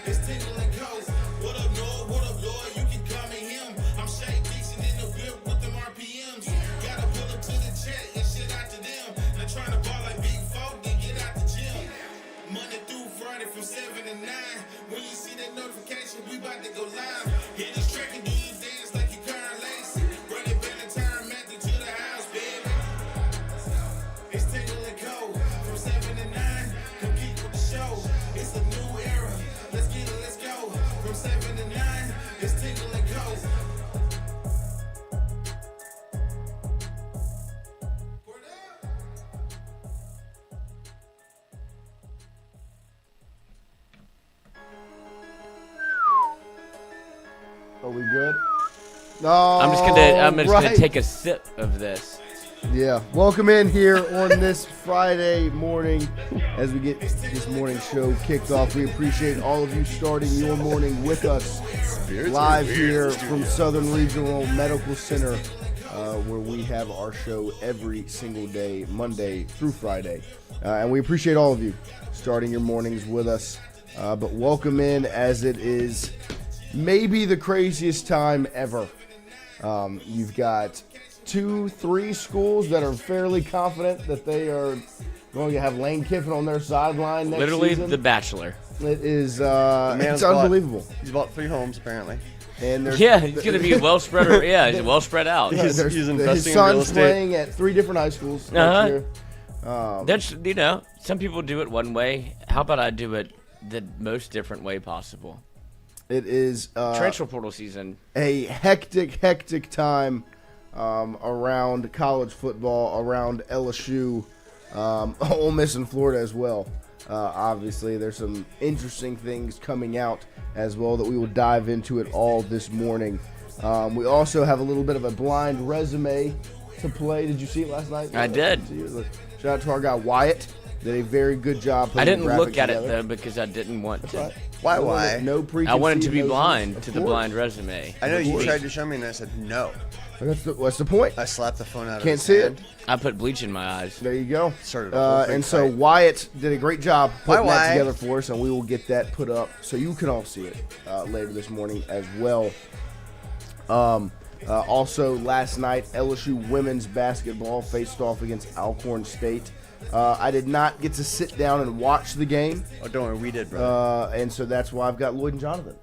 It's Tingle and Co. What up, Lloyd? What up, Lloyd? You can call me him. I'm Shay Dixon in the whip with them RPMs. Gotta pull up to the chat and shit out to them. Not trying to ball like big folk, then get out the gym. Monday through Friday from 7 to 9. When you see that notification, we about to go live. Hit this track and do you dance like you Karen Lacey. Run it back and turn Matthew to the house, baby. It's Tingle and Co. From 7 to 9. Come keep with the show. It's a new era. Let's get it, let's go. From 7 to 9. It's Tingle and Co. Are we good? No. I'm just gonna take a sip of this. Yeah. Welcome in here on this Friday morning as we get this morning show kicked off. We appreciate all of you starting your morning with us live here from Southern Regional Medical Center, where we have our show every single day, Monday through Friday. And we appreciate all of you starting your mornings with us. But welcome in as it is maybe the craziest time ever. You've got 2-3 schools that are fairly confident that they are going to have Lane Kiffin on their sideline next Literally season. The Bachelor. It is it's unbelievable. He's bought 3 homes apparently. And He's going to be well spread. Yeah, he's well spread out. He's investing his in son's real estate. playing at 3 different high schools next year. That's some people do it one way. How about I do it the most different way possible? It is Transfer portal season. a hectic time around college football, around LSU, Ole Miss and Florida as well. Obviously, there's some interesting things coming out as well that we will dive into it all this morning. We also have a little bit of a blind resume to play. Did you see it last night? I did. Shout out to our guy Wyatt. Did a very good job putting I didn't the graphic look at together. it, though, because I didn't want to. Right. Why? No preconceived I wanted to be notions. blind Of to the course. blind resume. I know you course. tried to show me and I said no. What's the point? I slapped the phone out of Can't his see hand. it. I put bleach in my eyes. There you go. Started a whole big And so fight. Wyatt did a great job putting that Wyatt. together for us, and we will get that put up so you can all see it later this morning as well. Also, last night, LSU women's basketball faced off against Alcorn State. I did not get to sit down and watch the game, Oh, don't worry, we did, brother. and so that's why I've got Lloyd and Jonathan.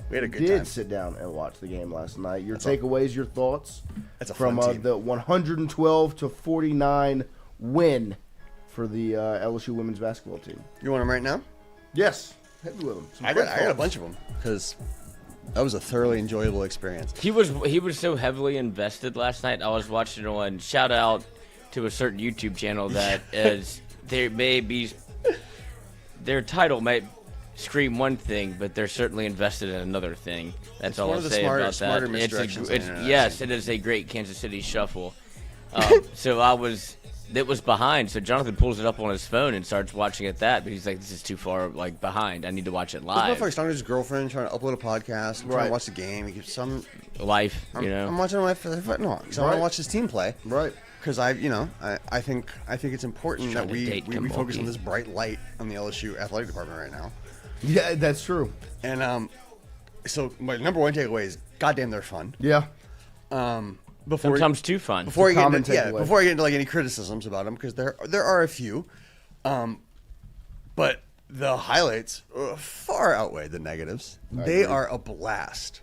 We had a good Did time. sit down and watch the game last night. Your takeaways, your thoughts That's a from fun team. the 112-49 win for the LSU women's basketball team. You want them right now? Yes, hit me with them. Some I quick got a thoughts. bunch of them because that was a thoroughly enjoyable experience. He was so heavily invested last night. I was watching on shout out to a certain YouTube channel that is there may be their title might scream one thing, but they're certainly invested in another thing. That's It's all one I'll of the say smarter- about smarter that. misdirections on the internet, Yes, it is a great Kansas City shuffle. So it was behind. So Jonathan pulls it up on his phone and starts watching it but he's like, this is too far behind. I need to watch it This live. motherfucker's talking to his girlfriend, trying to upload a podcast, trying Right. to watch the game. He gives some. Life, I'm watching my football because I want Right. to watch his team play. Right. Because I think it's important Trying that to we date focus Kimbolki. on this bright light on the LSU athletic department right now. Yeah, that's true. And so my number one takeaway is, goddamn, they're fun. Yeah. Before Sometimes too fun. before I get common into, takeaway. before I get into any criticisms about them, because there are a few, but the highlights far outweigh the negatives. They agree. are a blast.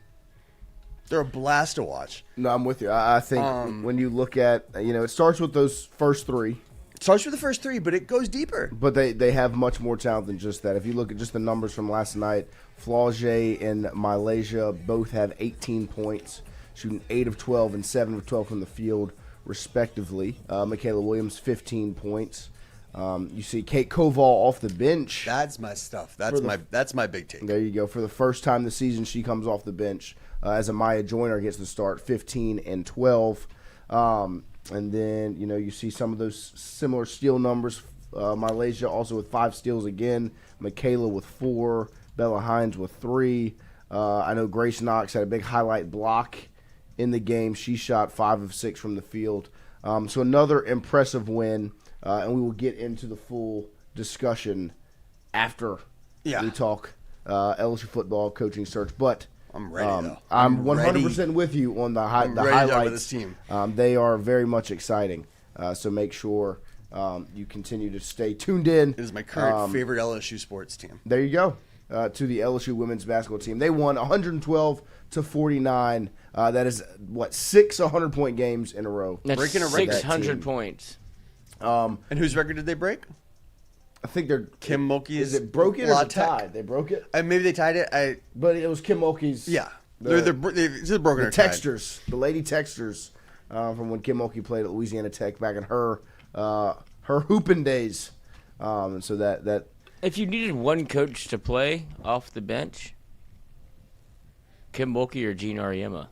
They're a blast to watch. No, I'm with you. I think when you look at, it starts with those first 3, It starts with the first 3, but it goes deeper. but they have much more talent than just that. If you look at just the numbers from last night, Flaugier and Malaysia both have 18 points, shooting 8 of 12 and 7 of 12 from the field, respectively. Michaela Williams, 15 points. You see Kate Koval off the bench. That's my stuff. That's my big take. There you go. For the first time this season, she comes off the bench as Amaya Joyner gets the start, 15 and 12. And then, you see some of those similar steal numbers. Malaysia also with 5 steals again. Michaela with 4. Bella Hines with 3. I know Grace Knox had a big highlight block in the game. She shot 5 of 6 from the field. So another impressive win. And we will get into the full discussion after we talk LSU football coaching search. But I'm ready, though. I'm 100% ready. with you on the I'm ready to highlights. talk about this team. They are very much exciting. So make sure you continue to stay tuned in. It is my current favorite LSU sports team. There you go. To the LSU women's basketball team. They won 112-49. That is, 6 100-point games in a row. That's Breaking a record. 600 points. And whose record did they break? I think they're Kim Mulkey's. Is it broken or is it Tech. tied? They broke it? Maybe they tied it. But it was Kim Mulkey's. Yeah. The- It's just broken The or tied. Texters, the Lady Texters, from when Kim Mulkey played at Louisiana Tech back in her hooping days. And so that If you needed one coach to play off the bench, Kim Mulkey or Jean Auriemma?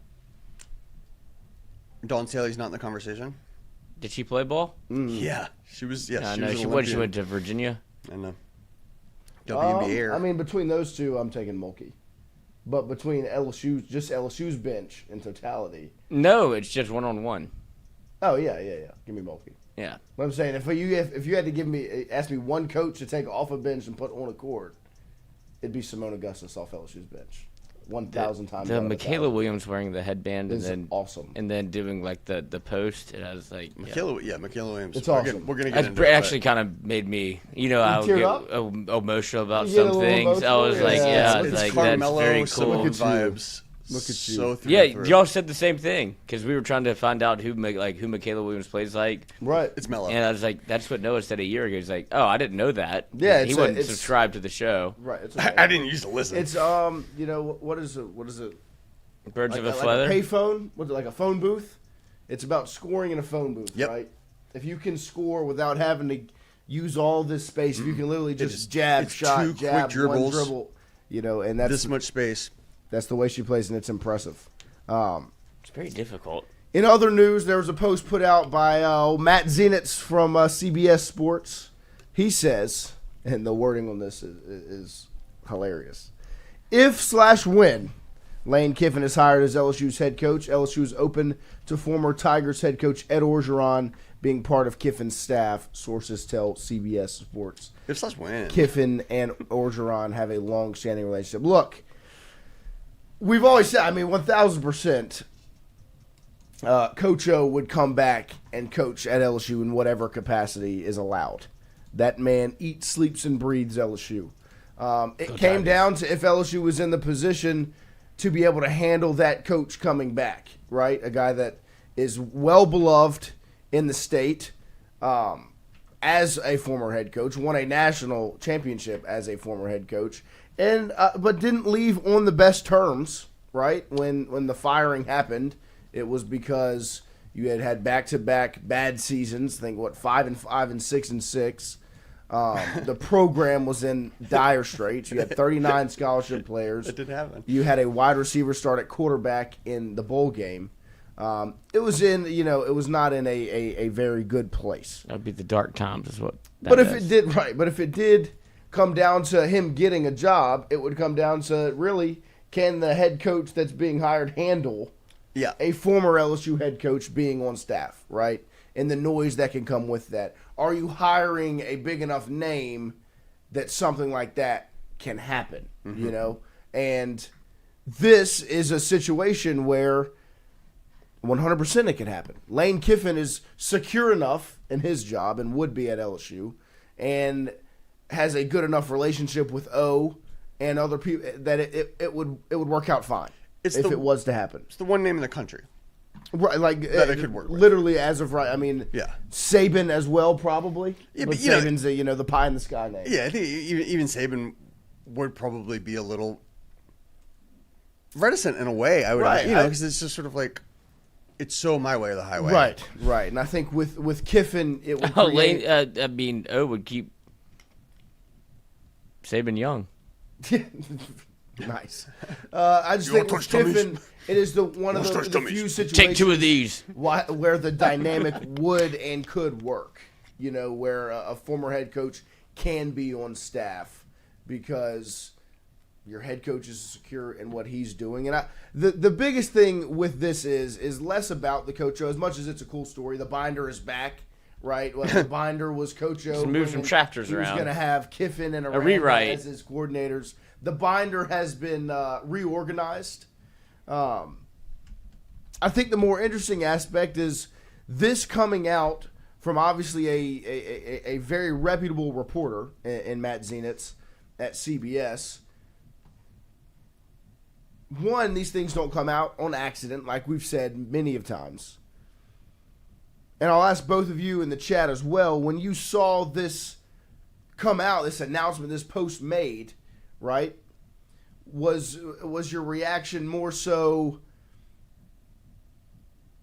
Dawn Staley's not in the conversation. Did she play ball? Yeah. She was, yes. I she know. was She an went. She Olympian. went to Virginia. I know. WNBA. I mean, between those two, I'm taking Mulkey. But between LSU's bench in totality. No, it's just 1-on-1. Oh yeah. Give me Mulkey. Yeah. What I'm saying, if you had to ask me one coach to take off a bench and put on a court, it'd be Simone Augustus off LSU's bench, 1,000 times. The out of Michaela 1,000. Williams wearing the headband Is and then awesome. and then doing like the post. And I was like, Michaela Williams. It's We're awesome. Gonna, we're going to get That's into it. actually kind of made me, I'll teared get up? emotional about You get a some little things. I was emotional? like, Yeah, yeah, it's it's like Carmelo, that's very Simone cool. Look at you. vibes. Look at you. So through Yeah, and through. y'all said the same thing because we were trying to find out who Michaela Williams plays like, Right. It's Melo. and I was like, that's what Noah said a year ago. He's like, oh, I didn't know that. Yeah, he it's wasn't it's- subscribed to the show. Right. It's I didn't used to listen. It's what is it? Birds of a Like feather. a payphone? What, like a phone booth? It's about scoring in a phone booth, Yep. right? If you can score without having to use all this space, if you can literally just is- jab, it's shot, two jab, quick dribbles. one dribble, and that's this much space. that's the way she plays, and it's impressive. It's very difficult. In other news, there was a post put out by Matt Zenitz from CBS Sports. He says, and the wording on this is hilarious, if/when Lane Kiffin is hired as LSU's head coach, LSU is open to former Tigers head coach Ed Orgeron being part of Kiffin's staff, sources tell CBS Sports. If/when. Kiffin and Orgeron have a long-standing relationship. Look, we've always said, 1,000%, Coach O would come back and coach at LSU in whatever capacity is allowed. That man eats, sleeps, and breathes LSU. It came down to if LSU was in the position to be able to handle that coach coming back, right? A guy that is well beloved in the state as a former head coach, won a national championship as a former head coach, and but didn't leave on the best terms, right? When the firing happened, it was because you had back-to-back bad seasons. I think 5-5 and 6-6. The program was in dire straits. You had 39 scholarship players. That didn't happen. You had a wide receiver start at quarterback in the bowl game. It was not in a very good place. That'd be the dark times, is what. But if it did come down to him getting a job, it would come down to really, can the head coach that's being hired handle Yeah. a former LSU head coach being on staff, right? And the noise that can come with that. Are you hiring a big enough name that something like that can happen, And this is a situation where 100% it can happen. Lane Kiffin is secure enough in his job and would be at LSU and has a good enough relationship with O and other people that it would work out fine if it was to happen. It's the one name in the country. Right, like That it could work with. literally as of right. Yeah. Saban as well, probably. Yeah, but but, you know- Saban's the pie in the sky name. Yeah, I think even Saban would probably be a little reticent in a way. I would, Right, because it's just sort of like it's so my way or the highway. Right. And I think with Kiffin, it would Oh, create... O would keep Saban young. Nice. I just You think wanna with touch tummies? Kiffin, it is one of Wanna touch the tummies? few situations. Take two of these. Where the dynamic would and could work. Where a former head coach can be on staff because your head coach is secure in what he's doing. And the biggest thing with this is less about the Coach O, as much as it's a cool story. The binder is back, right? Well, the binder was Coach O. Just move some chapters He was around. going to have Kiffin and Aranda rewrite. as his coordinators. the binder has been reorganized. I think the more interesting aspect is this coming out from obviously a very reputable reporter in Matt Zenitz at CBS. One, these things don't come out on accident, like we've said many of times. And I'll ask both of you in the chat as well, when you saw this come out, this announcement, this post made, right, was your reaction more so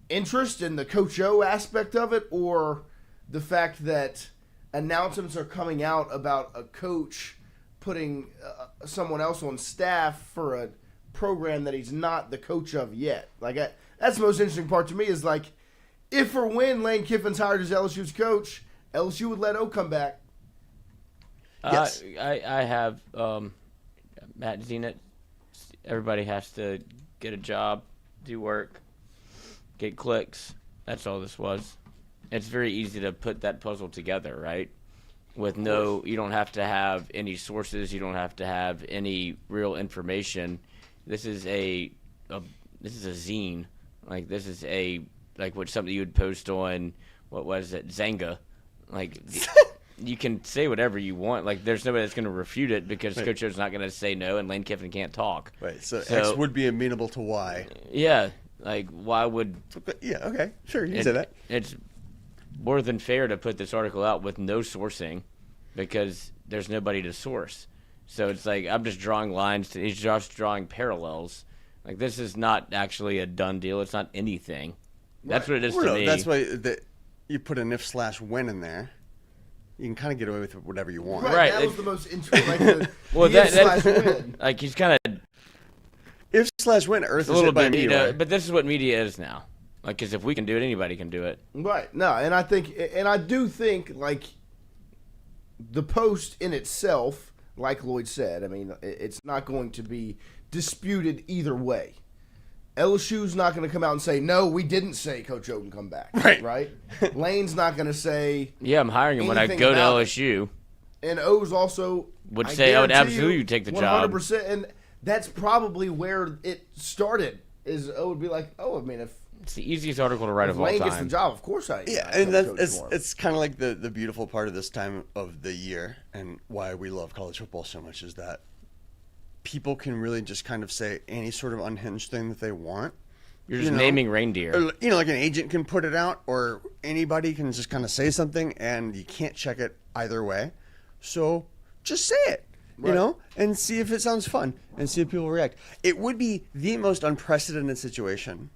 interest in the Coach O aspect of it, or the fact that announcements are coming out about a coach putting someone else on staff for a program that he's not the coach of yet? Like, that's the most interesting part to me, is like, if or when Lane Kiffin's hired as LSU's coach, LSU would let O come back. Yes. I have Matt Zenit. Everybody has to get a job, do work, get clicks. That's all this was. It's very easy to put that puzzle together, right? With you don't have to have any sources. You don't have to have any real information. This is a zine. Like, this is something you would post on, what was it, Zanga. Like, you can say whatever you want. Like, there's nobody that's going to refute it, because Right. Coach O's not going to say no, and Lane Kiffin can't talk. Right. So X would be amenable to Y. Yeah. Like, why would... Yeah, okay. Sure, you can say that. It's more than fair to put this article out with no sourcing, because there's nobody to source. So it's like, I'm just drawing lines. He's just drawing parallels. Like, this is not actually a done deal. It's not anything. That's what it is to me. That's why you put an if/when in there. You can kind of get away with whatever you want. Right. That was the most interesting. Like, Well, the if/when. like, he's kind of If/when Earth a is little hit by a bit, meteor. but this is what media is now. Like, because if we can do it, anybody can do it. Right. No, and I do think, like, the post in itself, like Lloyd said, I mean, it's not going to be disputed either way. LSU's not going to come out and say, no, we didn't say Coach O can come back. Right. Lane's not going to say. Yeah, I'm hiring him when I anything go to about it. LSU. And O's also Would say I would guarantee absolutely you, take the job. 100%. And that's probably where it started, is O would be like, oh, I mean, if It's the easiest article to write of all Lane gets the time. job, of course I Yeah, I and coach that's for him. it's kind of like the beautiful part of this time of the year, and why we love college football so much, is that people can really just kind of say any sort of unhinged thing that they want. You're just naming reindeer. Or, like an agent can put it out, or anybody can just kind of say something, and you can't check it either way. So just say it, Right. and see if it sounds fun, and see if people react. It would be the most unprecedented situation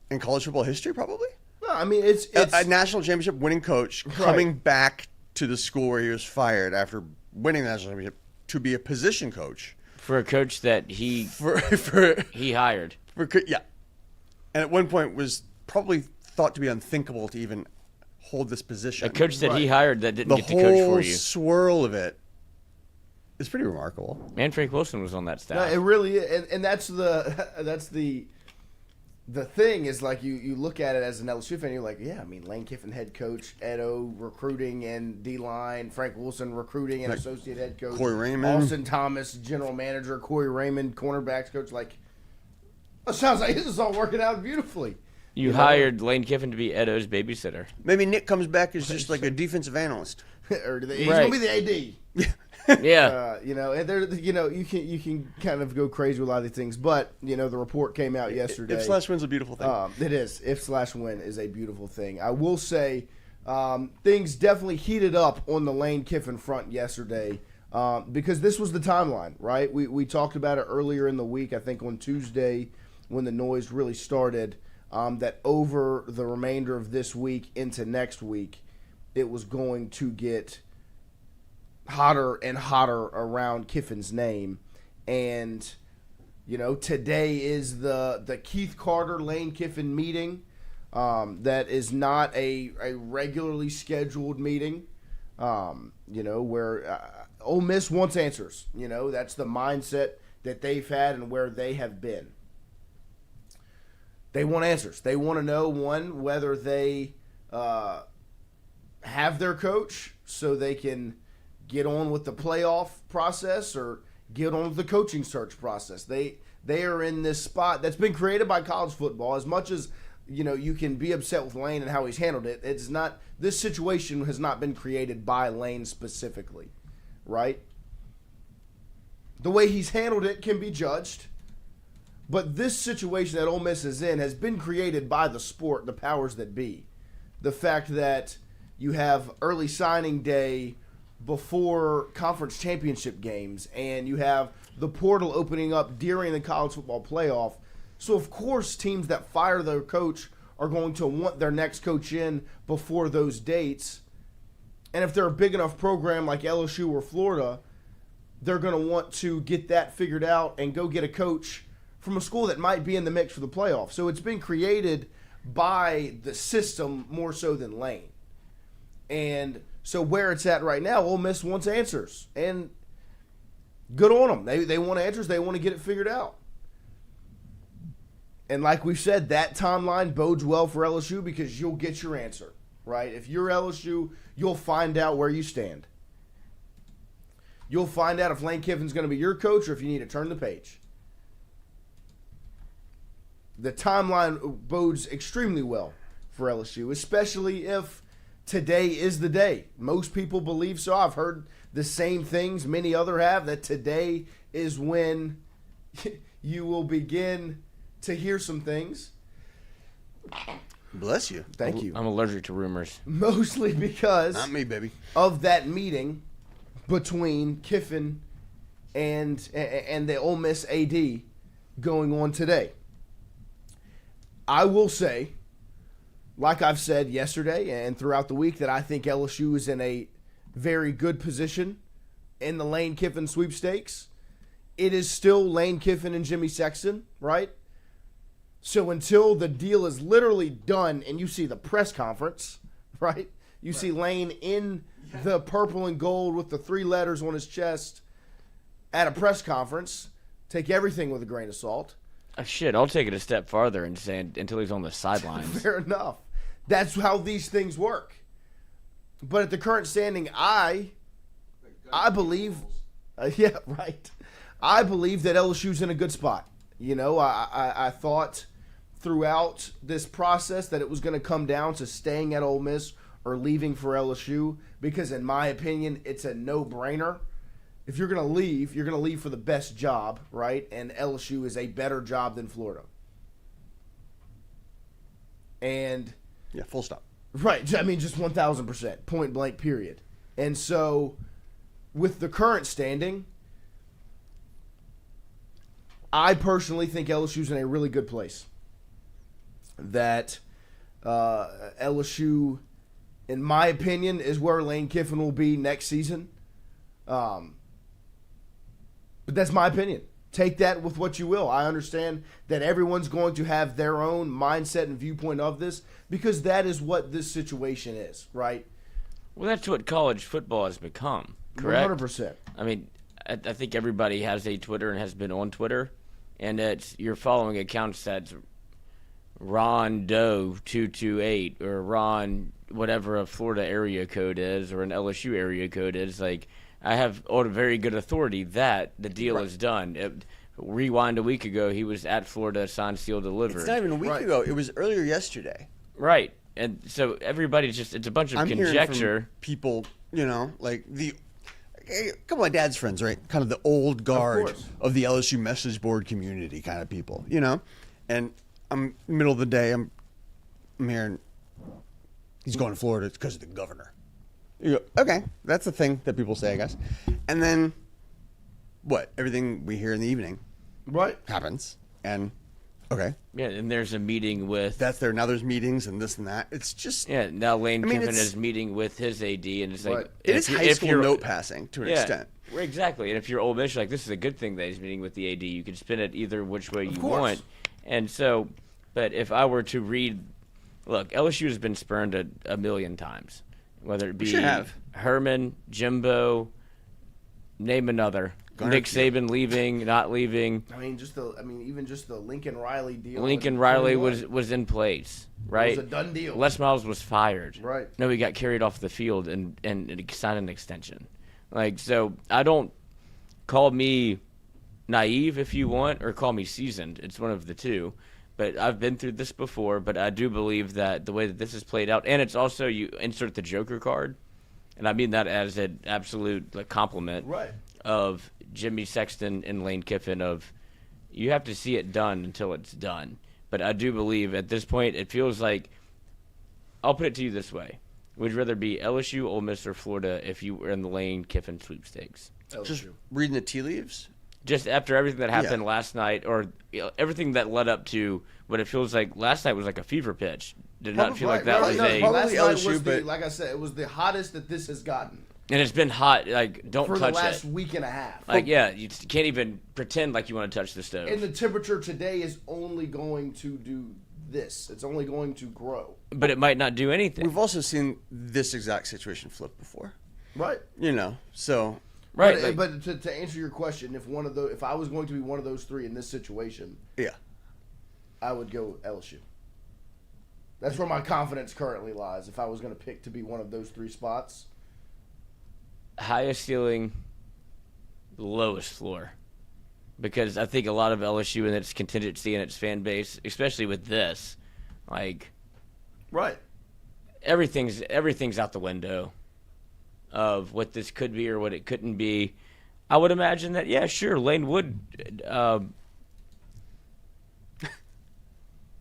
in college football history, probably. No, I mean, it's A national championship winning coach coming back to the school where he was fired after winning the national championship to be a position coach For a coach that he for hired. yeah, and at one point was probably thought to be unthinkable to even hold this position. A coach that he Right. hired that didn't the get to coach whole for you. swirl of it is pretty remarkable. And Frank Wilson was on that No, staff. it really is, and that's the thing is, like, you look at it as an LSU fan, you're like, yeah, I mean, Lane Kiffin head coach, Edo recruiting and D-line, Frank Wilson recruiting and Like associate head coach, Corey Raymond. Austin Thomas general manager, Corey Raymond cornerbacks coach. Like, it sounds like this is all working out beautifully. You hired Lane Kiffin to be Edo's babysitter. Maybe Nick comes back as just like a defensive analyst. Or he's Right. gonna be the AD. Yeah. And there, you can kind of go crazy with a lot of these things, but the report came out yesterday. If/when's a beautiful thing. It is. If/when is a beautiful thing. I will say, things definitely heated up on the Lane Kiffin front yesterday, because this was the timeline, right? We talked about it earlier in the week, I think on Tuesday, when the noise really started, that over the remainder of this week into next week, it was going to get hotter and hotter around Kiffin's name. And today is the Keith Carter Lane Kiffin meeting. That is not a regularly scheduled meeting. Where Ole Miss wants answers. That's the mindset that they've had and where they have been. They want answers. They want to know, one, whether they have their coach so they can get on with the playoff process, or get on with the coaching search process. They are in this spot that's been created by college football. As much as you can be upset with Lane and how he's handled it, it's not. This situation has not been created by Lane specifically, right? The way he's handled it can be judged, but this situation that Ole Miss is in has been created by the sport, the powers that be. The fact that you have early signing day before conference championship games, and you have the portal opening up during the college football playoff. So, of course, teams that fire their coach are going to want their next coach in before those dates. And if they're a big enough program like LSU or Florida, they're going to want to get that figured out and go get a coach from a school that might be in the mix for the playoff. So it's been created by the system more so than Lane. And so where it's at right now, Ole Miss wants answers. And good on them. They want answers. They want to get it figured out. And like we said, that timeline bodes well for LSU because you'll get your answer, right? If you're LSU, you'll find out where you stand. You'll find out if Lane Kiffin's going to be your coach or if you need to turn the page. The timeline bodes extremely well for LSU, especially if today is the day. Most people believe so. I've heard the same things many other have, that today is when you will begin to hear some things. Bless you. Thank you. I'm allergic to rumors. Mostly because Not me, baby. of that meeting between Kiffin and the Ole Miss AD going on today. I will say, like I've said yesterday and throughout the week, that I think LSU is in a very good position in the Lane Kiffin sweepstakes. It is still Lane Kiffin and Jimmy Sexton, right? So until the deal is literally done and you see the press conference, right? You see Lane in the purple and gold with the 3 letters on his chest at a press conference. Take everything with a grain of salt. Shit, I'll take it a step farther and say until he's on the sidelines. Fair enough. That's how these things work. But at the current standing, I believe, yeah, right. I believe that LSU's in a good spot. I thought throughout this process that it was going to come down to staying at Ole Miss or leaving for LSU because, in my opinion, it's a no-brainer. If you're going to leave for the best job, right? And LSU is a better job than Florida. And Yeah, full stop. right, I mean, just 1,000%, point blank, period. And so, with the current standing, I personally think LSU's in a really good place. That LSU, in my opinion, is where Lane Kiffin will be next season. But that's my opinion. Take that with what you will. I understand that everyone's going to have their own mindset and viewpoint of this because that is what this situation is, right? Well, that's what college football has become, correct? 100%. I mean, I think everybody has a Twitter and has been on Twitter, and you're following accounts that's Ron Doe 228 or Ron whatever a Florida area code is or an LSU area code is. Like, I have on very good authority that the deal is done. Rewind a week ago, he was at Florida, signed, sealed, delivered. It's not even a week ago. It was earlier yesterday. Right. And so everybody's just, it's a bunch of conjecture. Hearing from people, like a couple of my dad's friends, right? Kind of the old guard of the LSU message board community kind of people, And I'm middle of the day, I'm hearing he's going to Florida because of the governor. You go, okay, that's the thing that people say, I guess. And then what? Everything we hear in the evening happens. And okay. Yeah, and there's a meeting with... That's there. Now there's meetings and this and that. It's just... Yeah, now Lane Kiffin is meeting with his AD, and it's like... It is high school note passing to an extent. Exactly. And if you're Ole Miss, you're like, this is a good thing that he's meeting with the AD. You can spin it either which way you want. And so, but if I were to read... Look, LSU has been spurned a million times. Whether it be Herman, Jimbo, name another. Nick Saban leaving, not leaving. Even just the Lincoln Riley deal. Lincoln Riley was in place, right? It was a done deal. Les Miles was fired. Right. No, he got carried off the field and signed an extension. Like, so I don't call me naive if you want, or call me seasoned. It's one of the two. But I've been through this before, but I do believe that the way that this is played out, and it's also you insert the Joker card, and I mean that as an absolute compliment of Jimmy Sexton and Lane Kiffin of you have to see it done until it's done. But I do believe at this point it feels like, I'll put it to you this way. Would you rather be LSU, Ole Miss, or Florida if you were in the Lane Kiffin sweepstakes? LSU. Just reading the tea leaves? Just after everything that happened last night, or everything that led up to what it feels like last night was like a fever pitch. Did not feel like that was a... Last night LSU, was but like I said, it was the hottest that this has gotten. And it's been hot. Like, don't for touch the last it. week and a half. Like, yeah, you can't even pretend like you want to touch the stove. And the temperature today is only going to do this. It's only going to grow. But it might not do anything. we've also seen this exact situation flip before. Right. So Right. But to answer your question, if I was going to be one of those three in this situation, yeah. I would go LSU. That's where my confidence currently lies. If I was going to pick to be one of those three spots. Highest ceiling, lowest floor. Because I think a lot of LSU and its contingency and its fan base, especially with this, like, Right. everything's out the window of what this could be or what it couldn't be. I would imagine that, yeah, sure, Lane would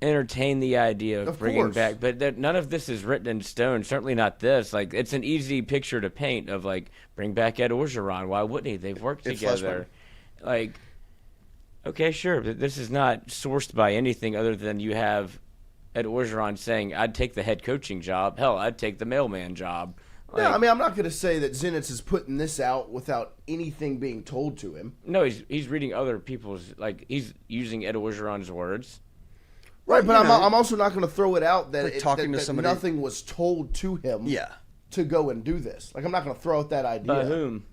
entertain the idea of bringing course. back, but none of this is written in stone. Certainly not this. Like, it's an easy picture to paint of, like, bring back Ed Orgeron. Why wouldn't he? They've worked together. Like, okay, sure, but this is not sourced by anything other than you have Ed Orgeron saying, I'd take the head coaching job. Hell, I'd take the mailman job. Like, No, I mean, I'm not going to say that Zenitz is putting this out without anything being told to him. no, he's reading other people's, like, he's using Ed Orgeron's words. Right, but you know, I'm also not going to throw it out that, like talking to that somebody- nothing was told to him Yeah. to go and do this. Like, I'm not going to throw out that idea. By whom?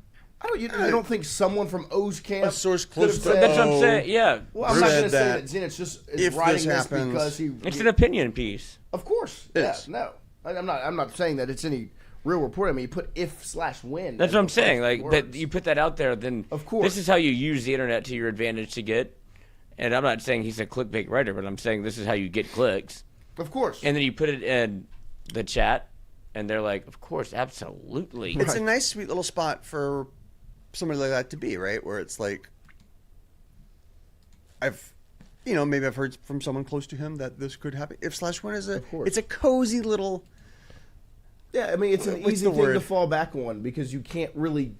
You don't think someone from O's camp A source could have close to said, That's what I'm Oh. saying, yeah. well, I'm not going to say said that Zenitz just is if writing this this happens- because he... It's an opinion piece. Of course. It Yeah, is. no. I'm not saying that it's any real report. I mean, you put if/when. That's as what I'm the saying. first Like, but words. you put that out there, then Of course. this is how you use the internet to your advantage to get. And I'm not saying he's a clickbait writer, but I'm saying this is how you get clicks. Of course. And then you put it in the chat, and they're like, "Of course, absolutely." It's a nice, sweet little spot for somebody like that to be, right? Where it's like, maybe I've heard from someone close to him that this could happen. If/when is course. it's a cozy little. yeah, I mean, it's an What's easy the thing to word? fall back on because you can't really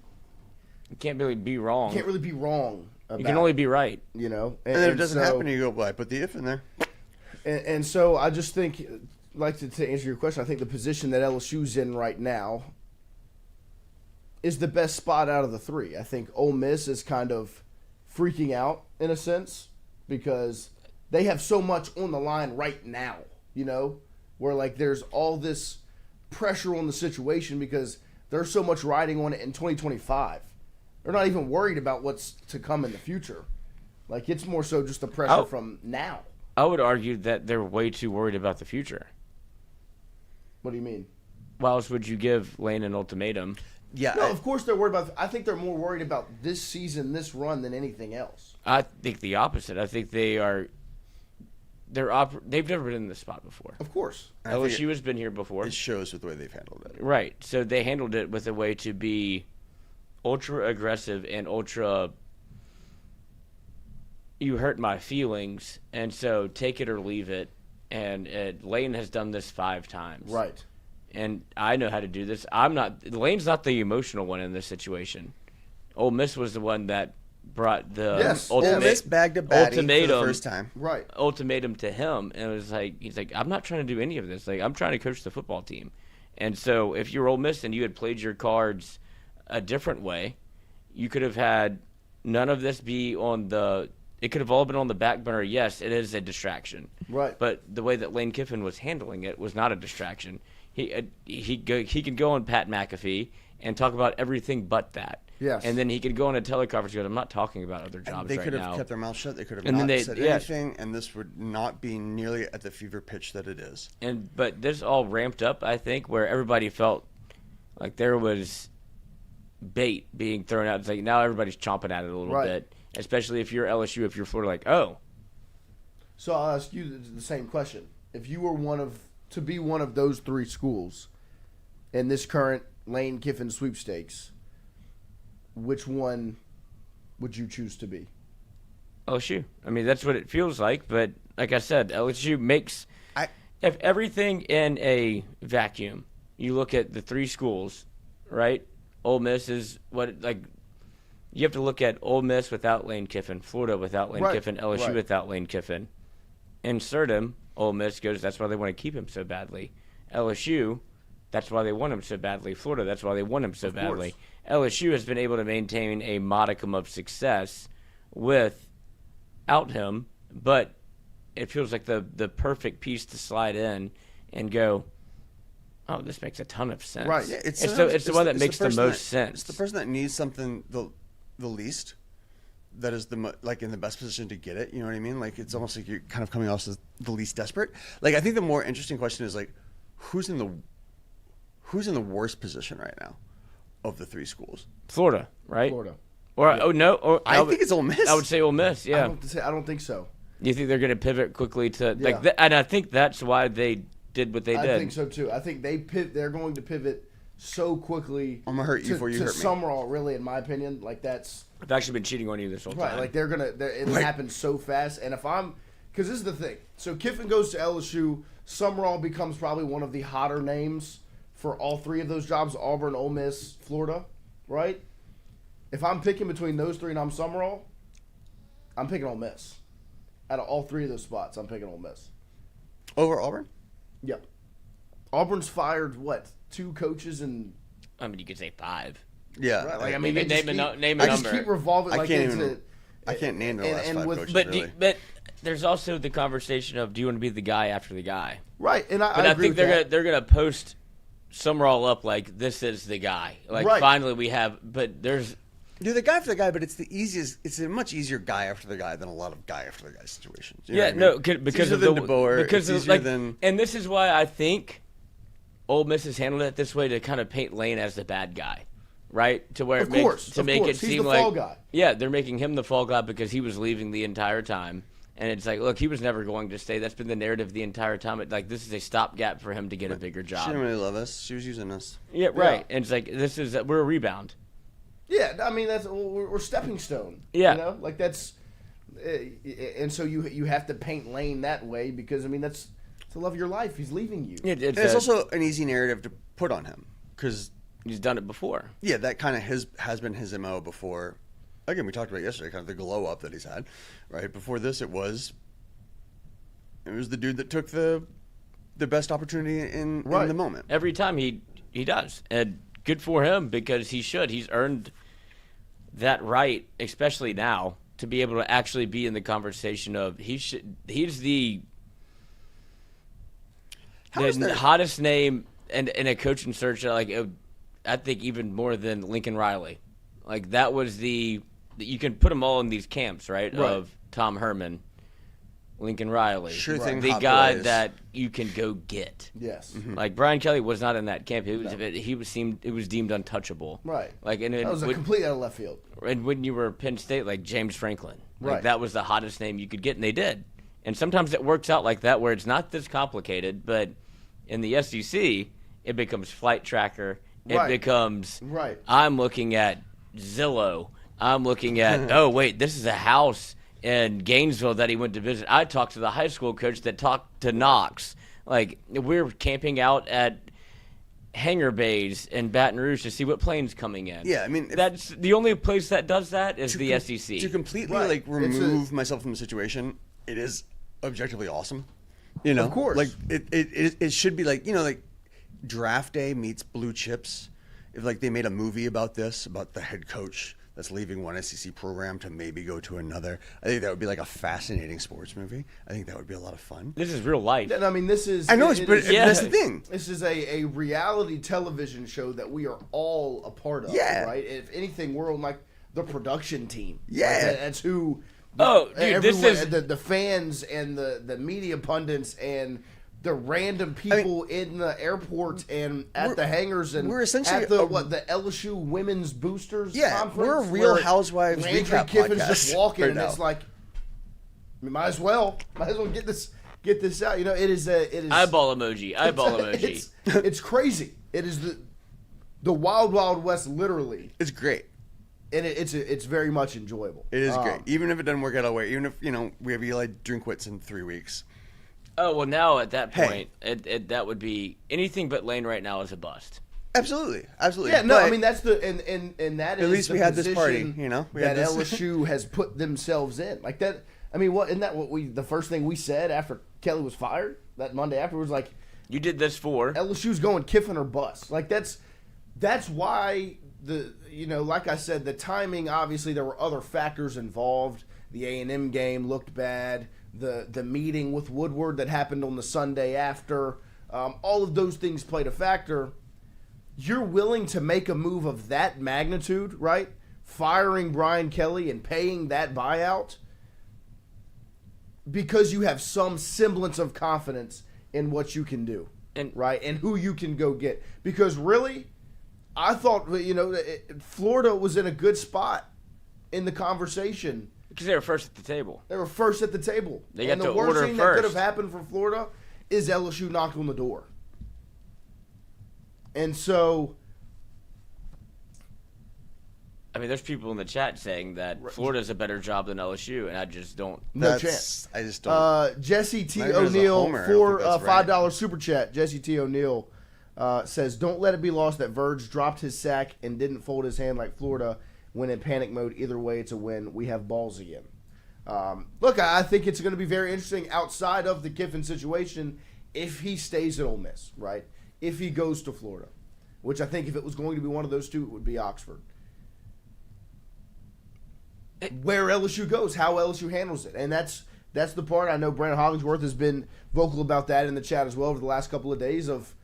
You can't really be wrong. be wrong about You can only be right. you know. And then it doesn't so- happen, and you go, well, I put the if in there. And so I just think, like to answer your question, I think the position that LSU's in right now is the best spot out of the three. I think Ole Miss is kind of freaking out in a sense because they have so much on the line right now, where like there's all this pressure on the situation because there's so much riding on it in 2025. They're not even worried about what's to come in the future. Like, it's more so just the pressure from now. I would argue that they're way too worried about the future. What do you mean? Why else would you give Lane an ultimatum? Yeah, No, of course they're worried about. I think they're more worried about this season, this run, than anything else. I think the opposite. I think they are. They've never been in this spot before. Of course. I think LSU has been here before. it shows with the way they've handled it. Right. So they handled it with a way to be ultra aggressive and ultra. You hurt my feelings, and so take it or leave it. And Lane has done this 5 times. Right. And I know how to do this. Lane's not the emotional one in this situation. Ole Miss was the one that brought the Yes, Ole Miss bagged a baddie for the first time. Right. ultimatum to him, and it was like, he's like, I'm not trying to do any of this. Like, I'm trying to coach the football team. And so if you're Ole Miss and you had played your cards a different way, you could have had none of this be on the. It could have all been on the back burner. Yes, it is a distraction. Right. But the way that Lane Kiffin was handling it was not a distraction. He could go on Pat McAfee and talk about everything but that. Yes. And then he could go on a teleconference and go, I'm not talking about other And jobs they right could have now. kept their mouth shut. They could have And then not they- said yeah. anything, and this would not be nearly at the fever pitch that it is. But this all ramped up, I think, where everybody felt like there was bait being thrown out. It's like now everybody's chomping at it a little Right. bit, especially if you're LSU, if you're Florida, like, oh. So I'll ask you the same question. If you were to be one of those three schools in this current Lane Kiffin sweepstakes, which one would you choose to be? LSU. I mean, that's what it feels like. But like I said, LSU makes if everything in a vacuum. You look at the three schools, right? Ole Miss is what you have to look at Ole Miss without Lane Kiffin, Florida without Lane Right, Kiffin, LSU right. without Lane Kiffin. Insert him. Ole Miss goes. That's why they want to keep him so badly. LSU. That's why they want him so badly. Florida. That's why they want him so badly. LSU has been able to maintain a modicum of success without him, but it feels like the perfect piece to slide in and go, oh, this makes a ton of sense. Right. Yeah, It's the one that makes the most sense. It's the person that needs something the least. That is in the best position to get it. You know what I mean? Like it's almost like you're kind of coming off as the least desperate. Like I think the more interesting question is like, who's in the worst position right now, of the three schools? Florida, right? Florida. Or I think it's Ole Miss. I would say Ole Miss. Yeah. I don't think so. You think they're going to pivot quickly to Yeah. and I think that's why they did what they did. I think so too. I think they're going to pivot so quickly. I'm gonna hurt you before you hurt me. Summerall, really, in my opinion, like that's I've actually been cheating on you this whole right. time. Like it happens so fast. And because this is the thing. So Kiffin goes to LSU. Summerall becomes probably one of the hotter names for all three of those jobs: Auburn, Ole Miss, Florida. Right. If I'm picking between those three and I'm Summerall, I'm picking Ole Miss. Out of all three of those spots, I'm picking Ole Miss. Over Auburn? Yep. Auburn's fired, 2 coaches and... I mean, you could say 5. Yeah. Right, like, I mean, mean, they name a just number. keep revolving I like can't into... even- I can't name the last 5 coaches, But really. but there's also the conversation of do you want to be the guy after the guy? Right, and I But I agree think with they're gonna post Summerall up like this is the guy. Like Right. finally we have. But there's You're the guy after the guy, but it's the easiest. It's a much easier guy after the guy than a lot of guy after the guy situations. You know what I mean? no It's because easier of than the DeBoer, because it's of, easier like, than and this is why I think Ole Miss has handled it this way to kind of paint Lane as the bad guy, right? To where Of it course, makes of make course. it He's seem the like fall guy. Yeah, they're making him the fall guy because he was leaving the entire time. And it's like, look, he was never going to stay. That's been the narrative the entire time. This is a stopgap for him to get a bigger She job. didn't really love us. She was using us. Yeah, right. And it's like we're a rebound. Yeah, I mean, we're stepping stone. Yeah. You know? Like, that's... and so you have to paint Lane that way because, I mean, that's the love of your life. He's leaving you. It's And it's also an easy narrative to put on him because he's done it before. yeah, that kind of has been his MO before. Again, we talked about it yesterday, kind of the glow up that he's had, right? Before this, it was the dude that took the best opportunity in the moment. Every time he does. And good for him because he should. He's earned that right, especially now, to be able to actually be in the conversation of he's the hottest name and in a coaching search. I think even more than Lincoln Riley. Like that was you can put them all in these camps, right? Of Tom Herman, Lincoln Riley, Sure thing, the hot guy boys. that you can go get. Yes. Like Brian Kelly was not in that camp. It was deemed untouchable. Right. Like and That was completely out of left field. and when you were Penn State, like James Franklin, like Right. that was the hottest name you could get, and they did. And sometimes it works out like that, where it's not this complicated, but in the SEC, it becomes Flight Tracker. It Right. becomes Right. I'm looking at Zillow. I'm looking at oh wait, this is a house in Gainesville that he went to visit. I talked to the high school coach that talked to Knox. Like we're camping out at hangar bays in Baton Rouge to see what plane's coming in. Yeah, I mean, that's the only place that does that is the SEC. To completely Right. remove myself from the situation, it is objectively awesome. You know, Of course. like it should be like draft day meets blue chips. If they made a movie about this, about the head coach that's leaving one SEC program to maybe go to another, I think that would be like a fascinating sports movie. I think that would be a lot of fun. This is real life. And I mean, this is... I know, it but is- that's the thing. This is a reality television show that we are all a part of, Yeah. right? If anything, we're on, the production team. Yeah. Like, that's who... Oh, dude, this everyone- is- the fans and the media pundits and the random people in the airport and at the hangars and we're essentially at the LSU women's boosters conference. We're a Real Housewives Landry recap Kiffin's podcast just walking right and now. it's like, might as well get this out. You know, it is Eyeball emoji. It's crazy. It is the wild west, literally. It's great. And it's very much enjoyable. It is great, even if it doesn't work out our way. Even if we have Eli Drinkwitz in 3 weeks. Oh well, now at that point, that would be anything but Lane right now is a bust. Absolutely. Yeah, no, I mean that's the and that is at least the we had this party. position We had that this. LSU has put themselves in like that. I mean, isn't that what the first thing we said after Kelly was fired that Monday afterwards? Like, You did this for LSU's going Kiffin or bust. Like that's why like I said, the timing. Obviously, there were other factors involved. The A&M game looked bad. The meeting with Woodward that happened on the Sunday after. All of those things played a factor. You're willing to make a move of that magnitude, right? Firing Brian Kelly and paying that buyout because you have some semblance of confidence in what you can do, right? And who you can go get. Because really, I thought, Florida was in a good spot in the conversation. because they were first at the table. They were first at the table. They got and to the worst order thing that first. could have happened for Florida is LSU knocked on the door. And so, I mean, there's people in the chat saying that Florida's a better job than LSU, and I just don't. no chance. I just don't. Jesse T. Maybe as a O'Neill homer, I for don't think that's $5 super chat. Jesse T. O'Neill says, "Don't let it be lost that Verge dropped his sack and didn't fold his hand like Florida when in panic mode. Either way, it's a win. We have balls again." Look, I think it's going to be very interesting outside of the Kiffin situation if he stays at Ole Miss, right? If he goes to Florida, which I think if it was going to be one of those two, it would be Oxford. Where LSU goes, how LSU handles it. And that's the part. I know Brandon Hollingsworth has been vocal about that in the chat as well over the last couple of days of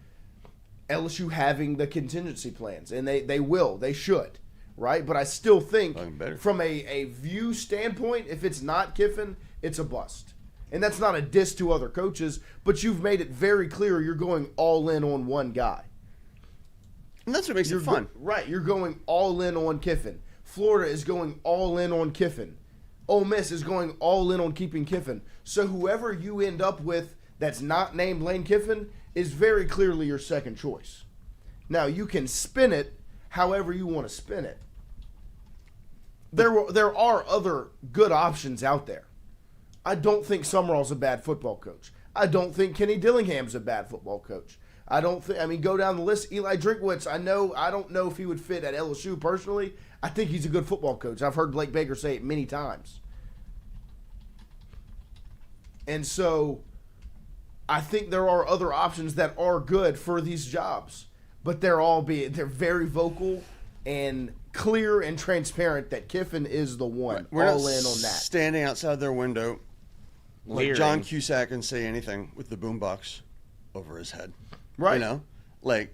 LSU having the contingency plans. And they will. They should. Right? But I still think from a view standpoint, if it's not Kiffin, it's a bust. And that's not a diss to other coaches, but you've made it very clear you're going all in on one guy. And that's what makes it fun. Right. You're going all in on Kiffin. Florida is going all in on Kiffin. Ole Miss is going all in on keeping Kiffin. So whoever you end up with that's not named Lane Kiffin is very clearly your second choice. Now, you can spin it however you want to spin it. There are other good options out there. I don't think Summerall's a bad football coach. I don't think Kenny Dillingham's a bad football coach. Go down the list. Eli Drinkwitz, I don't know if he would fit at LSU personally. I think he's a good football coach. I've heard Blake Baker say it many times. And so I think there are other options that are good for these jobs. But they're very vocal and clear and transparent that Kiffin is the one. We're all not in on that. Standing outside their window like Leering. John Cusack and say anything with the boombox over his head. Right.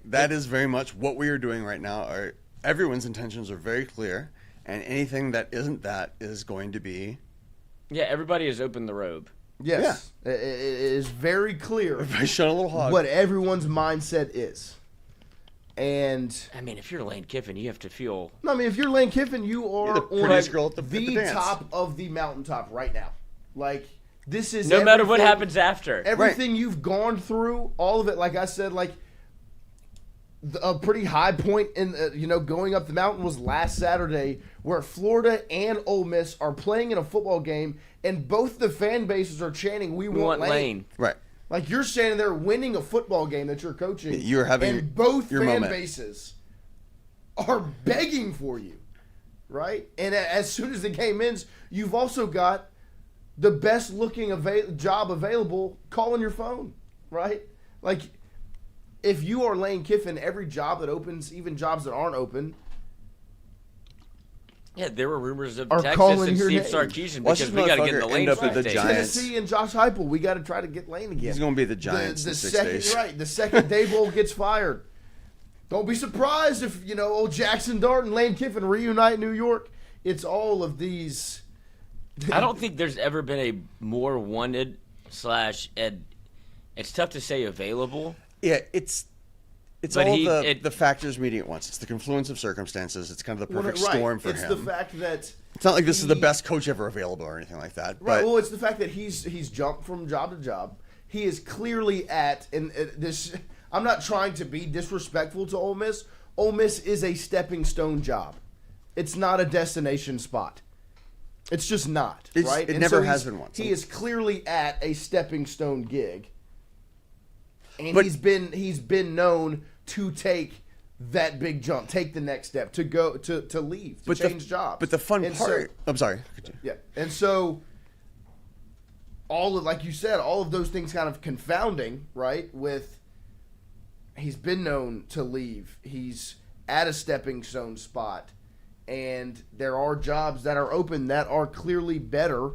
That is very much what we are doing right now. Everyone's intentions are very clear, and anything that isn't that is going to be... Yeah, everybody has opened the robe. Yes. Yeah. It is very clear Everybody shut a little hog. what everyone's mindset is. And I mean, if you're Lane Kiffin, you have to feel. no, I mean, if you're Lane Kiffin, you are You're the on prettiest girl at the dance. top of the mountaintop right now. Like, this is No matter what everything- happens after. Everything you've gone through, all of it, like I said, a pretty high point in, going up the mountain was last Saturday where Florida and Ole Miss are playing in a football game and both the fan bases are chanting, we want Lane. Right. Like, you're standing there winning a football game that you're coaching. You're having and both your fan moment. bases are begging for you, right? And as soon as the game ends, you've also got the best looking job available calling your phone, right? Like, if you are Lane Kiffin, every job that opens, even jobs that aren't open, Yeah, there were rumors of Are Texas calling and your Steve name. Sarkisian Watch because this we got to get in motherfucker the Lane end up with the sweepstakes. Giants. Tennessee and Josh Heupel, we got to try to get Lane again. He's going to be the Giants the in 6 second, days. right? The second Daboll gets fired. Don't be surprised if old Jackson Dart and Lane Kiffin reunite in New York. It's all of these. I don't think there's ever been a more wanted / it's tough to say available. Yeah, it's But all he- the factors meeting at once. It's the confluence of circumstances. It's kind of the perfect Right. storm for it's him. the fact that It's not like this is the he- best coach ever available or anything like that. Right. But Well, it's the fact that he's jumped from job to job. He is clearly at and this. I'm not trying to be disrespectful to Ole Miss. Ole Miss is a stepping stone job. It's not a destination spot. It's just not. It's- right. it And never so has he's- been once. He is clearly at a stepping stone gig, and But- he's been known to take that big jump, take the next step, to go to leave, to change jobs. But the fun And so- part, I'm sorry. yeah, and so all of, like you said, all of those things kind of confounding, right? With he's been known to leave, he's at a stepping stone spot, and there are jobs that are open that are clearly better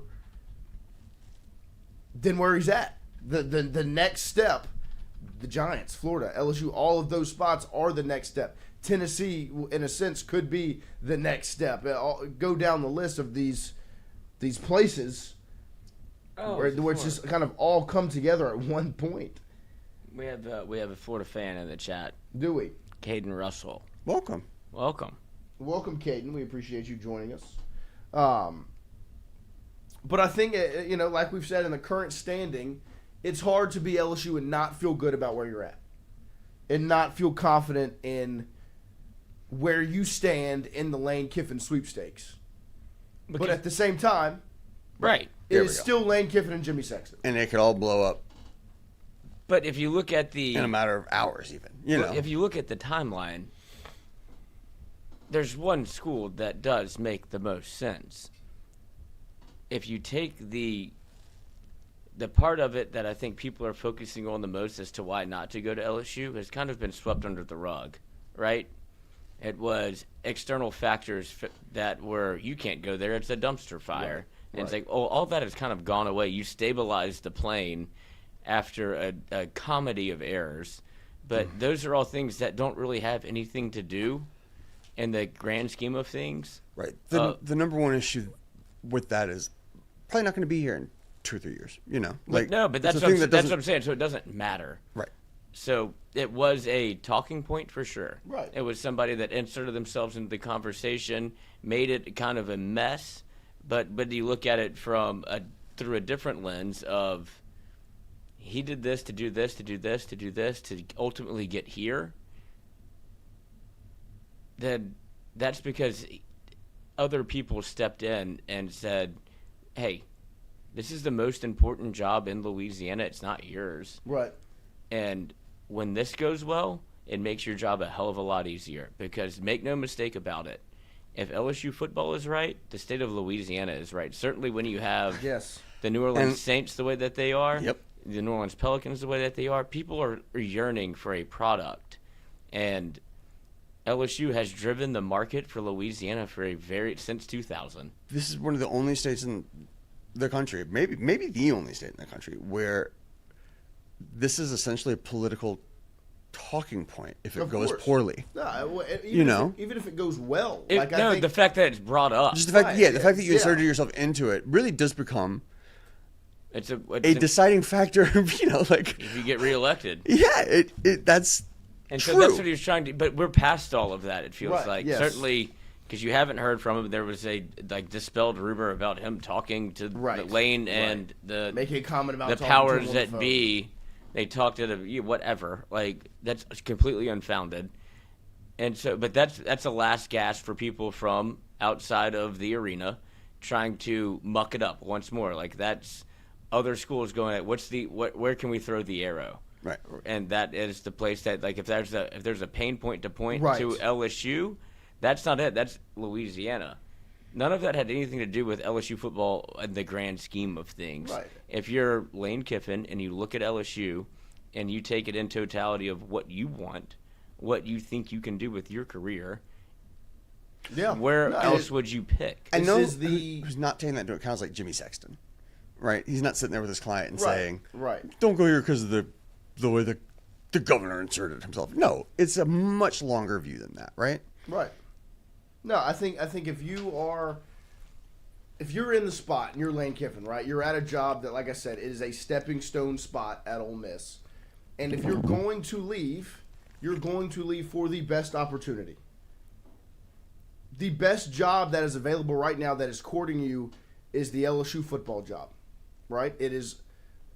than where he's at. The next step, the Giants, Florida, LSU, all of those spots are the next step. Tennessee, in a sense, could be the next step. Go down the list of these places where it's just kind of all come together at one point. We have a Florida fan in the chat, Do we? Caden Russell. Welcome. Welcome. Welcome, Caden. We appreciate you joining us. But I think, like we've said, in the current standing, it's hard to be LSU and not feel good about where you're at. And not feel confident in where you stand in the Lane Kiffin sweepstakes. But at the same time, Right. it There is we go. still Lane Kiffin and Jimmy Sexton. And it could all blow up But if you look at the in a matter of hours, even. You know. if you look at the timeline, there's one school that does make the most sense. If you take the part of it that I think people are focusing on the most as to why not to go to LSU has kind of been swept under the rug, right? It was external factors that were, you can't go there, it's a dumpster fire. Right, And it's right. like, oh, all that has kind of gone away. You stabilized the plane after a comedy of errors. But those are all things that don't really have anything to do in the grand scheme of things. Right. The number one issue with that is probably not going to be here in 2 or 3 years. You know, But no, but it's that's a thing that that's doesn't- what I'm saying. So it doesn't matter. Right. So it was a talking point for sure. Right. It was somebody that inserted themselves into the conversation, made it kind of a mess. But you look at it from through a different lens of he did this to do this to do this to do this to ultimately get here. Then that's because other people stepped in and said, "Hey, this is the most important job in Louisiana. It's not yours." Right. And when this goes well, it makes your job a hell of a lot easier. Because make no mistake about it, if LSU football is right, the state of Louisiana is right. Certainly when you have Yes. the New Orleans And- Saints the way that they are, Yep. the New Orleans Pelicans the way that they are, people are yearning for a product. And LSU has driven the market for Louisiana since 2000. This is one of the only states in the country, maybe the only state in the country, where this is essentially a political talking point if it Of goes course. poorly. No, well, You even if it goes well, I think the fact that it's brought up, Just the fact, Right, the fact that you yeah. inserted yourself into it really does become it's a deciding factor. Like if you get reelected. yeah, that's And true. so that's what he was trying to. But we're past all of that. It feels Right, like yes. certainly because you haven't heard from him. There was a dispelled rumor about him talking to Right, Lane right. and the making a comment about the talking to powers him on that the phone. be. They talked at whatever. Like that's completely unfounded. And so, but that's a last gasp for people from outside of the arena trying to muck it up once more. Like that's other schools going at where can we throw the arrow? Right. And that is the place that, like, if there's a pain point to point Right. to LSU, that's not it. That's Louisiana. None of that had anything to do with LSU football in the grand scheme of things. Right. If you're Lane Kiffin and you look at LSU and you take it in totality of what you want, what you think you can do with your career, Yeah. where No, else would you pick? I This know is the- who's not taking that into account is like Jimmy Sexton, right? He's not sitting there with his client and Right, saying, right. "Don't go here because of the way the governor inserted himself." No, it's a much longer view than that, right? Right. No, I think if you are if you're in the spot and you're Lane Kiffin, right? You're at a job that, like I said, is a stepping stone spot at Ole Miss. And if you're going to leave for the best opportunity. The best job that is available right now that is courting you is the LSU football job, right? It is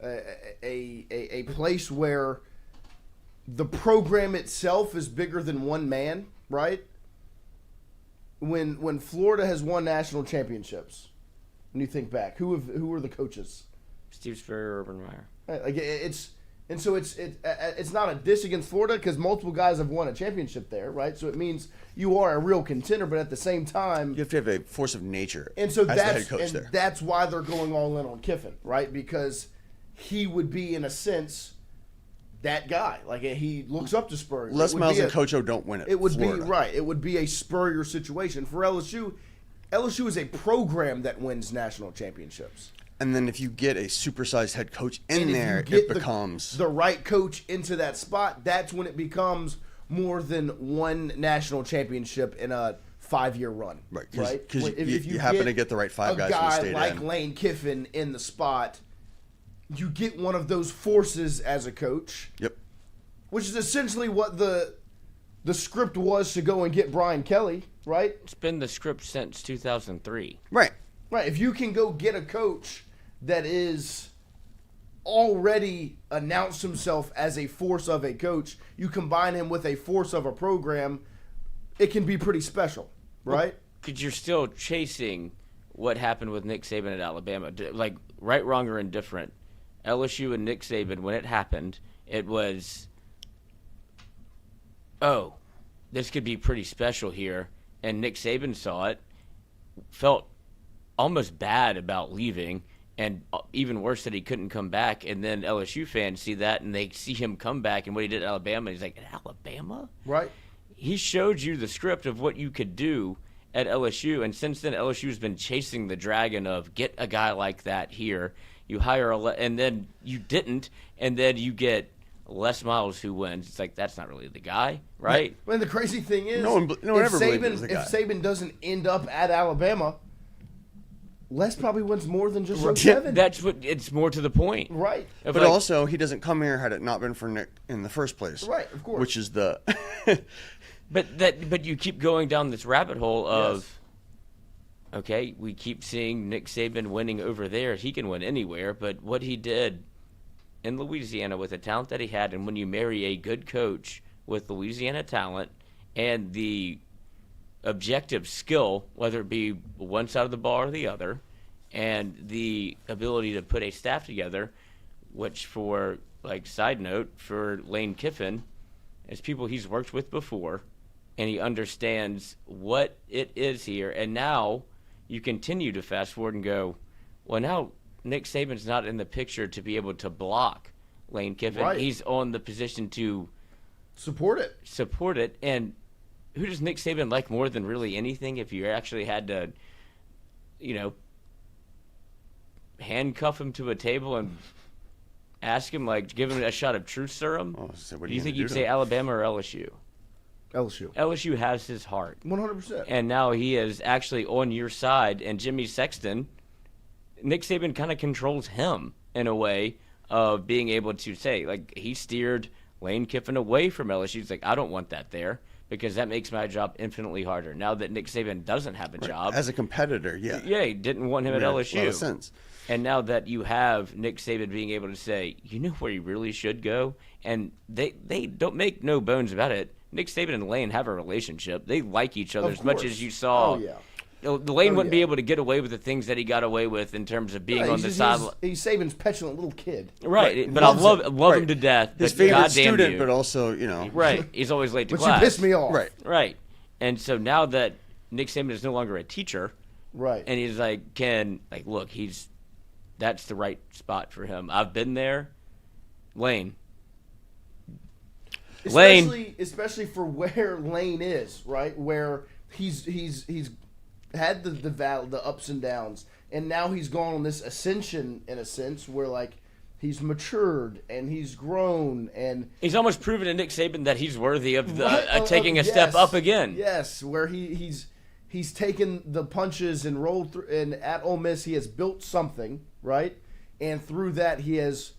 a place where the program itself is bigger than one man, right? When Florida has won national championships, when you think back, who were the coaches? Steve Spurrier, Urban Meyer. Right, like it's not a diss against Florida because multiple guys have won a championship there, right? So it means you are a real contender, but at the same time, You have to have a force of nature and so as the head coach there. that's why they're going all in on Kiffin, right? Because he would be, in a sense, that guy. Like, he looks up to Spurrier. Les It would Miles be and Coach O don't win it. It would Florida. be right. It would be a Spurrier situation for LSU. LSU is a program that wins national championships. And then if you get a supersized head coach in And if there, you get it becomes the right coach into that spot. That's when it becomes more than one national championship in a 5-year run. Right, Right. because If you happen to get the right five guys a from the guy state like end. Lane Kiffin in the spot, you get one of those forces as a coach. Yep. Which is essentially what the script was to go and get Brian Kelly, right? It's been the script since 2003. Right. Right. If you can go get a coach that is already announced himself as a force of a coach, you combine him with a force of a program, it can be pretty special, right? Because you're still chasing what happened with Nick Saban at Alabama. Like, right, wrong, or indifferent, LSU and Nick Saban, when it happened, it was, oh, this could be pretty special here. And Nick Saban saw it, felt almost bad about leaving, and even worse that he couldn't come back. And then LSU fans see that, and they see him come back and what he did at Alabama. He's like, at Alabama? Right. He showed you the script of what you could do at LSU, and since then LSU's been chasing the dragon of get a guy like that here. You hire and then you didn't, and then you get Les Miles who wins. It's like, that's not really the guy, right? Well, the crazy thing is, No one ever believed it was the guy. if Saban doesn't end up at Alabama, Les probably wins more than just Right. 07. That's what it's more to the point. Right. Of But like, also, he doesn't come here had it not been for Nick in the first place. Right, of course. Which is the but you keep going down this rabbit hole of, okay, we keep seeing Nick Saban winning over there. He can win anywhere, but what he did in Louisiana with the talent that he had, and when you marry a good coach with Louisiana talent and the objective skill, whether it be one side of the ball or the other, and the ability to put a staff together, which for, like, side note, for Lane Kiffin, as people he's worked with before, and he understands what it is here. And now you continue to fast forward and go, well, now Nick Saban's not in the picture to be able to block Lane Kiffin. Right. He's on the position to Support it. And who does Nick Saban like more than really anything? If you actually had to, handcuff him to a table and ask him, like, give him a shot of truth serum, Oh, so what do you think gonna you'd do say to him? Alabama or LSU? LSU. LSU has his heart. 100%. And now he is actually on your side. And Jimmy Sexton, Nick Saban kind of controls him in a way of being able to say, like, he steered Lane Kiffin away from LSU. He's like, I don't want that there because that makes my job infinitely harder. Now that Nick Saban doesn't have a job. as a competitor, yeah. Yeah, he didn't want him at Made a LSU. lot of sense. And now that you have Nick Saban being able to say, you know where he really should go? And they don't make no bones about it. Nick Saban and Lane have a relationship. They like each other Of as much course. as you saw. Oh, yeah. The Lane wouldn't be yeah. able to get away with the things that he got away with in terms of being Yeah, on the sideline. He's Saban's petulant little kid. Right, but I Loves love it. him Right. to death. His but favorite goddamn student, you. but also, Right, he's always late to But class. you pissed me off. Right. Right, and so now that Nick Saban is no longer a teacher, Right. and he's like, look, that's the right spot for him. I've been there. Lane. Especially for where Lane is, right? Where he's had the ups and downs, and now he's gone on this ascension in a sense where, like, he's matured and he's grown and He's almost proven to Nick Saban that he's worthy of Right, taking a step yes, up again. Yes, where he's he's taken the punches and rolled through. And at Ole Miss, he has built something, right? And through that, he has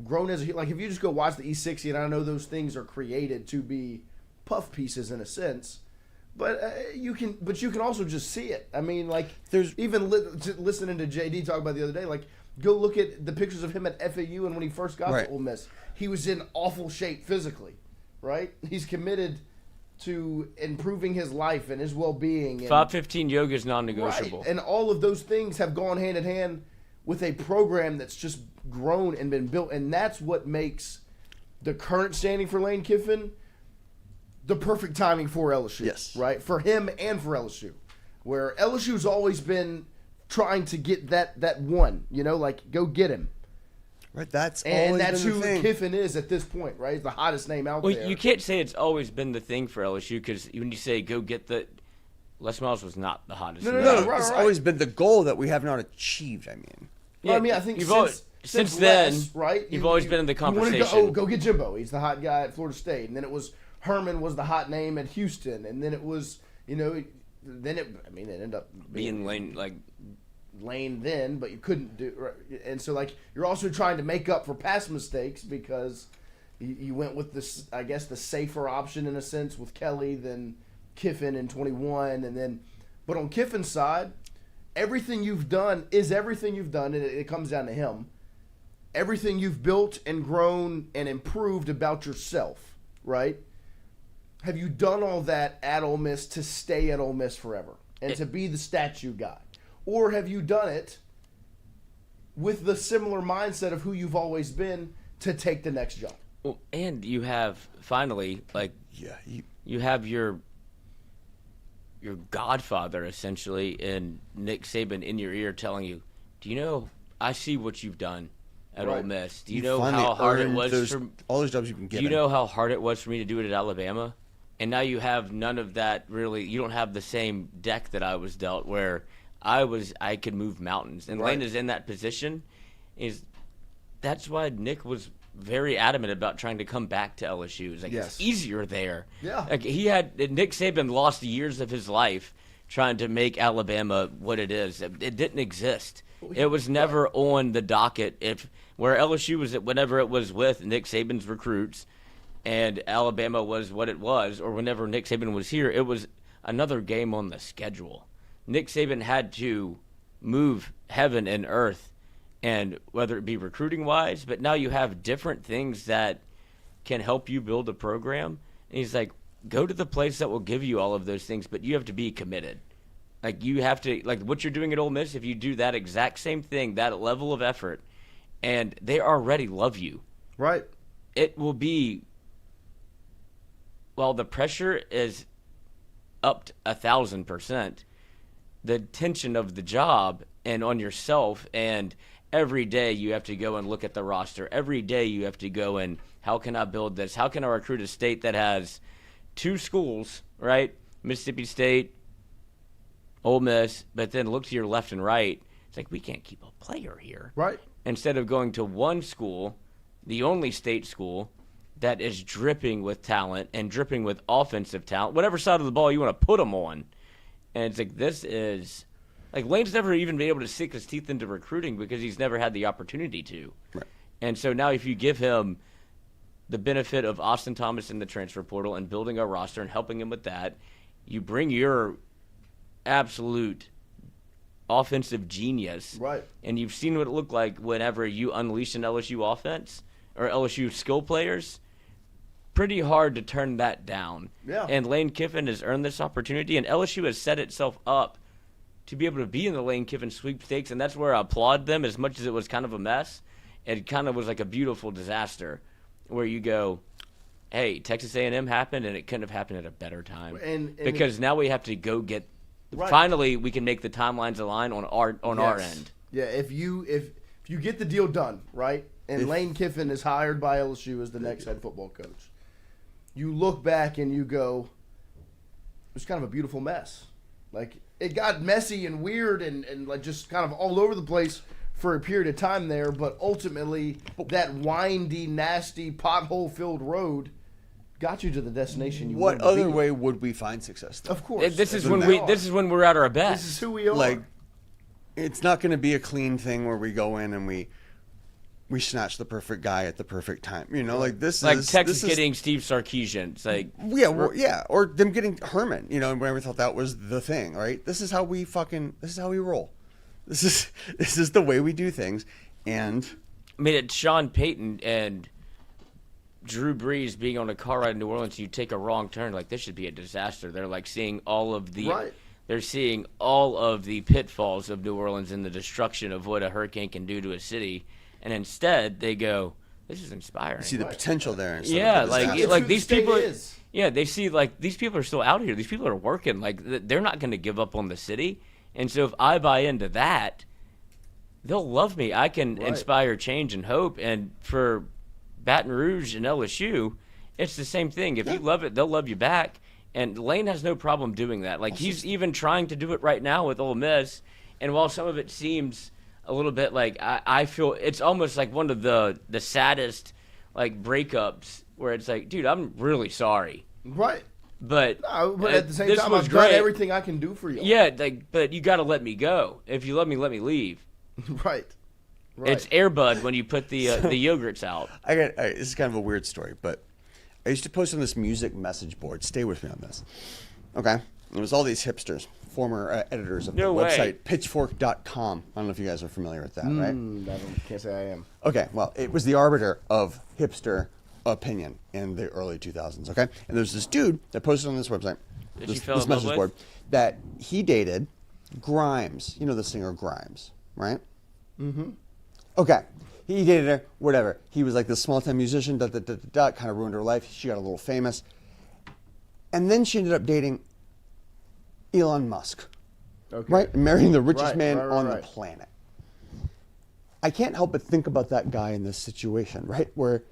grown as like if you just go watch the E60, and I know those things are created to be puff pieces in a sense. But you can also just see it. I mean, like there's even listening to JD talk about the other day. Like, go look at the pictures of him at FAU and when he first got to Ole Miss. He was in awful shape physically, right? He's committed to improving his life and his well-being. 515 yoga is non-negotiable, right. And all of those things have gone hand in hand with a program that's just grown and been built, and that's what makes the current standing for Lane Kiffin the perfect timing for LSU. Yes. Right? For him and for LSU. Where LSU's always been trying to get that one, like go get him. Right, that's who Kiffin is at this point, right? He's the hottest name out there. Well, you can't say it's always been the thing for LSU because when you say go get Les Miles was not the hottest. No, it's always been the goal that we have not achieved, I mean. Yeah, well, I mean, I think since then, Les, right? You've always been in the conversation. You wanted to go get Jimbo. He's the hot guy at Florida State. And then it was Herman was the hot name at Houston. And then it was, it ended up being Lane then, but you couldn't do right. And so, you're also trying to make up for past mistakes because you went with this, I guess, the safer option in a sense with Kelly than Kiffin in 21. But on Kiffin's side, everything you've done is everything you've done, and it comes down to him. Everything you've built and grown and improved about yourself, right? Have you done all that at Ole Miss to stay at Ole Miss forever and to be the statue guy? Or have you done it with the similar mindset of who you've always been to take the next jump? Well, and you have finally, you have your godfather essentially in Nick Saban in your ear telling you, do you know, I see what you've done at Ole Miss. Do you know how hard it was for all those jobs you've been getting? Do you know how hard it was for me to do it at Alabama? And now you have none of that really. You don't have the same deck that I was dealt where I could move mountains. And Lane is in that position. That's why Nick was very adamant about trying to come back to LSU. It's it's easier there. Yeah. Nick Saban lost years of his life trying to make Alabama what it is. It didn't exist. It was never on the docket. Where LSU was whenever it was with Nick Saban's recruits and Alabama was what it was, or whenever Nick Saban was here, it was another game on the schedule. Nick Saban had to move heaven and earth, and whether it be recruiting-wise, but now you have different things that can help you build a program. And he's like, go to the place that will give you all of those things, but you have to be committed. You have to, what you're doing at Ole Miss, if you do that exact same thing, that level of effort, and they already love you. Right. It will be, the pressure is upped 1,000%. The tension of the job and on yourself, and every day you have to go and look at the roster. Every day you have to go and how can I build this? How can I recruit a state that has 2 schools, right? Mississippi State, Ole Miss, but then look to your left and right. It's we can't keep a player here. Right. Instead of going to one school, the only state school that is dripping with talent and dripping with offensive talent, whatever side of the ball you want to put them on. And it's this is Lane's never even been able to sink his teeth into recruiting because he's never had the opportunity to. Right. And so now if you give him the benefit of Austin Thomas in the transfer portal and building a roster and helping him with that, you bring your absolute offensive genius. Right. And you've seen what it looked like whenever you unleash an LSU offense or LSU skill players. Pretty hard to turn that down. Yeah. And Lane Kiffin has earned this opportunity, and LSU has set itself up to be able to be in the Lane Kiffin sweepstakes, and that's where I applaud them as much as it was kind of a mess. It kind of was like a beautiful disaster where you go, hey, Texas A&M happened, and it couldn't have happened at a better time. Because now we have to go get finally we can make the timelines align on our end. Yeah, if you get the deal done, right, and Lane Kiffin is hired by LSU as the next head football coach, you look back and you go, it was kind of a beautiful mess. It got messy and weird and just kind of all over the place for a period of time there, but ultimately that windy, nasty, pothole-filled road got you to the destination you What wanted to other be. way would we find success? Though? Of course. This is That's when who we are. this is when we're at our best. This is who we are. Like, it's not going to be a clean thing where we go in and we snatch the perfect guy at the perfect time. You know, like this like is Texas this is, getting Steve Sarkisian. It's like or them getting Herman. You know, and we never thought that was the thing, right? This is how we roll. This is the way we do things. And I mean, it's Sean Payton and Drew Brees being on a car ride in New Orleans. You take a wrong turn, like this should be a disaster. They're like seeing all of the they're seeing all of the pitfalls of New Orleans and the destruction of what a hurricane can do to a city. And instead, they go, "This is inspiring." see the potential there. Yeah, like these people. Is. Yeah, they see like these people are still out here. These people are working. Like they're not going to give up on the city. And so if I buy into that, they'll love me. I can inspire change and hope. And for Baton Rouge and LSU, it's the same thing. If you love it, they'll love you back. And Lane has no problem doing that. Like he's even trying to do it right now with Ole Miss. And while some of it seems a little bit like I feel it's almost like one of the saddest like breakups where it's like, dude, I'm really sorry. Right. But, But at the same this time, was I've great. done everything I can do for you. Yeah, like, but you got to let me go. If you let me leave. Right. It's Air Bud when you put the yogurts out. This is kind of a weird story, but I used to post on this music message board. Stay with me on this. Okay? It was all these hipsters, former editors of the website pitchfork.com. I don't know if you guys are familiar with that, right? Can't say I am. Okay, well, it was the arbiter of hipster opinion in the early 2000s, okay? And there's this dude that posted on this website, this message board, that he dated Grimes. You know the singer Grimes, right? Mm-hmm. Okay. He dated her, whatever. He was like this small-time musician, kind of ruined her life. She got a little famous. And then she ended up dating Elon Musk, right? Marrying the richest man on the planet. I can't help but think about that guy in this situation, right? Where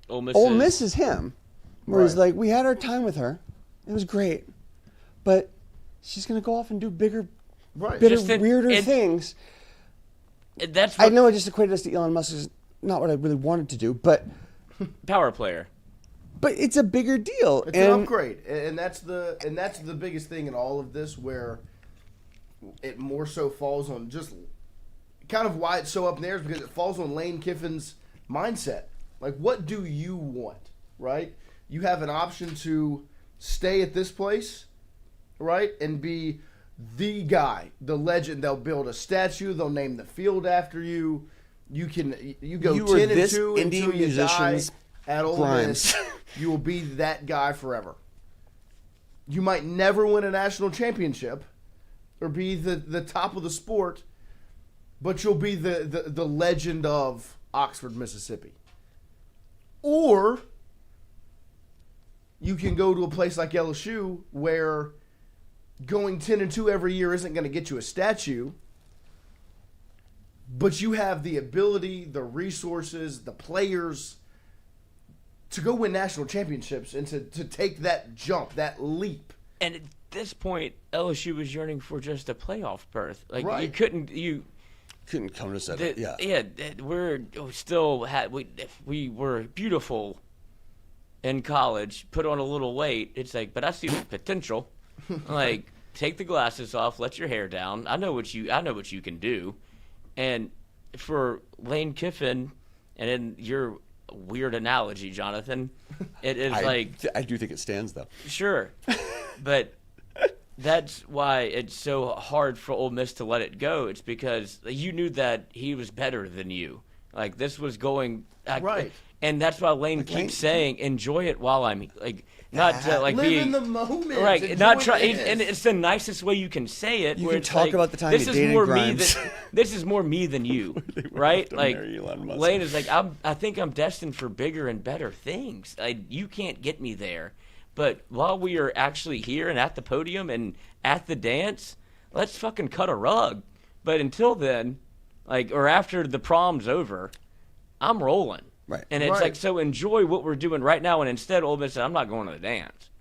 Ole Miss is him, where he's like, we had our time with her. It was great. But she's going to go off and do bigger, weirder things. I know I just equated us to Elon Musk. Is not what I really wanted to do, but power player. But it's a bigger deal. It's an upgrade, and that's the biggest thing in all of this, where it more so falls on just kind of why it's so up in the air is because it falls on Lane Kiffin's mindset. Like, what do you want, right? You have an option to stay at this place, right, and be the guy, the legend. They'll build a statue. They'll name the field after you. You go 10-2 until you die at Ole Miss. You will be that guy forever. You might never win a national championship or be the top of the sport, but you'll be the legend of Oxford, Mississippi. Or you can go to a place like LSU where going 10-2 every year isn't going to get you a statue, but you have the ability, the resources, the players to go win national championships and to take that jump, that leap. And at this point, LSU was yearning for just a playoff berth. Like you couldn't come to set it. We were beautiful in college, put on a little weight. It's like, but I see the potential. Like, take the glasses off, let your hair down. I know what you can do. And for Lane Kiffin, and in your weird analogy, Jonathan, it is I do think it stands though. Sure, but that's why it's so hard for Ole Miss to let it go. It's because you knew that he was better than you. Like, this was going right, and that's why Lane keeps saying, "Enjoy it while I'm like." Not to live in the moment, right? Not try, and it's the nicest way you can say it. You where can talk about the time this you is dated more Grimes. this is more me than you, right? Like Lane is like, I think I'm destined for bigger and better things. You can't get me there, but while we are actually here and at the podium and at the dance, let's fucking cut a rug. But until then, or after the prom's over, I'm rolling. Right. And it's like, so enjoy what we're doing right now. And instead, Ole Miss said, I'm not going to the dance.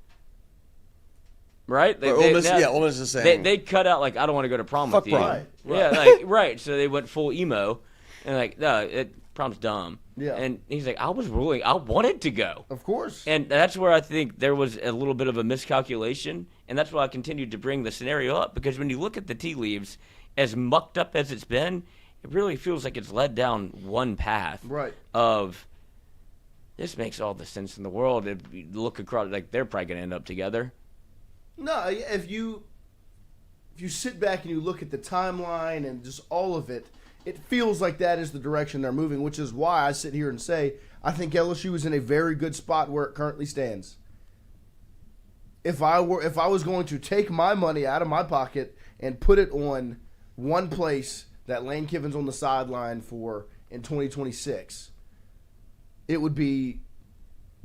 Right? Ole Miss is saying. They cut out, I don't want to go to prom with you. Right. Yeah, right. So they went full emo. And no, prom's dumb. Yeah. And he's like, I wanted to go. Of course. And that's where I think there was a little bit of a miscalculation, and that's why I continued to bring the scenario up, because when you look at the tea leaves, as mucked up as it's been, it really feels like it's led down one path. Right. Of this makes all the sense in the world. If you look across, like they're probably going to end up together. No, if you sit back and you look at the timeline and just all of it, it feels like that is the direction they're moving, which is why I sit here and say I think LSU is in a very good spot where it currently stands. If I was going to take my money out of my pocket and put it on one place that Lane Kiffin's on the sideline for in 2026, it would be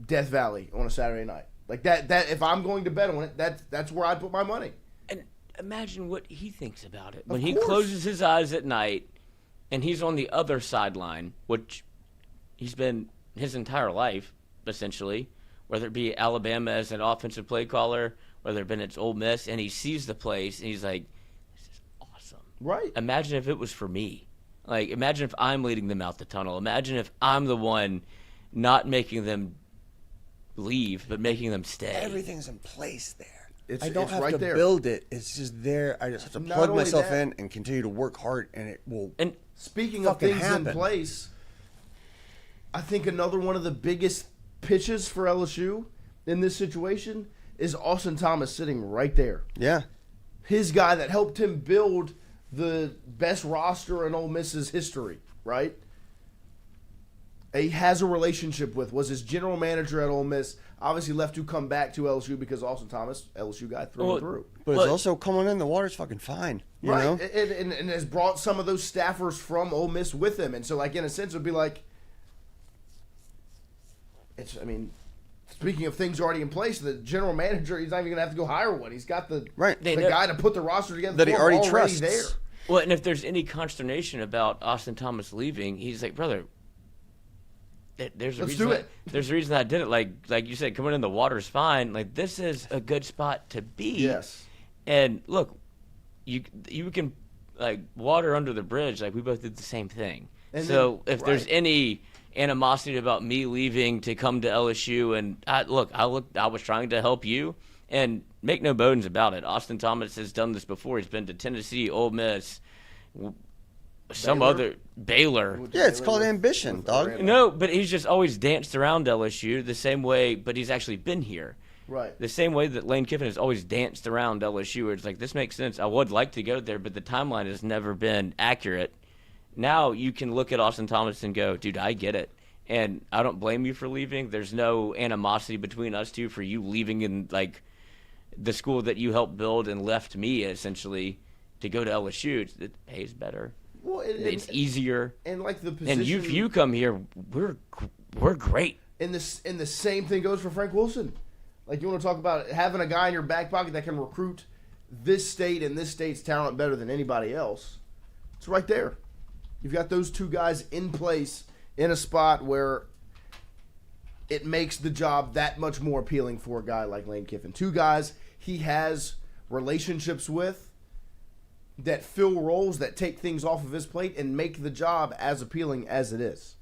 Death Valley on a Saturday night. Like that if I'm going to bet on it, that's where I'd put my money. And imagine what he thinks about it. Of When he course. closes his eyes at night and he's on the other sideline, which he's been his entire life, essentially, whether it be Alabama as an offensive play caller, whether it been it's Ole Miss, and he sees the place and he's like, this is awesome. Right. Imagine if it was for me. Like, imagine if I'm leading them out the tunnel. Imagine if I'm the one not making them leave, but making them stay. Everything's in place there. It's I don't have right to there. build it. It's just there. I just have to Not plug only myself that- in and continue to work hard, and it will. And Speaking of fucking things in happen. place, I think another one of the biggest pitches for LSU in this situation is Austin Thomas sitting right there. Yeah. His guy that helped him build the best roster in Ole Miss's history, right? He has a relationship with, was his general manager at Ole Miss, obviously left to come back to LSU because Austin Thomas, LSU guy, through Well, and through. But But- it's also coming in. The water's fucking fine. You Right, know? and has brought some of those staffers from Ole Miss with him, and so like in a sense, it would be like, speaking of things already in place, the general manager, he's not even gonna have to go hire one. He's got the Right. They the know- guy to put the roster together That he for him already trusts. there. well, and if there's any consternation about Austin Thomas leaving, he's like, brother, there's a Let's reason. do it. There's a reason I did it. Like you said, coming in the water's fine. Like, this is a good spot to be. Yes. And look, you can like water under the bridge. Like, we both did the same thing. And so then- if there's right. any animosity about me leaving to come to LSU, and I was trying to help you, and make no bones about it. Austin Thomas has done this before. He's been to Tennessee, Ole Miss, some Baylor? other Baylor. Yeah, it's called ambition, dog. Orlando. No, but he's just always danced around LSU the same way, but he's actually been here. Right. The same way that Lane Kiffin has always danced around LSU, where it's like, this makes sense. I would like to go there, but the timeline has never been accurate. Now you can look at Austin Thomas and go, dude, I get it. And I don't blame you for leaving. There's no animosity between us two for you leaving in, like, the school that you helped build and left me, essentially, to go to LSU. It pays better. Well, It's easier. and like the position. And if you come here, we're great. And the same thing goes for Frank Wilson. Like, you want to talk about having a guy in your back pocket that can recruit this state and this state's talent better than anybody else. It's right there. You've got those two guys in place in a spot where it makes the job that much more appealing for a guy like Lane Kiffin. Two guys he has relationships with that fill roles, that take things off of his plate and make the job as appealing as it is.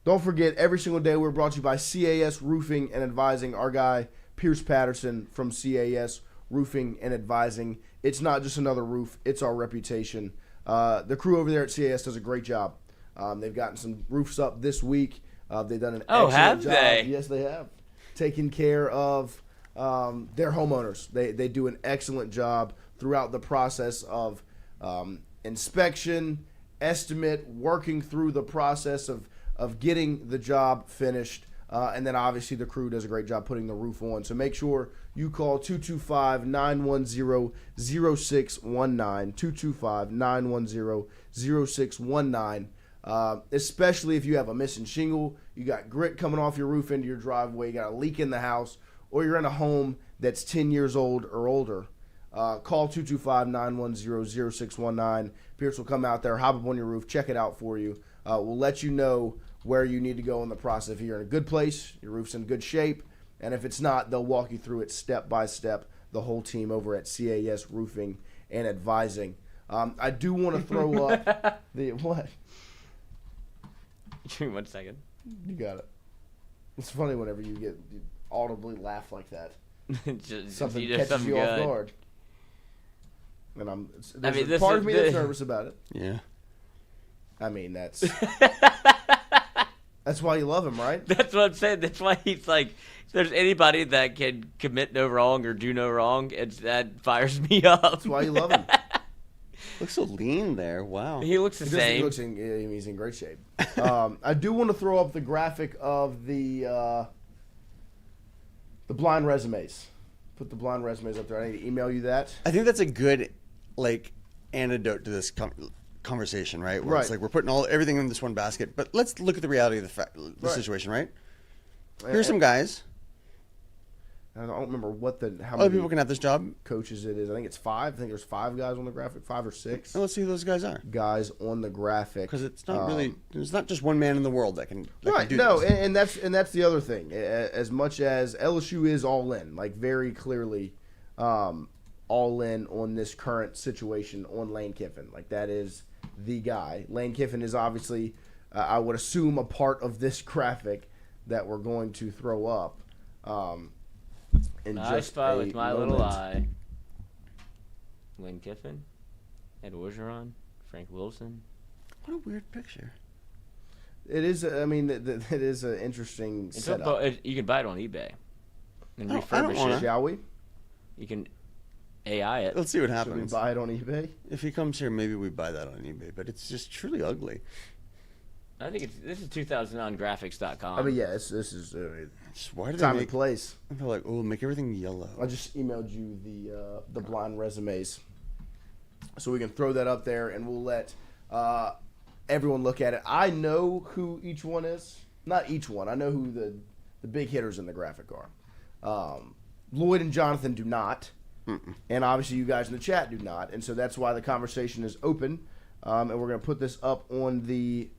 Don't forget, every single day we're brought to you by CAS Roofing and Advising. Our guy, Pierce Patterson from CAS Roofing and Advising. It's not just another roof, it's our reputation. The crew over there at CAS does a great job. They've gotten some roofs up this week. They've done an excellent have job. they? Yes, they have. Taking care of their homeowners. They do an excellent job throughout the process of inspection, estimate, working through the process of getting the job finished. And then obviously the crew does a great job putting the roof on. So make sure you call 225-910-0619, 225-910-0619. Especially if you have a missing shingle, you got grit coming off your roof into your driveway, you got a leak in the house, or you're in a home that's 10 years old or older. Call 225-910-0619. Pierce will come out there, hop up on your roof, check it out for you. We'll let you know where you need to go in the process. If you're in a good place, your roof's in good shape, and if it's not, they'll walk you through it step by step, the whole team over at CAS Roofing and Advising. I do want to throw up the what? Give me 1 second. You got it. It's funny whenever you audibly laugh like that. Something you did catches something you off good. guard. And there's mean, a this part is of me the- that's nervous about it. Yeah. I mean, that's why you love him, right? That's what I'm saying. That's why he's like, if there's anybody that can commit no wrong or do no wrong, that fires me up. That's why you love him. Looks so lean there. Wow. He looks the He same. looks he's in great shape. I do want to throw up the graphic of the blind resumes. Put the blind resumes up there. I need to email you that. I think that's a good, antidote to this conversation, right? Where it's Right. like we're putting everything in this one basket, but let's look at the reality of the Right. situation, right? Here's some guys. I don't remember how Other many people can have this job. coaches it is. I think it's 5. I think there's 5 guys on the graphic, 5 or 6 And let's see who those guys are. guys on the graphic. Because it's not really, there's not just one man in the world that can Right. do No, this. and that's the other thing. As much as LSU is all in, very clearly, all in on this current situation on Lane Kiffin. That is the guy. Lane Kiffin is obviously, I would assume, a part of this graphic that we're going to throw up. In I just spy a with my moment. little eye. Lynn Kiffin, Ed Orgeron, Frank Wilson. What a weird picture. It is. I mean, it is an interesting setup. You can buy it on eBay and Oh, I don't refurbish wanna. it. Shall we? You can AI it. Let's see what Should we happens. buy it on eBay? If he comes here, maybe we buy that on eBay, but it's just truly ugly. I think this is 2009graphics.com. I mean, yeah. This is Why do they time and make? place. They're like, oh, make everything yellow. I just emailed you the blind resumes, so we can throw that up there, and we'll let everyone look at it. I know who each one is. Not each one. I know who the big hitters in the graphic are. Lloyd and Jonathan do not, and obviously you guys in the chat do not, and so that's why the conversation is open, and we're going to put this up on the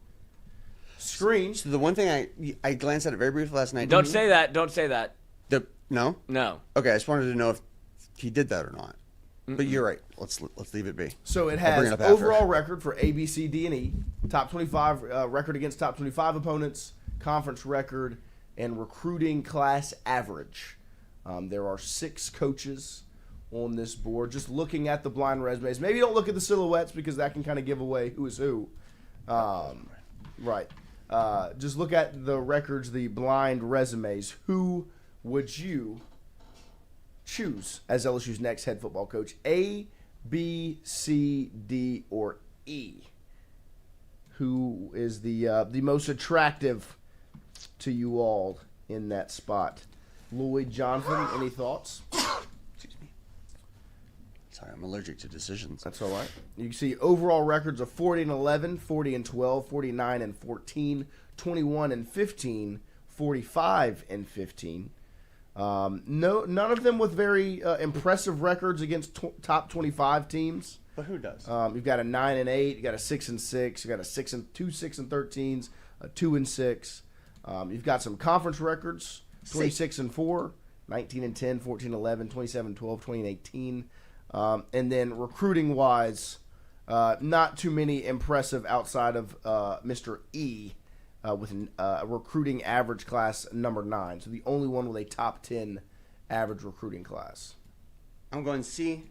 screen. So the one thing I glanced at it very briefly last night. Don't say that. Don't say that. No. No. Okay, I just wanted to know if he did that or not. But you're right. Let's leave it be. So it I'll bring has it up after. overall record for A, B, C, D, and E, top 25 record against top 25 opponents, conference record, and recruiting class average. There are 6 coaches on this board. Just looking at the blind resumes. Maybe don't look at the silhouettes because that can kind of give away who is who. Right. Just look at the records, the blind resumes. Who would you choose as LSU's next head football coach? A, B, C, D, or E? Who is the most attractive to you all in that spot? Lloyd, Jonathan, any thoughts? Excuse me. Sorry, I'm allergic to decisions. That's all right. You can see overall records of 40-11, 40-12, 49-14, 21-15, 45-15. None of them with very impressive records against top 25 teams. But who does? You've got a 9-8, you got a 6-6, you got a 2 6-13s, a 2-6. You've got some conference records: 26-4, 19-10, 14-11, 27-12, 20-18. And then recruiting wise, not too many impressive outside of Mr. E with a recruiting average class number 9. So the only one with a top 10 average recruiting class. I'm going C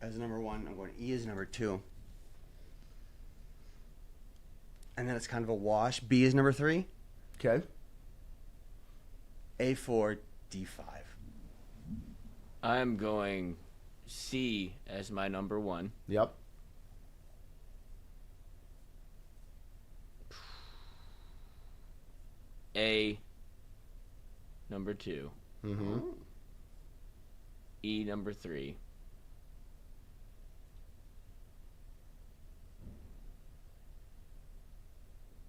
as number 1. I'm going E as number 2. And then it's kind of a wash. B is number 3. Okay. A4, D5. I'm going C as my number 1. Yep. A number 2. Mm-hmm. E number 3.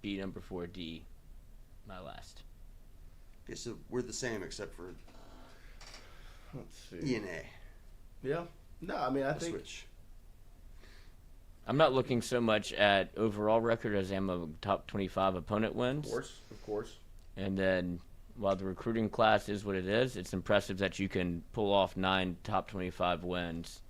B number 4. D my last. Okay, so we're the same except for Let's E see. and A. Yeah. No, I mean, I We'll think. switch. I'm not looking so much at overall record as I am a top 25 opponent wins. Of course. And then while the recruiting class is what it is, it's impressive that you can pull off 9 top 25 wins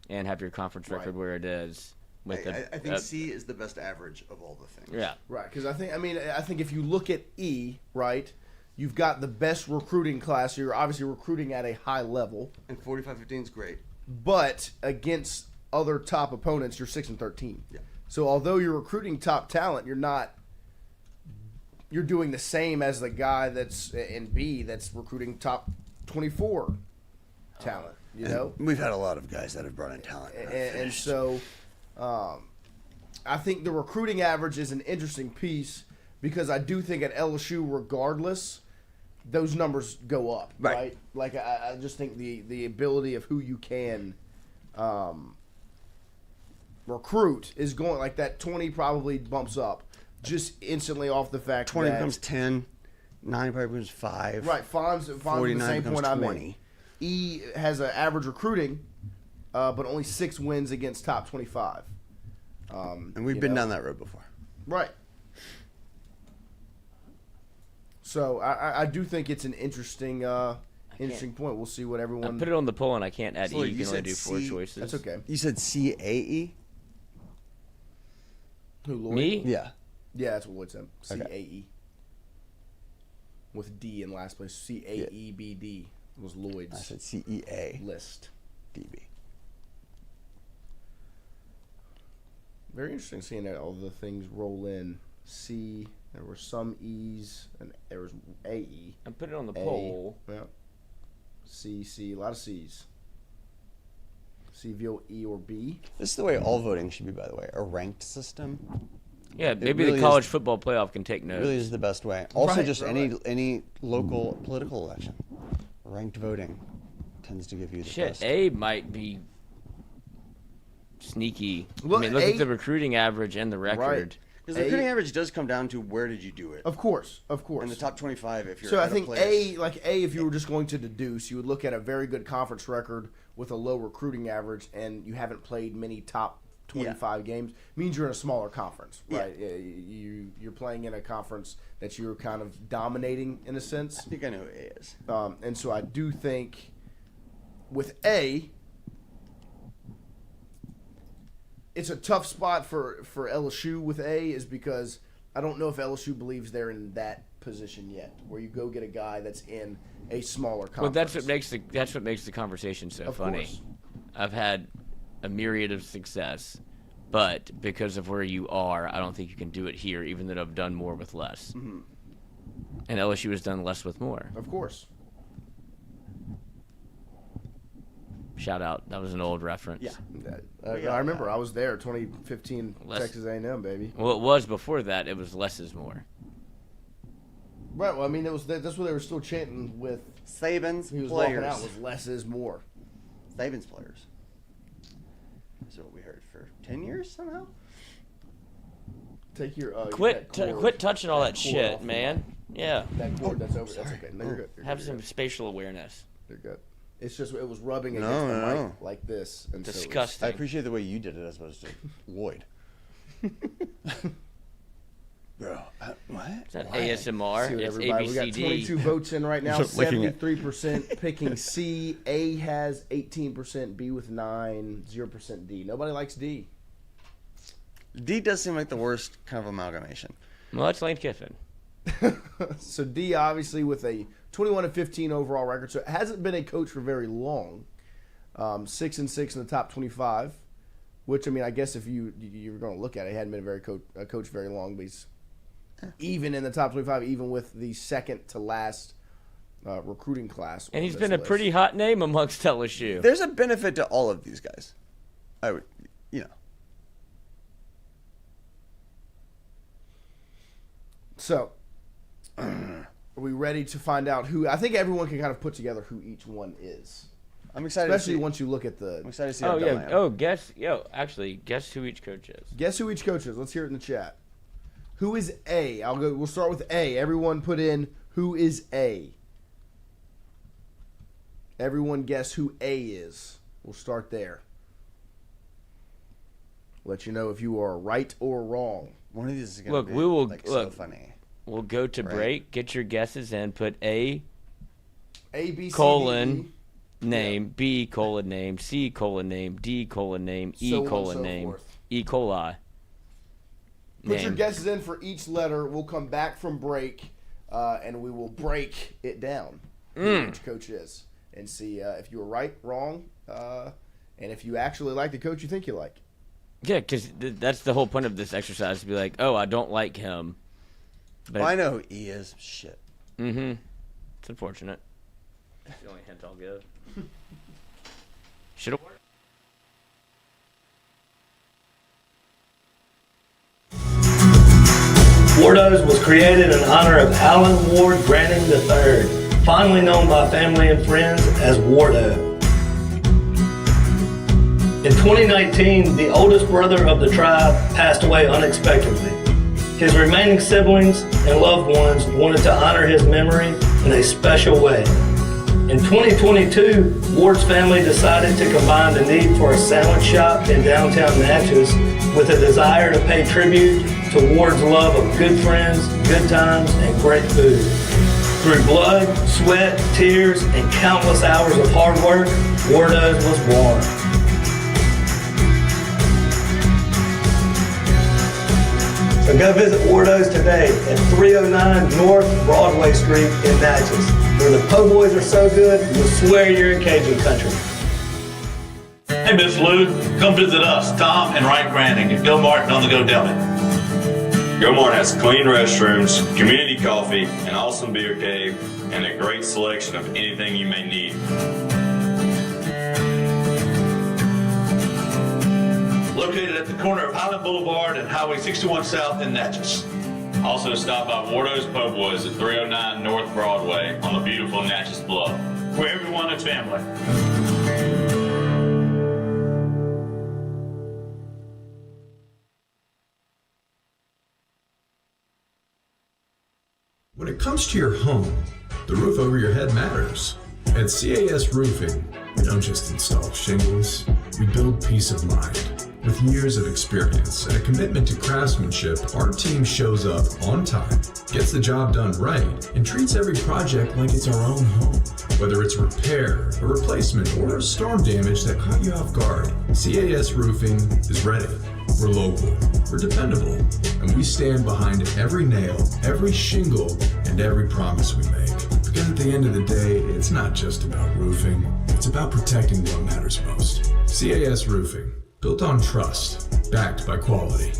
and have your conference record Right. where it is With I think C is the best average of all the things. Yeah. Right, because I think if you look at E, right, you've got the best recruiting class. So you're obviously recruiting at a high level, And 45-15 is great. but against other top opponents, you're 6-13. Yeah. So although you're recruiting top talent, you're doing the same as the guy that's in B that's recruiting top 24 talent. You know, We've had a lot of guys that have brought in talent. and so I think the recruiting average is an interesting piece because I do think at LSU, regardless, those numbers go up, right? Like I just think the ability of who you can recruit is going like that. 20 probably bumps up just instantly off the fact 20 that becomes 10, 9 probably becomes 5. right. Fonz the 49 same becomes point I 20. made. E has an average recruiting, but only 6 wins against top 25. And we've been down that road before. Right. So I do think it's an interesting point. We'll see what I everyone. put it on the poll and I can't add So E. you You can only said do 4 C. choices. That's okay. You said CAE? Who, Lloyd? Me? Yeah. Yeah, that's what Lloyd said. Okay. CAE. With D in last place. CAEBD was I Lloyd's said CEA. list. DB. Very interesting seeing that all the things roll in. C. There were some E's and there was AE. I put it on the A. poll. Yeah. C, a lot of C's. C, V, E, or B. This is the way all voting should be, by the way. A ranked system. Yeah, maybe really the college is- football playoff can take notes. Really is the best way. Also, Right, just right. any local political election. Ranked voting tends to give you the Shit, best. A might be sneaky. Well, I mean, look A- at the recruiting average and the record. Because the recruiting average does come down to where did you do it. Of course. In the top 25, if you're So I at think a place. if you were just going to deduce, you would look at a very good conference record with a low recruiting average, and you haven't played many top 25 games. Means you're in a smaller conference, right? Yeah. You're playing in a conference that you're kind of dominating in a sense. I think I know who A is. And so I do think with A, it's a tough spot for LSU with A is because I don't know if LSU believes they're in that position yet, where you go get a guy that's in a smaller conference. Well, that's what makes the conversation so Of funny. course. I've had a myriad of success, but because of where you are, I don't think you can do it here, even though I've done more with less. Mm-hmm. And LSU has done less with more. Of course. Shout out. That was an old reference. Yeah. I remember I was there, 2015 Less- Texas A&M, baby. Well, it was before that. It was less is more. Right. Well, I mean, that's what they were still chanting with. Saban's He was walking players. out was less is more. Saban's players. That's what we heard for 10 years somehow. Take your Quit touching all that cord shit, off the man. Yeah. That cord that's over. That's sorry. okay. No, you're good. Have some spatial awareness. You're good. It's just it was rubbing No, against the no. mic like this. And so it was- Disgusting. I appreciate the way you did it as opposed to Lloyd. Bro, what? It's not See ASMR. what It's everybody- we got ABCD. 22 votes in right now. Just looking at- 73% picking C. A has 18%. B with 9. 0% D. Nobody likes D. D does seem like the worst kind of amalgamation. Well, that's Lane Kiffin. So D obviously with a 21-15 overall record. So it hasn't been a coach for very long. 6-6 in the top 25. Which I mean, I guess if you were going to look at it, he hadn't been a coach very long, but he's even in the top 25, even with the second to last recruiting class. And on he's this been a list. pretty hot name amongst LSU. There's a benefit to all of these guys. I would, you know. So, are we ready to find out who? I think everyone can kind of put together who each one is, I'm excited especially to see. once you look at the. I'm excited to see Oh how dumb I yeah. am. Oh, guess who each coach is. Guess who each coach is? Let's hear it in the chat. Who is A? We'll start with A. Everyone put in who is A. Everyone guess who A is. We'll start there. Let you know if you are right or wrong. One of these is going Look, to be we will- so look. funny. We'll go to Right. break. Get your guesses in. Put A A, B, C, colon D, E. name, B colon name, C colon name, D colon name, E So on and colon so name. forth. E. coli. Put your name. guesses in for each letter. We'll come back from break, and we will break it down. Which coach is, and see if you were right, wrong, and if you actually like the coach you think you like. Yeah, because that's the whole point of this exercise, to be like, oh, I don't like him. But I know who E is. Shit. Mm-hmm. It's unfortunate. That's the only hint I'll give. Should have worked. Wardos was created in honor of Alan Ward Branning III, fondly known by family and friends as Wardo. In 2019, the oldest brother of the tribe passed away unexpectedly. His remaining siblings and loved ones wanted to honor his memory in a special way. In 2022, Ward's family decided to combine the need for a sandwich shop in downtown Natchez with a desire to pay tribute to Ward's love of good friends, good times, and great food. Through blood, sweat, tears, and countless hours of hard work, Wardo's was born. So go visit Wardo's today at 309 North Broadway Street in Natchez, where the po' boys are so good, you'll swear you're in Cajun country. Hey, Miss Lou, come visit us, Tom and Wright Branding at Go Martin on the Go Deli. Go Mart has clean restrooms, community coffee, an awesome beer cave, and a great selection of anything you may need. Located at the corner of Highland Boulevard and Highway 61 South in Natchez. Also stop by Wardo's Po' Boys at 309 North Broadway on the beautiful Natchez Bluff. Where everyone is family. When it comes to your home, the roof over your head matters. At CAS Roofing, we don't just install shingles, we build peace of mind. With years of experience and a commitment to craftsmanship, our team shows up on time, gets the job done right, and treats every project like it's our own home. Whether it's repair, a replacement, or storm damage that caught you off guard, CAS Roofing is ready. We're local, we're dependable, and we stand behind every nail, every shingle, and every promise we make. Because at the end of the day, it's not just about roofing, it's about protecting what matters most. CAS Roofing, built on trust, backed by quality.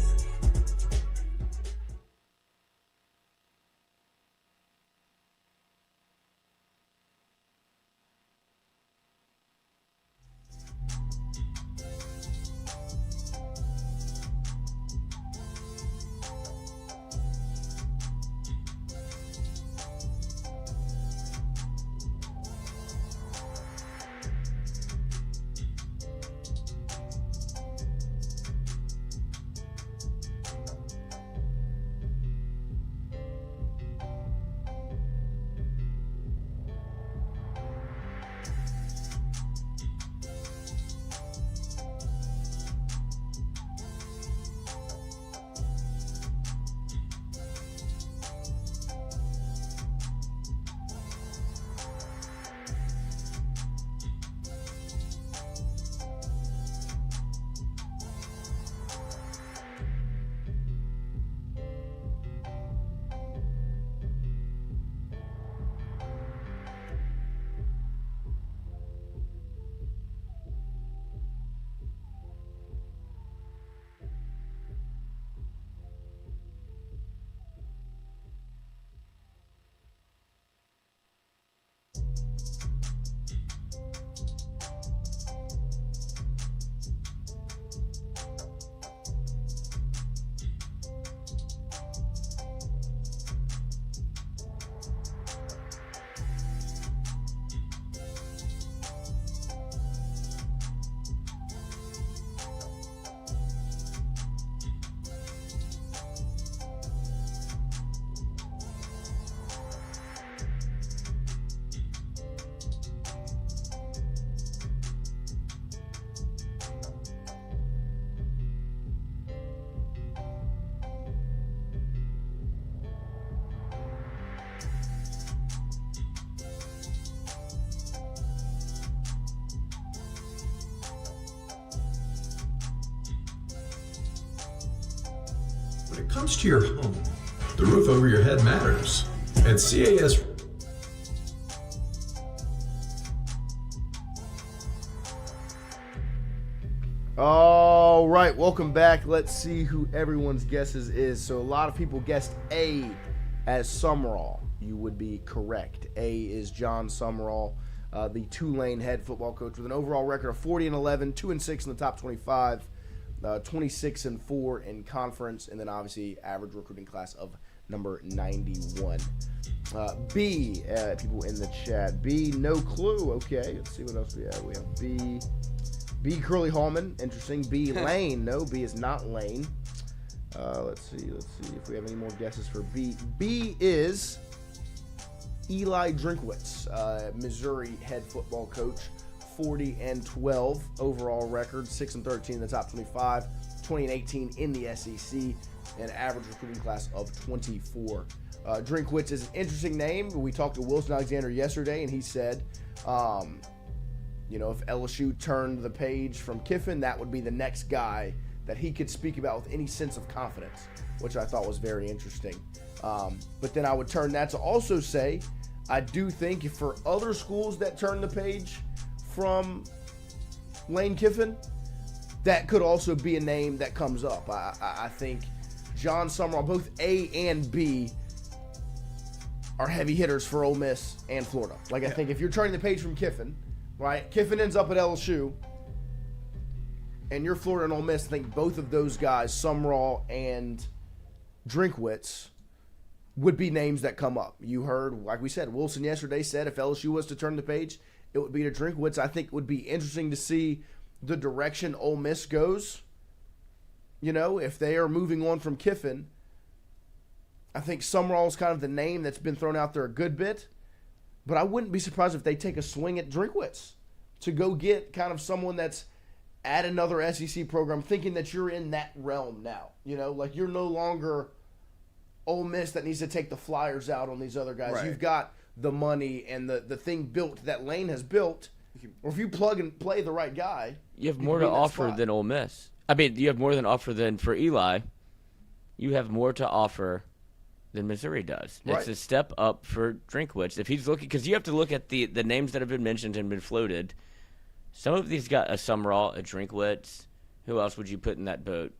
When it comes to your home, the roof over your head matters. At CAS. All right, welcome back. Let's see who everyone's guesses is. So a lot of people guessed A as Summerall. You would be correct. A is John Summerall, the Tulane head football coach with an overall record of 40-11, 2-6 in the top 25, 26-4 in conference, and then obviously average recruiting class of number 91. B, people in the chat. B, no clue. Okay, let's see what else we have. We have B, Curly Hallman. Interesting. B, Lane. No, B is not Lane. Let's see if we have any more guesses for B. B is Eli Drinkwitz, Missouri head football coach, 40-12 overall record, 6-13 in the top 25, 20-18 in the SEC, and average recruiting class of 24. Drinkwitz is an interesting name. We talked to Wilson Alexander yesterday, and he said, if LSU turned the page from Kiffin, that would be the next guy that he could speak about with any sense of confidence, which I thought was very interesting. But then I would turn that to also say, I do think if for other schools that turn the page from Lane Kiffin, that could also be a name that comes up. I think John Summerall, both A and B, are heavy hitters for Ole Miss and Florida. I think if you're turning the page from Kiffin, right? Kiffin ends up at LSU, and you're Florida and Ole Miss. I think both of those guys, Summerall and Drinkwitz, would be names that come up. You heard, like we said, Wilson yesterday said if LSU was to turn the page, it would be to Drinkwitz. I think it would be interesting to see the direction Ole Miss goes. If they are moving on from Kiffin, I think Summerall is kind of the name that's been thrown out there a good bit. But I wouldn't be surprised if they take a swing at Drinkwitz to go get kind of someone that's at another SEC program, thinking that you're in that realm now. You're no longer Ole Miss that needs to take the flyers out on these other guys. Right. You've got the money and the thing built that Lane has built. Or if you plug and play the right guy, you have more to offer than Ole Miss. I mean, you have more than offer than for Eli. You have more to offer than Missouri does. Right. It's a step up for Drinkwitz. If he's looking, because you have to look at the names that have been mentioned and been floated. Some of these got a Summerall, a Drinkwitz. Who else would you put in that boat?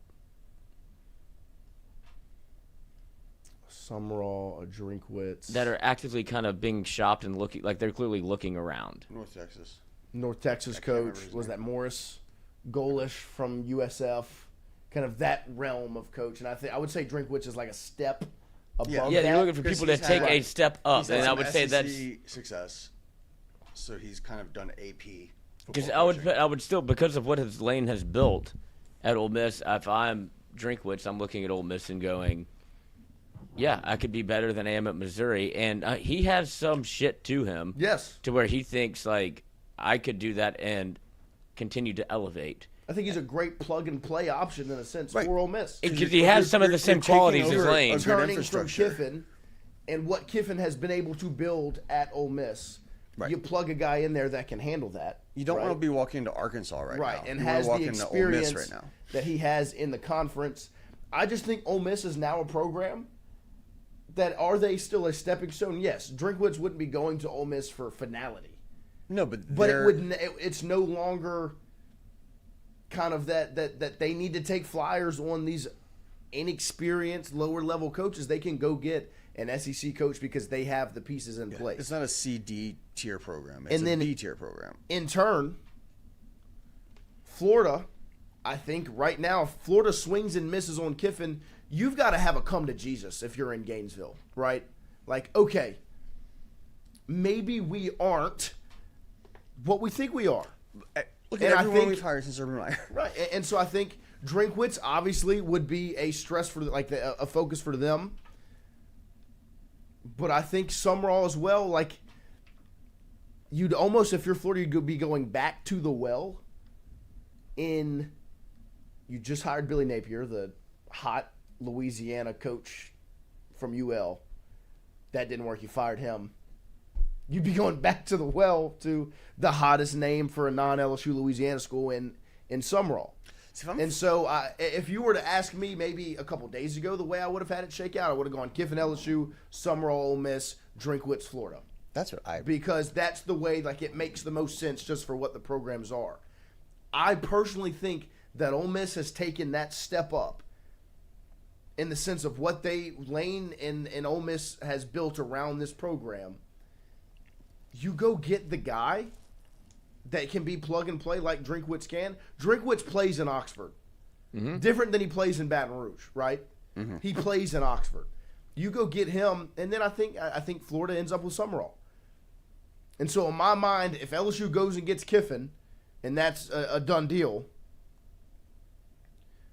Summerall, a Drinkwitz. That are actively kind of being shopped and looking, like they're clearly looking around. North Texas coach. Was that Morris? Golish from USF. Kind of that realm of coach. And I would say Drinkwitz is like a step above that. Yeah, you're looking for people to take a step up. And I would say that's success. So he's kind of done AP. Because I would still, because of what his Lane has built at Ole Miss, if I'm Drinkwitz, I'm looking at Ole Miss and going, yeah, I could be better than I am at Missouri. And he has some shit to him. Yes. To where he thinks, I could do that and continue to elevate. I think he's a great plug-and-play option in a sense for Ole Miss. Because he has some of the same qualities as Lane. Turning from Kiffin and what Kiffin has been able to build at Ole Miss. Right. You plug a guy in there that can handle that. You don't want to be walking into Arkansas now. Right, and has the experience that he has in the conference. I just think Ole Miss is now a program that, are they still a stepping stone? Yes. Drinkwitz wouldn't be going to Ole Miss for finality. No, but it's no longer kind of that they need to take flyers on these inexperienced lower-level coaches. They can go get an SEC coach because they have the pieces in place. It's not a C-D tier program. It's a B-tier program. In turn, Florida, I think right now, if Florida swings and misses on Kiffin, you've got to have a come to Jesus if you're in Gainesville, right? Okay, maybe we aren't what we think we are. Look at everyone we've hired since Urban Meyer. Right, and so I think Drinkwitz obviously would be a stress for a focus for them. But I think Summerall as well, you'd almost, if you're Florida, you'd be going back to the well you just hired Billy Napier, the hot Louisiana coach from UL. That didn't work. You fired him. You'd be going back to the well to the hottest name for a non-LSU Louisiana school in Summerall. And so if you were to ask me maybe a couple days ago the way I would have had it shake out, I would have gone Kiffin LSU, Summerall Ole Miss, Drinkwitz Florida. That's what because that's the way it makes the most sense just for what the programs are. I personally think that Ole Miss has taken that step up in the sense of what Lane and Ole Miss has built around this program. You go get the guy that can be plug and play like Drinkwitz can. Drinkwitz plays in Oxford. Different than he plays in Baton Rouge, right? He plays in Oxford. You go get him, and then I think Florida ends up with Summerall. And so in my mind, if LSU goes and gets Kiffin, and that's a done deal,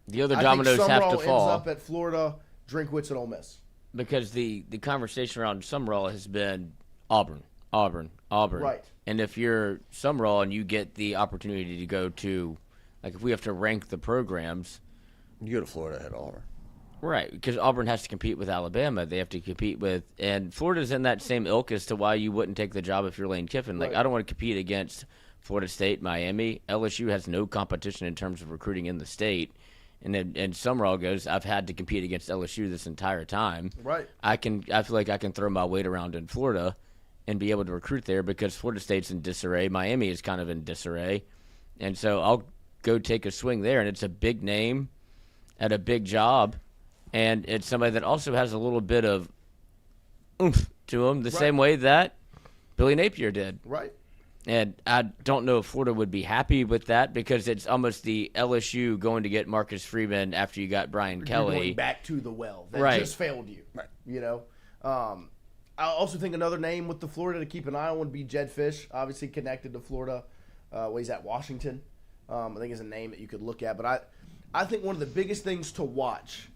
the other dominoes have to fall. Summerall ends up at Florida, Drinkwitz, and Ole Miss. Because the conversation around Summerall has been Auburn. Right. And if you're Summerall and you get the opportunity to go to, like if we have to rank the programs. You go to Florida ahead of Auburn. Right, because Auburn has to compete with Alabama. They have to compete with, and Florida's in that same ilk as to why you wouldn't take the job if you're Lane Kiffin. Like, I don't want to compete against Florida State, Miami. LSU has no competition in terms of recruiting in the state. And Summerall goes, I've had to compete against LSU this entire time. Right. I feel like I can throw my weight around in Florida and be able to recruit there because Florida State's in disarray. Miami is kind of in disarray. And so I'll go take a swing there, and it's a big name at a big job, and it's somebody that also has a little bit of oomph to him, the same way that Billy Napier did. Right. And I don't know if Florida would be happy with that because it's almost the LSU going to get Marcus Freeman after you got Brian Kelly. You're going back to the well that just failed you. Right. You know? I also think another name with the Florida to keep an eye on would be Jed Fish, obviously connected to Florida. He's at Washington. I think is a name that you could look at. But I think one of the biggest things to watch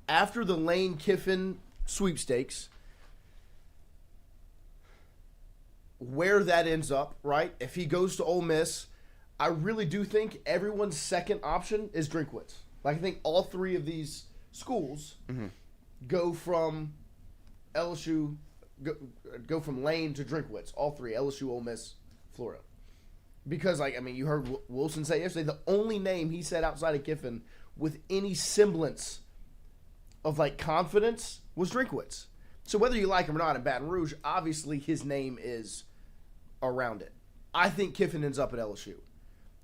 after the Lane Kiffin sweepstakes, where that ends up, right? If he goes to Ole Miss, I really do think everyone's second option is Drinkwitz. Like I think all three of these schools go from LSU, go from Lane to Drinkwitz. All three, LSU, Ole Miss, Florida. Because, you heard Wilson say yesterday, the only name he said outside of Kiffin with any semblance of, confidence was Drinkwitz. So whether you like him or not in Baton Rouge, obviously his name is around it. I think Kiffin ends up at LSU.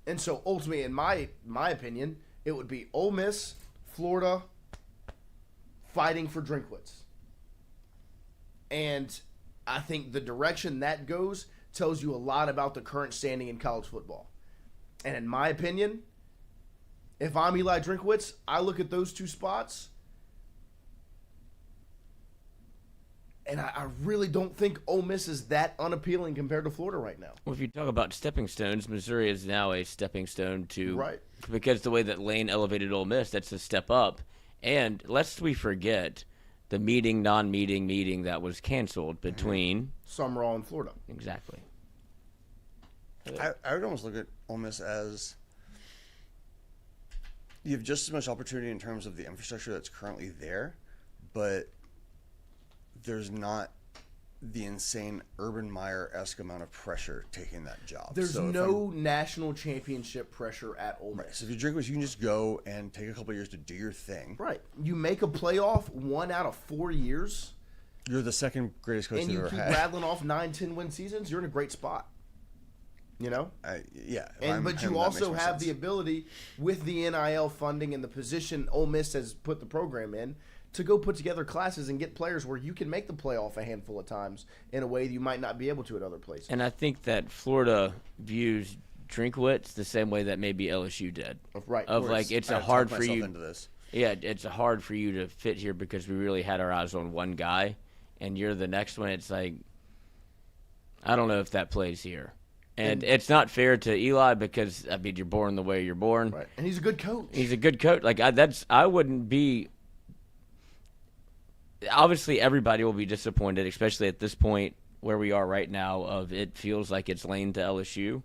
And so ultimately, in my opinion, it would be Ole Miss, Florida, fighting for Drinkwitz. And I think the direction that goes tells you a lot about the current standing in college football. And in my opinion, if I'm Eli Drinkwitz, I look at those two spots, and I really don't think Ole Miss is that unappealing compared to Florida right now. Well, if you talk about stepping stones, Missouri is now a stepping stone to right. Because the way that Lane elevated Ole Miss, that's a step up. And lest we forget the non-meeting meeting that was canceled between Summerall and Florida. Exactly. I would almost look at Ole Miss as you have just as much opportunity in terms of the infrastructure that's currently there, but there's not the insane Urban Meyer-esque amount of pressure taking that job. There's no national championship pressure at Ole Miss. Right. So if you drink this, you can just go and take a couple of years to do your thing. Right. You make a playoff 1 out of 4 years. You're the second greatest coach and you've you ever keep had. rattling off 9-10 win seasons, you're in a great spot. You know? Yeah. But you also have the ability with the NIL funding and the position Ole Miss has put the program in to go put together classes and get players where you can make the playoff a handful of times in a way you might not be able to at other places. And I think that Florida views Drinkwitz the same way that maybe LSU did. Right. It's hard for you. Yeah, it's hard for you to fit here because we really had our eyes on one guy, and you're the next one. It's like, I don't know if that plays here. And it's not fair to Eli because, you're born the way you're born. Right. And he's a good coach. He's a good coach. I wouldn't be – obviously everybody will be disappointed, especially at this point where we are right now of it feels like it's Lane to LSU.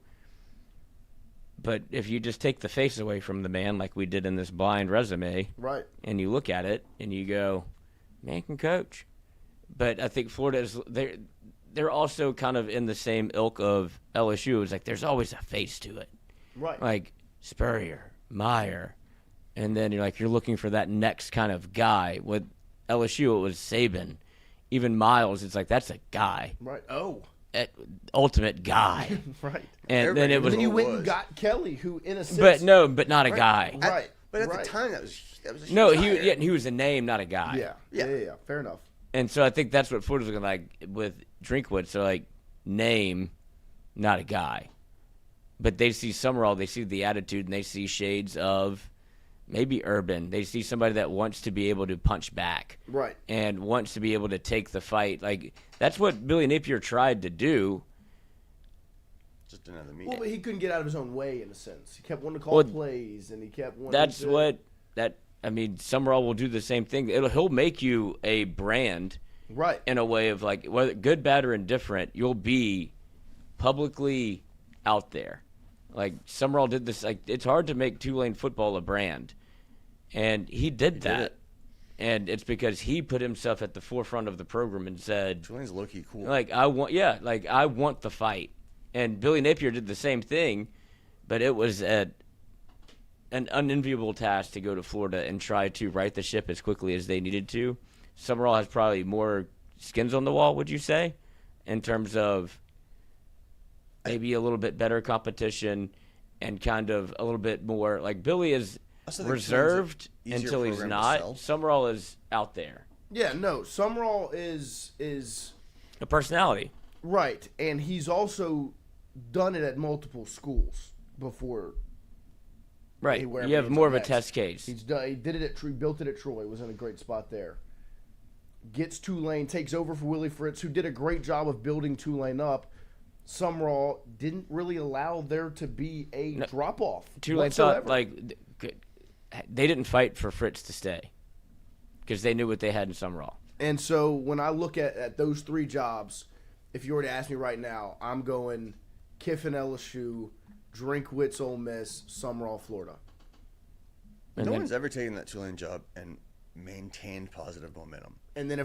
But if you just take the face away from the man like we did in this blind resume, right, and you look at it and you go, man can coach. But I think Florida is they're also kind of in the same ilk of LSU. It's like there's always a face to it. Right. Like Spurrier, Meyer. And then you're looking for that next kind of guy. With LSU, it was Saban. Even Miles, it's like, that's a guy. Right. Oh. Ultimate guy. Right. And then it was. Then you went and got Kelly, who in a sense. But not a guy. Right. But at the time, that was a huge No, hire. he was a name, not a guy. Yeah. Fair enough. And so I think that's what Florida's looking like with Drinkwood. So, name, not a guy. But they see Summerall, they see the attitude, and they see shades of maybe Urban. They see somebody that wants to be able to punch back. Right. And wants to be able to take the fight. That's what Billy Napier tried to do. Just another meeting. Well, but he couldn't get out of his own way, in a sense. He kept wanting to call plays, and he kept wanting Summerall will do the same thing. He'll make you a brand. Right. In a way of, whether good, bad, or indifferent, you'll be publicly out there. Summerall did this. It's hard to make Tulane football a brand. And he did that. And it's because he put himself at the forefront of the program and said, Tulane's low-key cool. I want the fight. And Billy Napier did the same thing, but it was an unenviable task to go to Florida and try to right the ship as quickly as they needed to. Summerall has probably more skins on the wall, would you say, in terms of maybe a little bit better competition and kind of a little bit more Billy is reserved until he's not. Summerall is out there. Yeah, no, Summerall is a personality. Right, and he's also done it at multiple schools before. Right, you have more of a test case. He did it at built it at Troy. Was in a great spot there. Gets Tulane, takes over for Willie Fritz, who did a great job of building Tulane up. Summerall didn't really allow there to be a drop-off. Tulane thought, they didn't fight for Fritz to stay because they knew what they had in Summerall. And so when I look at those three jobs, if you were to ask me right now, I'm going Kiffin, LSU, Drinkwitz, Ole Miss, Summerall, Florida. No one's ever taken that Tulane job and maintained positive momentum. And then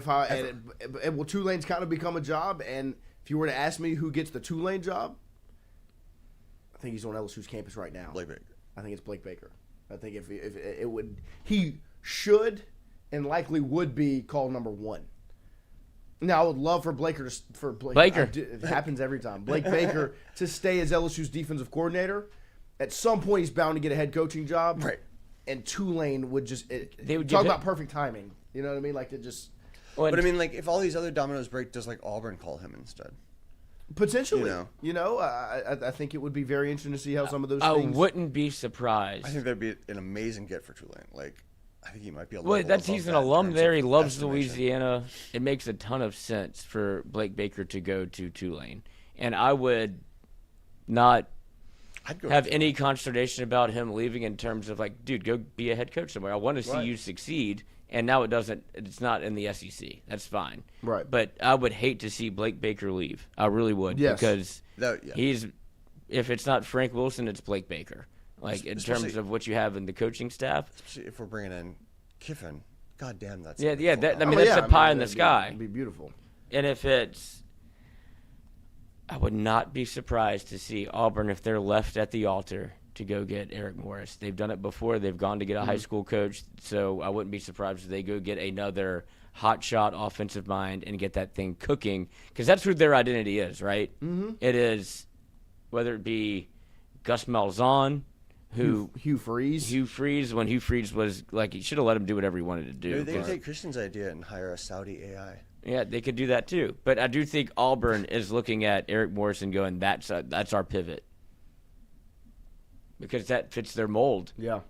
will Tulane's kind of become a job? And if you were to ask me who gets the Tulane job, I think he's on LSU's campus right now. Blake Baker. I think it's Blake Baker. I think if it would, he should and likely would be called number one. Now, I would love for Baker. It happens every time. Blake Baker to stay as LSU's defensive coordinator. At some point, he's bound to get a head coaching job. Right. And Tulane would they would talk about perfect timing. You know what I mean? But I mean, if all these other dominoes break, does Auburn call him instead? Potentially. I think it would be very interesting to see how some of those things. I wouldn't be surprised. I think that'd be an amazing get for Tulane. I think he might be a level above he's an alum there. He loves Louisiana. It makes a ton of sense for Blake Baker to go to Tulane. And I would not have any consternation about him leaving in terms of dude, go be a head coach somewhere. I want to see you succeed. And now it's not in the SEC. That's fine. Right. But I would hate to see Blake Baker leave. I really would. Yes. Because if it's not Frank Wilson, it's Blake Baker. In terms of what you have in the coaching staff. Especially if we're bringing in Kiffin. God damn, that's that's a pie in the sky. It'd be beautiful. And I would not be surprised to see Auburn, if they're left at the altar, to go get Eric Morris. They've done it before. They've gone to get a high school coach. So I wouldn't be surprised if they go get another hotshot offensive mind and get that thing cooking, because that's who their identity is, right? Mm-hmm. It is, whether it be Gus Malzahn, Hugh Freeze. When Hugh Freeze was you should have let him do whatever he wanted to do. Maybe they could take Christian's idea and hire a Saudi AI. Yeah, they could do that too. But I do think Auburn is looking at Eric Morris and going, that's our pivot, because that fits their mold. Yeah.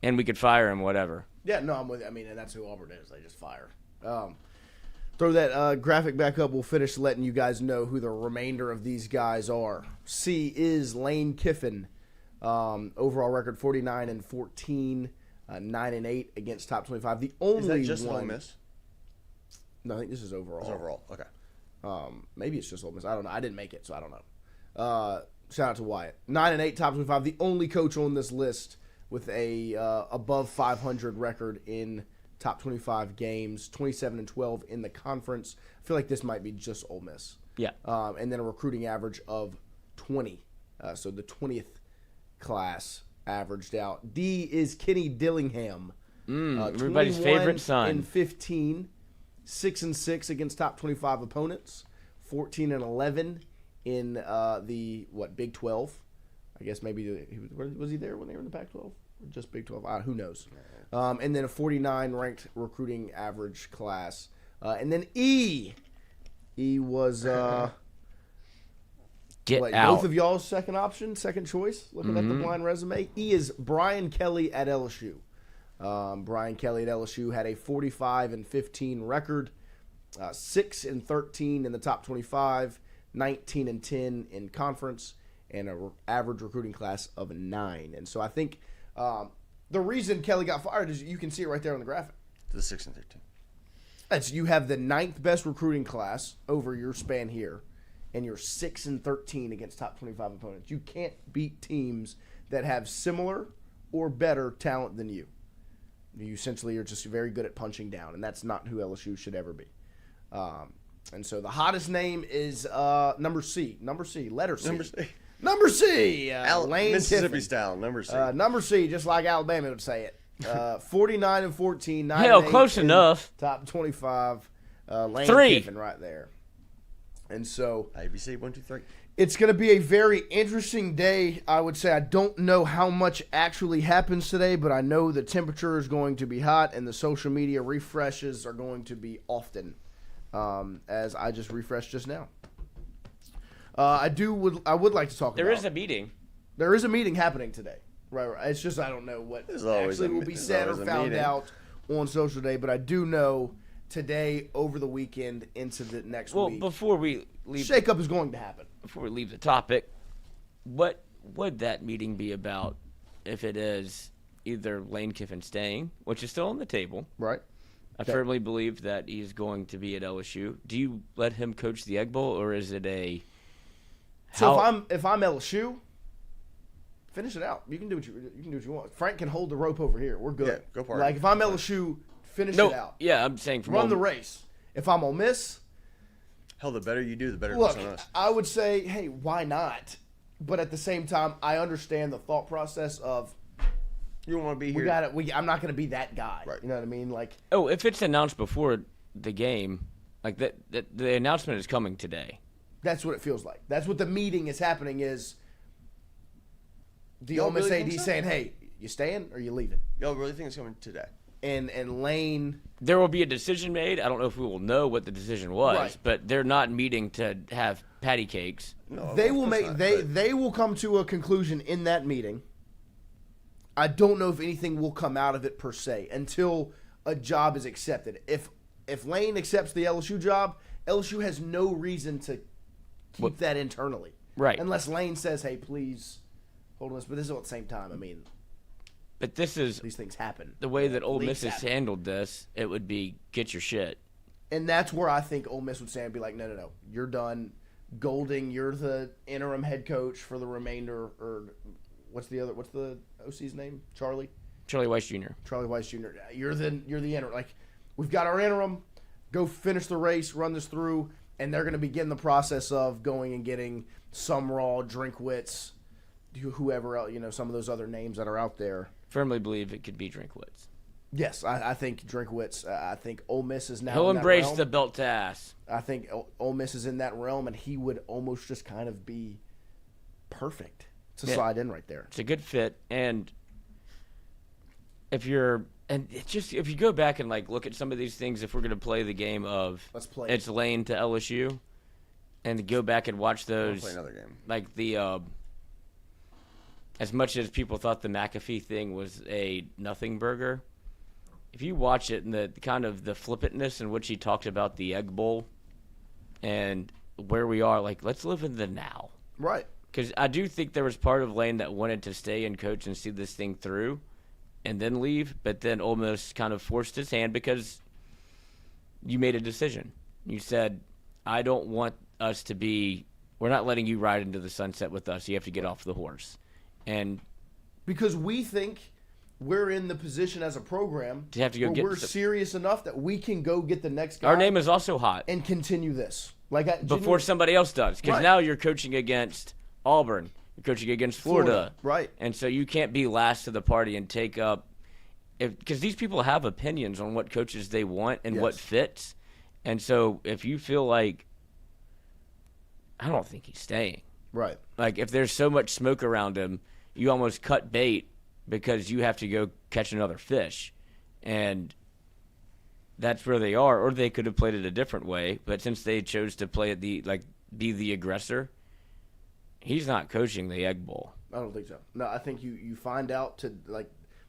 And we could fire him, whatever. Yeah, no, I'm with you. And that's who Auburn is. They just fire. Throw that graphic back up. We'll finish letting you guys know who the remainder of these guys are. C is Lane Kiffin. Overall record 49-14, 9-8 against top 25. The only is that just one. Ole Miss? No, I think this is overall. It's overall. Okay. Maybe it's just Ole Miss. I don't know. I didn't make it, so I don't know. Shout out to Wyatt. 9-8, top 25. The only coach on this list with a above 500 record in top 25 games. 27-12 in the conference. I feel like this might be just Ole Miss. Yeah. And then a recruiting average of 20. So the 20th class averaged out. D is Kenny Dillingham. Everybody's favorite son. In 15, 6-6 against top 25 opponents, 14-11 in the Big 12. I guess maybe was he there when they were in the Pac-12 or just Big 12? Who knows? And then a 49 ranked recruiting average class, and then E was Get out. both of y'all's second choice. Looking at the blind resume, E is Brian Kelly at LSU. Brian Kelly at LSU had a 45-15 record, 6-13 in the top 25, 19-10 in conference, and an average recruiting class of 9. And so I think the reason Kelly got fired is you can see it right there on the graphic. The 6-13. That's you have the 9th best recruiting class over your span here, and you're 6-13 against top 25 opponents. You can't beat teams that have similar or better talent than you. You essentially are just very good at punching down, and that's not who LSU should ever be. And so the hottest name is number C, letter C. Number C. Lane Mississippi Kiffin. style, number C. Number C, just like Alabama would say it. 49-14, 9 Hell, close enough. Top 25. Lane 3. Kiffin right there. And so ABC 1, 2, 3. it's going to be a very interesting day, I would say. I don't know how much actually happens today, but I know the temperature is going to be hot and the social media refreshes are going to be often, as I just refreshed just now. I would like to talk about. There is a meeting. There is a meeting happening today. Right. It's just I don't know what actually will be said or found out on social day, but I do know today, over the weekend, into the next week. Well, before we leave, shakeup is going to happen. Before we leave the topic, what would that meeting be about if it is either Lane Kiffin staying, which is still on the table? Right. I firmly believe that he's going to be at LSU. Do you let him coach the Egg Bowl, or is it a? So if I'm LSU, finish it out. You can do what you want. Frank can hold the rope over here. We're good. Yeah, go for it. Like if I'm LSU, finish it out. Yeah, I'm saying run the race. If I'm Ole Miss, hell, the better you do, the better look, it's on us. I would say, hey, why not? But at the same time, I understand the thought process of you don't want to be here. I'm not going to be that guy. Right. You know what I mean? Like, if it's announced before the game, like that the announcement is coming today. That's what it feels like. That's what the meeting is happening is the Ole Miss really AD think so? saying, hey, you staying or you leaving? Y'all really think it's coming today? And Lane. There will be a decision made. I don't know if we will know what the decision was, Right. but they're not meeting to have patty cakes. No, They of will course make not, they will come to a conclusion in that meeting. I don't know if anything will come out of it per se until a job is accepted. If Lane accepts the LSU job, LSU has no reason to keep that internally. Right. Unless Lane says, hey, please hold on this. But this is all at the same time. I mean, But this is these things happen. the way that Ole Leaks Miss has happen. handled this. It would be get your shit. And that's where I think Ole Miss would stand and be like, no. You're done. Golding, you're the interim head coach for the remainder. Or what's the OC's name? Charlie Weiss Jr. Charlie Weiss Jr. You're the interim. Like, we've got our interim. Go finish the race, run this through, and they're going to begin the process of going and getting Sumrall, Drinkwitz, whoever else, some of those other names that are out there. Firmly believe it could be Drinkwitz. Yes, I think Drinkwitz. I think Ole Miss is now. He'll in that embrace realm. the belt to ass. I think Ole Miss is in that realm, and he would almost just kind of be perfect to slide in right there. It's a good fit, and if you go back and look at some of these things, if we're going to play the game of Let's play it's Lane to LSU, and go back and watch those, play another game. like the as much as people thought the McAfee thing was a nothing burger, if you watch it and the kind of the flippantness in which he talked about the Egg Bowl and where we are, let's live in the now. Right. Because I do think there was part of Lane that wanted to stay and coach and see this thing through and then leave, but then almost kind of forced his hand because you made a decision. You said, I don't want us to be – we're not letting you ride into the sunset with us. You have to get off the horse. And because we think we're in the position as a program to have to go where get we're serious enough that we can go get the next guy. Our name is also hot. And continue this. Before somebody else does. Because now you're coaching against Auburn, You're coaching against Florida. Right. And so you can't be last to the party and take up – because these people have opinions on what coaches they want and what fits. And so if you feel like – I don't think he's staying. Right. Like, if there's so much smoke around him, you almost cut bait because you have to go catch another fish. And that's where they are. Or they could have played it a different way. But since they chose to play it be the aggressor, he's not coaching the Egg Bowl. I don't think so. No, I think you find out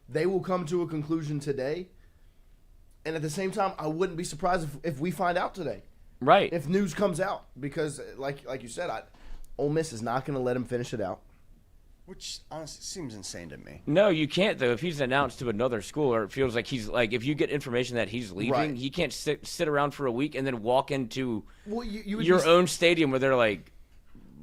they will come to a conclusion today. And at the same time, I wouldn't be surprised if we find out today. Right. If news comes out. Because, like you said, Ole Miss is not going to let him finish it out. Which honestly seems insane to me. No, you can't, though. If he's announced to another school, or it feels like he's like, if you get information that he's leaving, Right. he can't sit around for a week and then walk into you would your own stadium where they're like,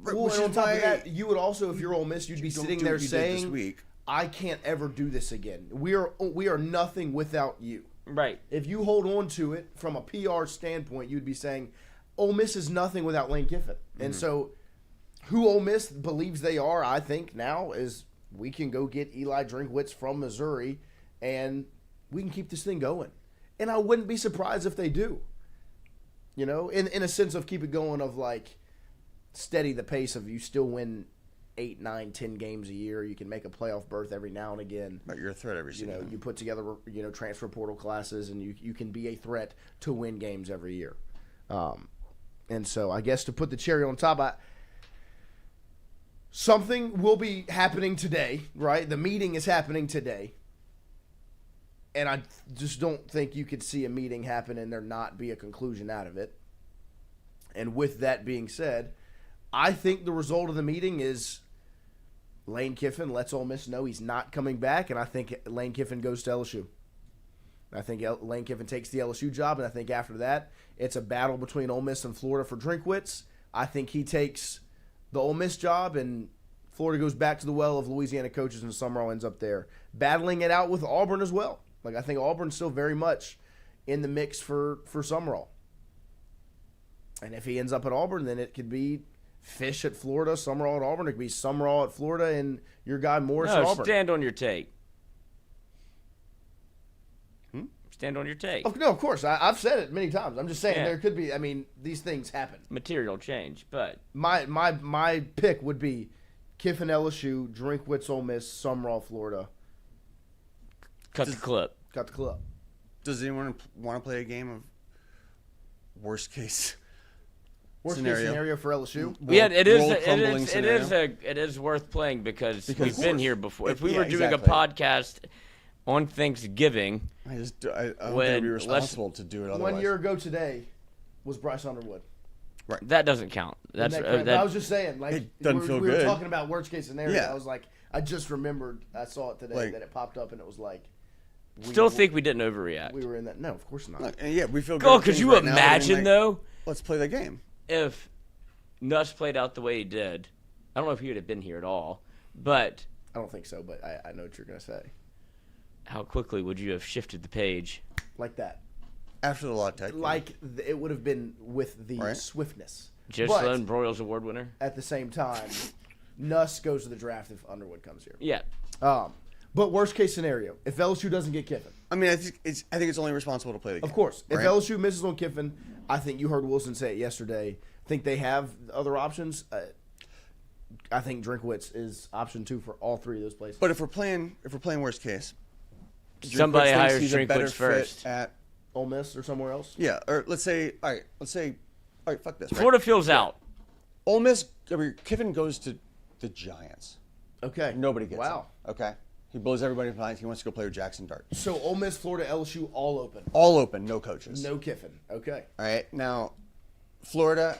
Well, Which and on is top why of that, you would also, if you're Ole Miss, you'd be don't sitting do there what you did this saying, week. I can't ever do this again. We are nothing without you. right. If you hold on to it from a PR standpoint, you'd be saying, Ole Miss is nothing without Lane Kiffin. And so who Ole Miss believes they are, I think, now is we can go get Eli Drinkwitz from Missouri and we can keep this thing going. And I wouldn't be surprised if they do. You know, in a sense of keep it going of like steady the pace of you still win 8, 9, 10 games a year. You can make a playoff berth every now and again. But you're a threat every You season. know, you put together, transfer portal classes and you can be a threat to win games every year. And so I guess to put the cherry on top, something will be happening today, right? The meeting is happening today. And I just don't think you could see a meeting happen and there not be a conclusion out of it. And with that being said, I think the result of the meeting is Lane Kiffin lets Ole Miss know he's not coming back, and I think Lane Kiffin goes to LSU. I think Lane Kiffin takes the LSU job, and I think after that, it's a battle between Ole Miss and Florida for Drinkwitz. I think he takes the Ole Miss job, and Florida goes back to the well of Louisiana coaches, and Summerall ends up there battling it out with Auburn as well. Like, I think Auburn's still very much in the mix for Summerall. And if he ends up at Auburn, then it could be Fish at Florida, Summerall at Auburn. It could be Summerall at Florida and your guy Morris at No, Auburn. stand on your take. Stand on your take. No, of course. I've said it many times. I'm just saying Yeah. there could be. I mean, these things happen. Material change, but My pick would be Kiffin LSU, Drinkwitz Ole Miss, Summerall Florida. cut the clip. Got the club. Does anyone want to play a game of worst case Worst scenario? case scenario for LSU. Yeah, it is. World It crumbling is. scenario? It is worth playing because Of we've been course. here before. If we Yeah, were doing exactly. a podcast on Thanksgiving, I don't think When it'd be less- responsible to do it otherwise. 1 year ago today was Bryce Underwood. that doesn't count. That's Isn't that correct? that, I was just saying, like, It doesn't feel we were good. talking about worst case scenario. Yeah. I was like, I just remembered. I saw it today Like- that it popped up, and it was like, still think we didn't overreact. we were in that. No, of course not. Look, and yeah, we feel good. Oh, at could things you right now, but I mean, imagine like, though Let's play the game. if Nuss played out the way he did? I don't know if he would have been here at all, but I don't think so, but I know what you're gonna say. how quickly would you have shifted the page? Like that. After the law tech. It would have been with the Right. swiftness. Just But Sloan Broyles Award winner. at the same time, Nuss goes to the draft if Underwood comes here. Yeah, But worst case scenario, if LSU doesn't get Kiffin, I mean, I think it's only responsible to play the game. of course. If right? LSU misses on Kiffin, I think you heard Wilson say it yesterday. Think they have other options. I think Drinkwitz is option 2 for all 3 of those places. But if we're playing worst case, somebody Drinkwitz thinks hires he's a better Drinkwitz fit first. at Ole Miss or somewhere else. yeah, or let's say all right, fuck this. Right? Florida feels out. Ole Miss, Kiffin goes to the Giants. Okay. Nobody gets Wow. him. Okay, he blows everybody behind. He wants to go play with Jackson Dart. So Ole Miss, Florida, LSU, all open. All open, no coaches. No Kiffin. Okay. All right, now Florida,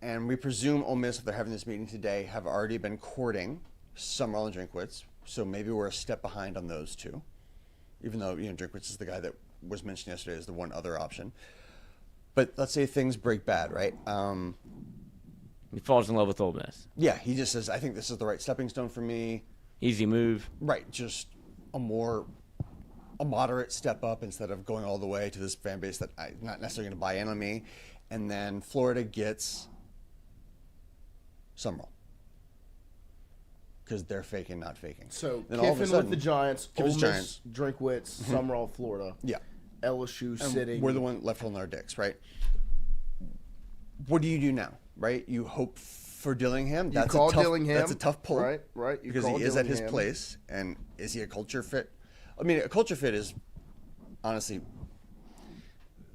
and we presume Ole Miss, if they're having this meeting today, have already been courting Summerall and Drinkwitz. So maybe we're a step behind on those two, even though Drinkwitz is the guy that was mentioned yesterday as the one other option. But let's say things break bad, right? He falls in love with Ole Miss. Yeah, he just says, I think this is the right stepping stone for me. Easy move. Right, just a moderate step up instead of going all the way to this fan base that I'm not necessarily going to buy in on me. And then Florida gets Summerall. because they're faking, not faking. So then all of a Kiffin sudden, with the Giants, Ole Kiffin's Miss, Giants. Drinkwitz, Summerall, Florida. Yeah. LSU And sitting. we're the one left holding our dicks, right? What do you do now, right? You hope for Dillingham. You call Dillingham. That's a tough pull, Right. You because call he is at his Dillingham. place, and is he a culture fit? I mean, a culture fit is honestly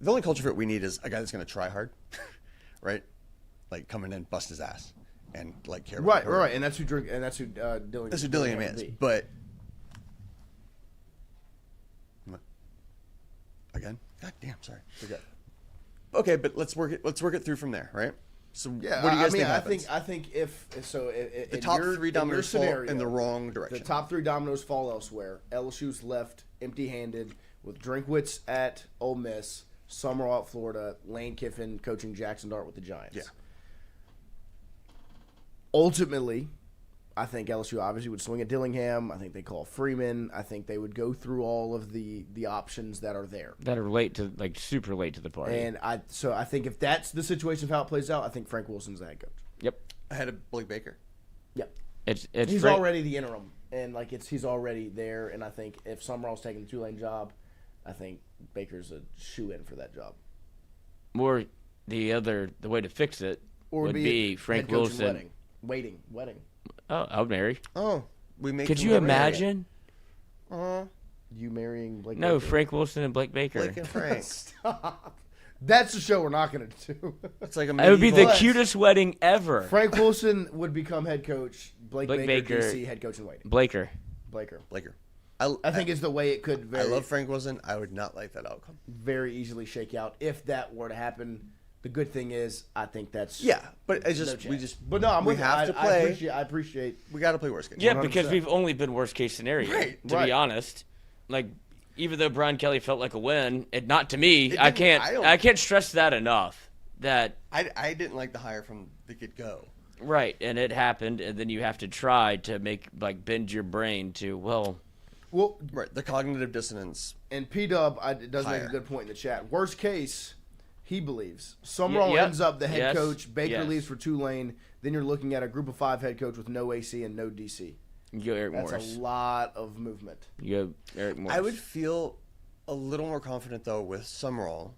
the only culture fit we need is a guy that's going to try hard, right? Like come in and bust his ass and like care. About Right, and that's who Dillingham. That's who Dillingham is, but again, god damn, sorry. Okay, but let's work it through from there, right? So Yeah, what do you guys think happens? I think if so, The top three dominoes fall in the wrong direction. The top 3 dominoes fall elsewhere. LSU's left empty-handed with Drinkwitz at Ole Miss, Summerall at Florida, Lane Kiffin coaching Jackson Dart with the Giants. Yeah. Ultimately, I think LSU obviously would swing at Dillingham. I think they call Freeman. I think they would go through all of the options that are there. That are late to super late to the party. And I think if that's the situation of how it plays out, I think Frank Wilson's the head coach. Yep. Ahead of Blake Baker. Yep. It's He's Frank- already the interim, and he's already there. And I think if Summerall's taking the Tulane job, I think Baker's a shoe-in for that job. More the way to fix it Or would be Frank head coach and Wilson. wedding. Oh, I'll marry. Oh, we make. Could them you marry. imagine? You marrying Blake? No, Baker? Frank Wilson and Blake Baker. Blake and Frank. Stop. That's the show we're not going to do. It's like a. It would be the But- cutest wedding ever. Frank Wilson would become head coach. Blake Baker. Baker, DC, head coach and waiting. Blaker. Blaker. I think it's the way it could I love Frank Wilson. I would not like that outcome. very easily shake out if that were to happen. The good thing is, I think that's Yeah, but it's no just we chance. just. But no, I'm we with you. have to I play. appreciate. We got to play worst case. Yeah, because 100%. we've only been worst case scenario. Right, to right. be honest, like even though Brian Kelly felt like a win, it not to me. It I didn't- I can't stress that enough. That I didn't like the hire from the get go. right, and it happened, and then you have to try to bend your brain to Well, Right, the cognitive dissonance. and P-Dub does make Higher. a good point in the chat. Worst case, he believes Summerall yep. ends up the head Yes. coach. Baker Yes. leaves for Tulane. Then you're looking at a group of 5 head coach with no AC and no DC. you go Eric That's Morris. a lot of movement. You go Eric Morris. I would feel a little more confident though with Summerall,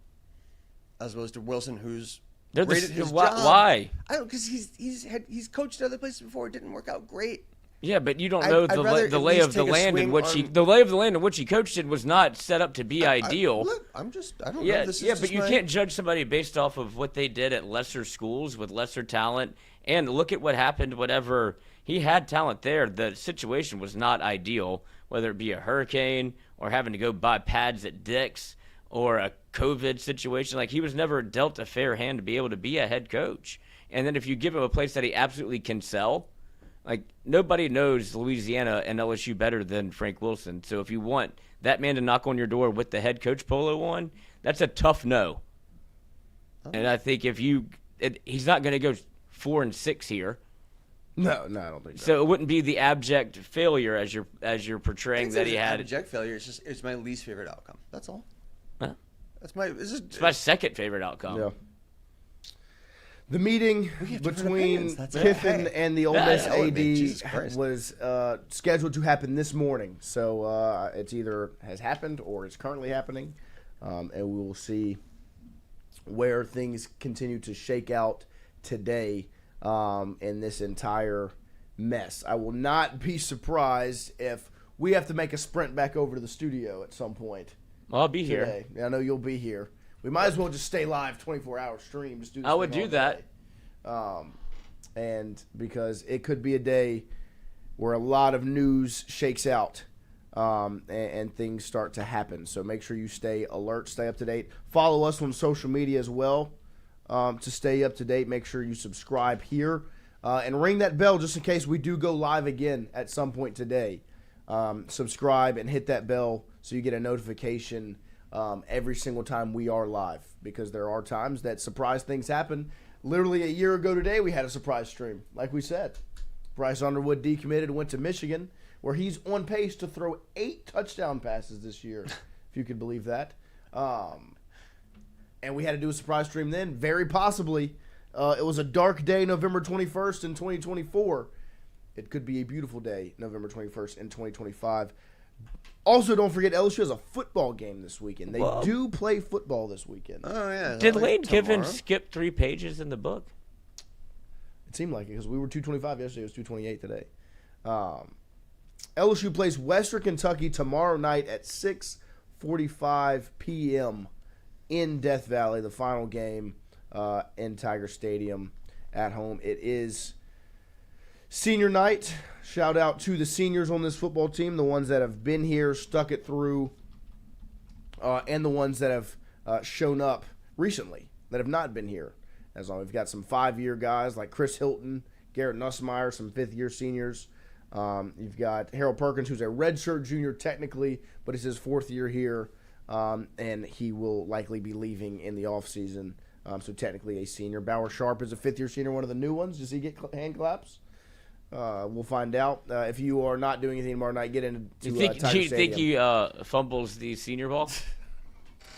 as opposed to Wilson, who's They're great at his why, job. why? I don't because he's coached other places before. It didn't work out great. Yeah, but you don't I'd- know I'd the rather the at lay least of the take a land in swing which on- the lay of the land in which he coached in was not set up to be ideal. Look, I don't know. Yeah, This is yeah, but just you my- can't judge somebody based off of what they did at lesser schools with lesser talent. And look at what happened. Whatever he had talent there, the situation was not ideal. Whether it be a hurricane or having to go buy pads at Dick's or a COVID situation, like he was never dealt a fair hand to be able to be a head coach. And then if you give him a place that he absolutely can sell, like nobody knows Louisiana and LSU better than Frank Wilson. So if you want that man to knock on your door with the head coach polo on, that's a tough no. And I think if he's not going to go 4-6 here. No, I don't think so. So it wouldn't be the abject failure as you're portraying It's that he an had. abject failure. It's my least favorite outcome. That's all. Huh? That's my. It's my second favorite outcome. Yeah. The meeting have different between opinions, that's it. Kiffin Hey. and the Ole Yeah, Miss that would be- Jesus AD Christ. was scheduled to happen this morning. So it's either has happened or it's currently happening. And we will see where things continue to shake out today in this entire mess. I will not be surprised if we have to make a sprint back over to the studio at some point Well, I'll be here. today. I know you'll be here. We might as well just stay live 24-hour stream. Just do this I would thing do all that. day. And because it could be a day where a lot of news shakes out and things start to happen. So make sure you stay alert, stay up to date. Follow us on social media as well to stay up to date. Make sure you subscribe here and ring that bell just in case we do go live again at some point today. Subscribe and hit that bell so you get a notification every single time we are live, because there are times that surprise things happen. Literally a year ago today, we had a surprise stream, like we said. Bryce Underwood decommitted, went to Michigan, where he's on pace to throw 8 touchdown passes this year, if you could believe that. And we had to do a surprise stream then. Very possibly, it was a dark day, November 21st in 2024, It could be a beautiful day, November 21st in 2025. Also, don't forget, LSU has a football game this weekend. They do play football this weekend. Oh, yeah. Did Lane Kiffin skip 3 pages in the book? It seemed like it because we were 225 yesterday. It was 228 today. LSU plays Western Kentucky tomorrow night at 6:45 p.m. in Death Valley, the final game in Tiger Stadium at home. It is senior night. Shout out to the seniors on this football team, the ones that have been here, stuck it through, and the ones that have shown up recently that have not been here. As long, we've got some 5-year guys like Chris Hilton, Garrett Nussmeyer, some 5th-year seniors. You've got Harold Perkins, who's a redshirt junior technically, but it's his 4th year here, and he will likely be leaving in the offseason, so technically a senior. Bauer Sharp is a 5th-year senior, one of the new ones. Does he get hand claps? We'll find out. If you are not doing anything tomorrow night, get into Do you think he fumbles the senior ball?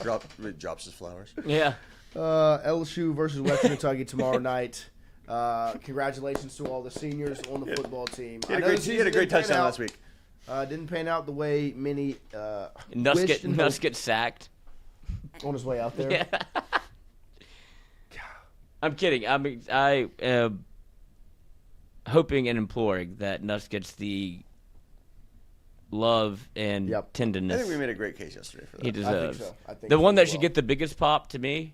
Drops his flowers. Yeah. LSU versus Western Kentucky tomorrow night. Congratulations to all the seniors on the football team. He had a great touchdown last week. Didn't pan out the way many Nuss gets sacked on his way out there. Yeah. I'm kidding. I am hoping and imploring that Nuss gets the love and tenderness. I think we made a great case yesterday for that. He deserves. I think the so one that as should well. get the biggest pop to me,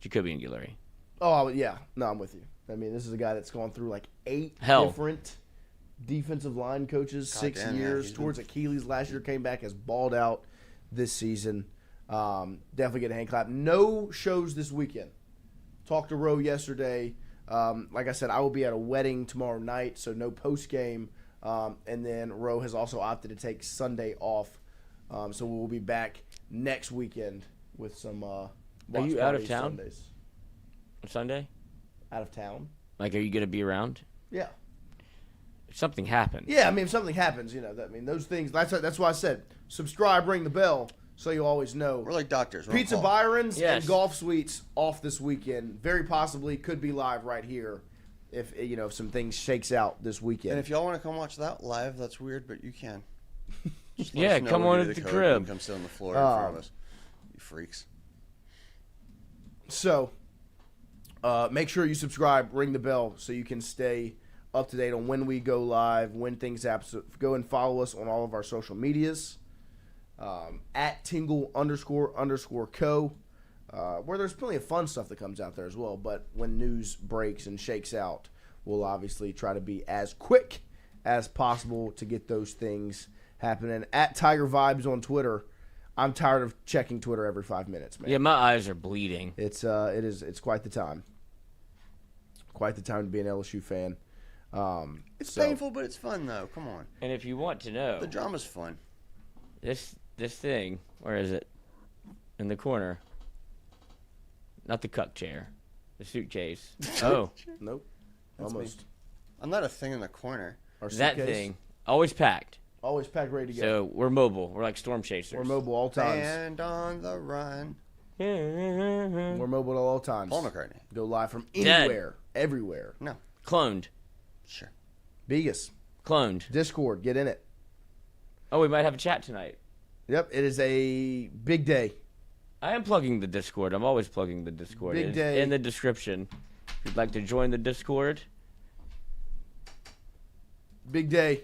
Jacoby Anguillary. Oh, yeah. No, I'm with you. I mean, this is a guy that's gone through like 8 different defensive line coaches, 6 years. Towards Achilles last year, came back, has balled out this season. Definitely get a hand clap. No shows this weekend. Talked to Roe yesterday. Like I said, I will be at a wedding tomorrow night, so no post game. And then Roe has also opted to take Sunday off, so we'll be back next weekend with some. Are you out of town? Sundays. Sunday? Out of town? Like, are you going to be around? Yeah. If something happens. Yeah, I mean, if something happens, those things. That's why I said subscribe, ring the bell, so you always know. We're like doctors. We're Pizza on call. Byron's Yes. and Golf Suites off this weekend. Very possibly could be live right here if some things shakes out this weekend. And if y'all want to come watch that live, that's weird, but you can. Just let Yeah, us know. come We'll on give you at the code crib. and come sit on the floor in front of us. You freaks. So, make sure you subscribe, ring the bell, so you can stay up to date on when we go live, when things happen. So go and follow us on all of our social medias, at Tingle __co, where there's plenty of fun stuff that comes out there as well. But when news breaks and shakes out, we'll obviously try to be as quick as possible to get those things happening. At Tiger Vibes on Twitter. I'm tired of checking Twitter every 5 minutes, man. Yeah, my eyes are bleeding. It's quite the time. Quite the time to be an LSU fan. It's painful, but it's fun, though. Come on. And if you want to know, The drama's fun. this thing, where is it? In the corner. Not the cuck chair. The suitcase. Oh, Nope. That's Almost. me. I'm not a thing in the corner. Our that suitcase, thing. Always packed. always packed, ready to go. So we're mobile. We're like storm chasers. We're mobile all times. And on the run. We're mobile at all times. Paul McCartney. Go live from Dead. anywhere, everywhere. No. Cloned. Sure. Biggest. Cloned. Discord, get in it. Oh, we might have a chat tonight. Yep, it is a big day. I am plugging the Discord. I'm always plugging the Discord. Big It's day. in the description. If you'd like to join the Discord, Big day.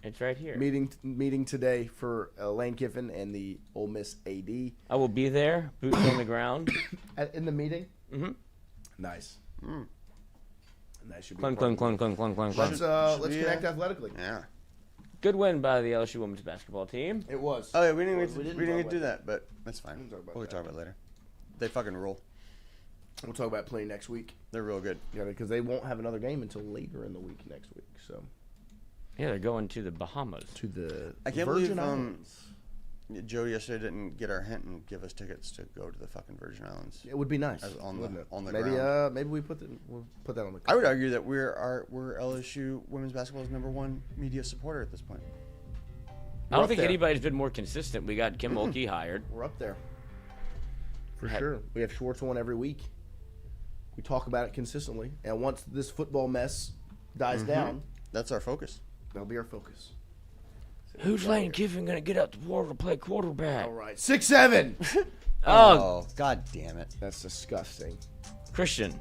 it's right here. Meeting today for Lane Kiffin and the Ole Miss AD. I will be there, boots on the ground. In the meeting? Mm-hmm. Nice. And that should be Clunk, fun. clunk, clunk, clunk, clunk, clunk, clunk. Let's we, connect athletically. Yeah. Good win by the LSU women's basketball team. It was. Oh, yeah, we didn't We even didn't we didn't talk do about that, but that's fine. didn't talk about We'll that. talk about it later. They fucking rule. We'll talk about playing next week. They're real good. Yeah, because they won't have another game until later in the week next week. So Yeah, they're going to the Bahamas. to the I can't Virgin believe Islands. Joe yesterday didn't get our hint and give us tickets to go to the fucking Virgin Islands. It would be nice As on the- wouldn't it? on the maybe ground. maybe we'll put that on the. I would argue that we're LSU women's basketball's #1 media supporter at this point. I don't up think there. anybody's been more consistent. We got Kim Mulkey hired. We're up there for sure. We have Schwartz on every week. We talk about it consistently, and once this football mess dies down, That's our focus. that'll be our focus. Who's Lane Kiffin gonna get out the water to play quarterback? All right, 6'7". Oh, God damn it. That's disgusting. Christian.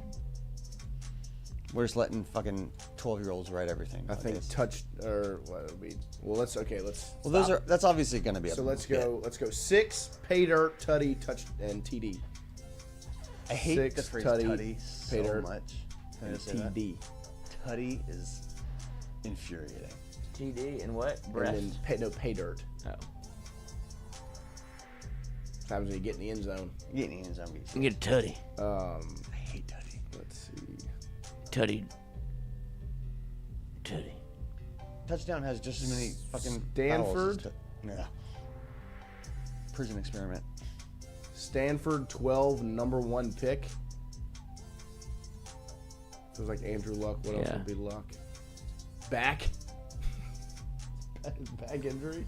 We're just letting fucking 12-year-olds write everything. I think nowadays. what would be? Well, let's. Well, those are. That's obviously going to be. So let's go. Let's go 6, pay dirt, tutty, touch, and TD. I hate 6, the phrase tutty, tutty pay so dirt, much. Can I and just say that? TD. Tutty is infuriating. TD and what? And then pay dirt. Oh. Times when you get in the end zone. Getting in zombie. You get a tutty. I hate tutty. Let's see. Tutty. Touchdown has just as many fucking Stanford? vowels as yeah. Prison experiment. Stanford 12, number 1 pick. Feels like Andrew Luck. What else Yeah. would be Luck? Back. Back injury.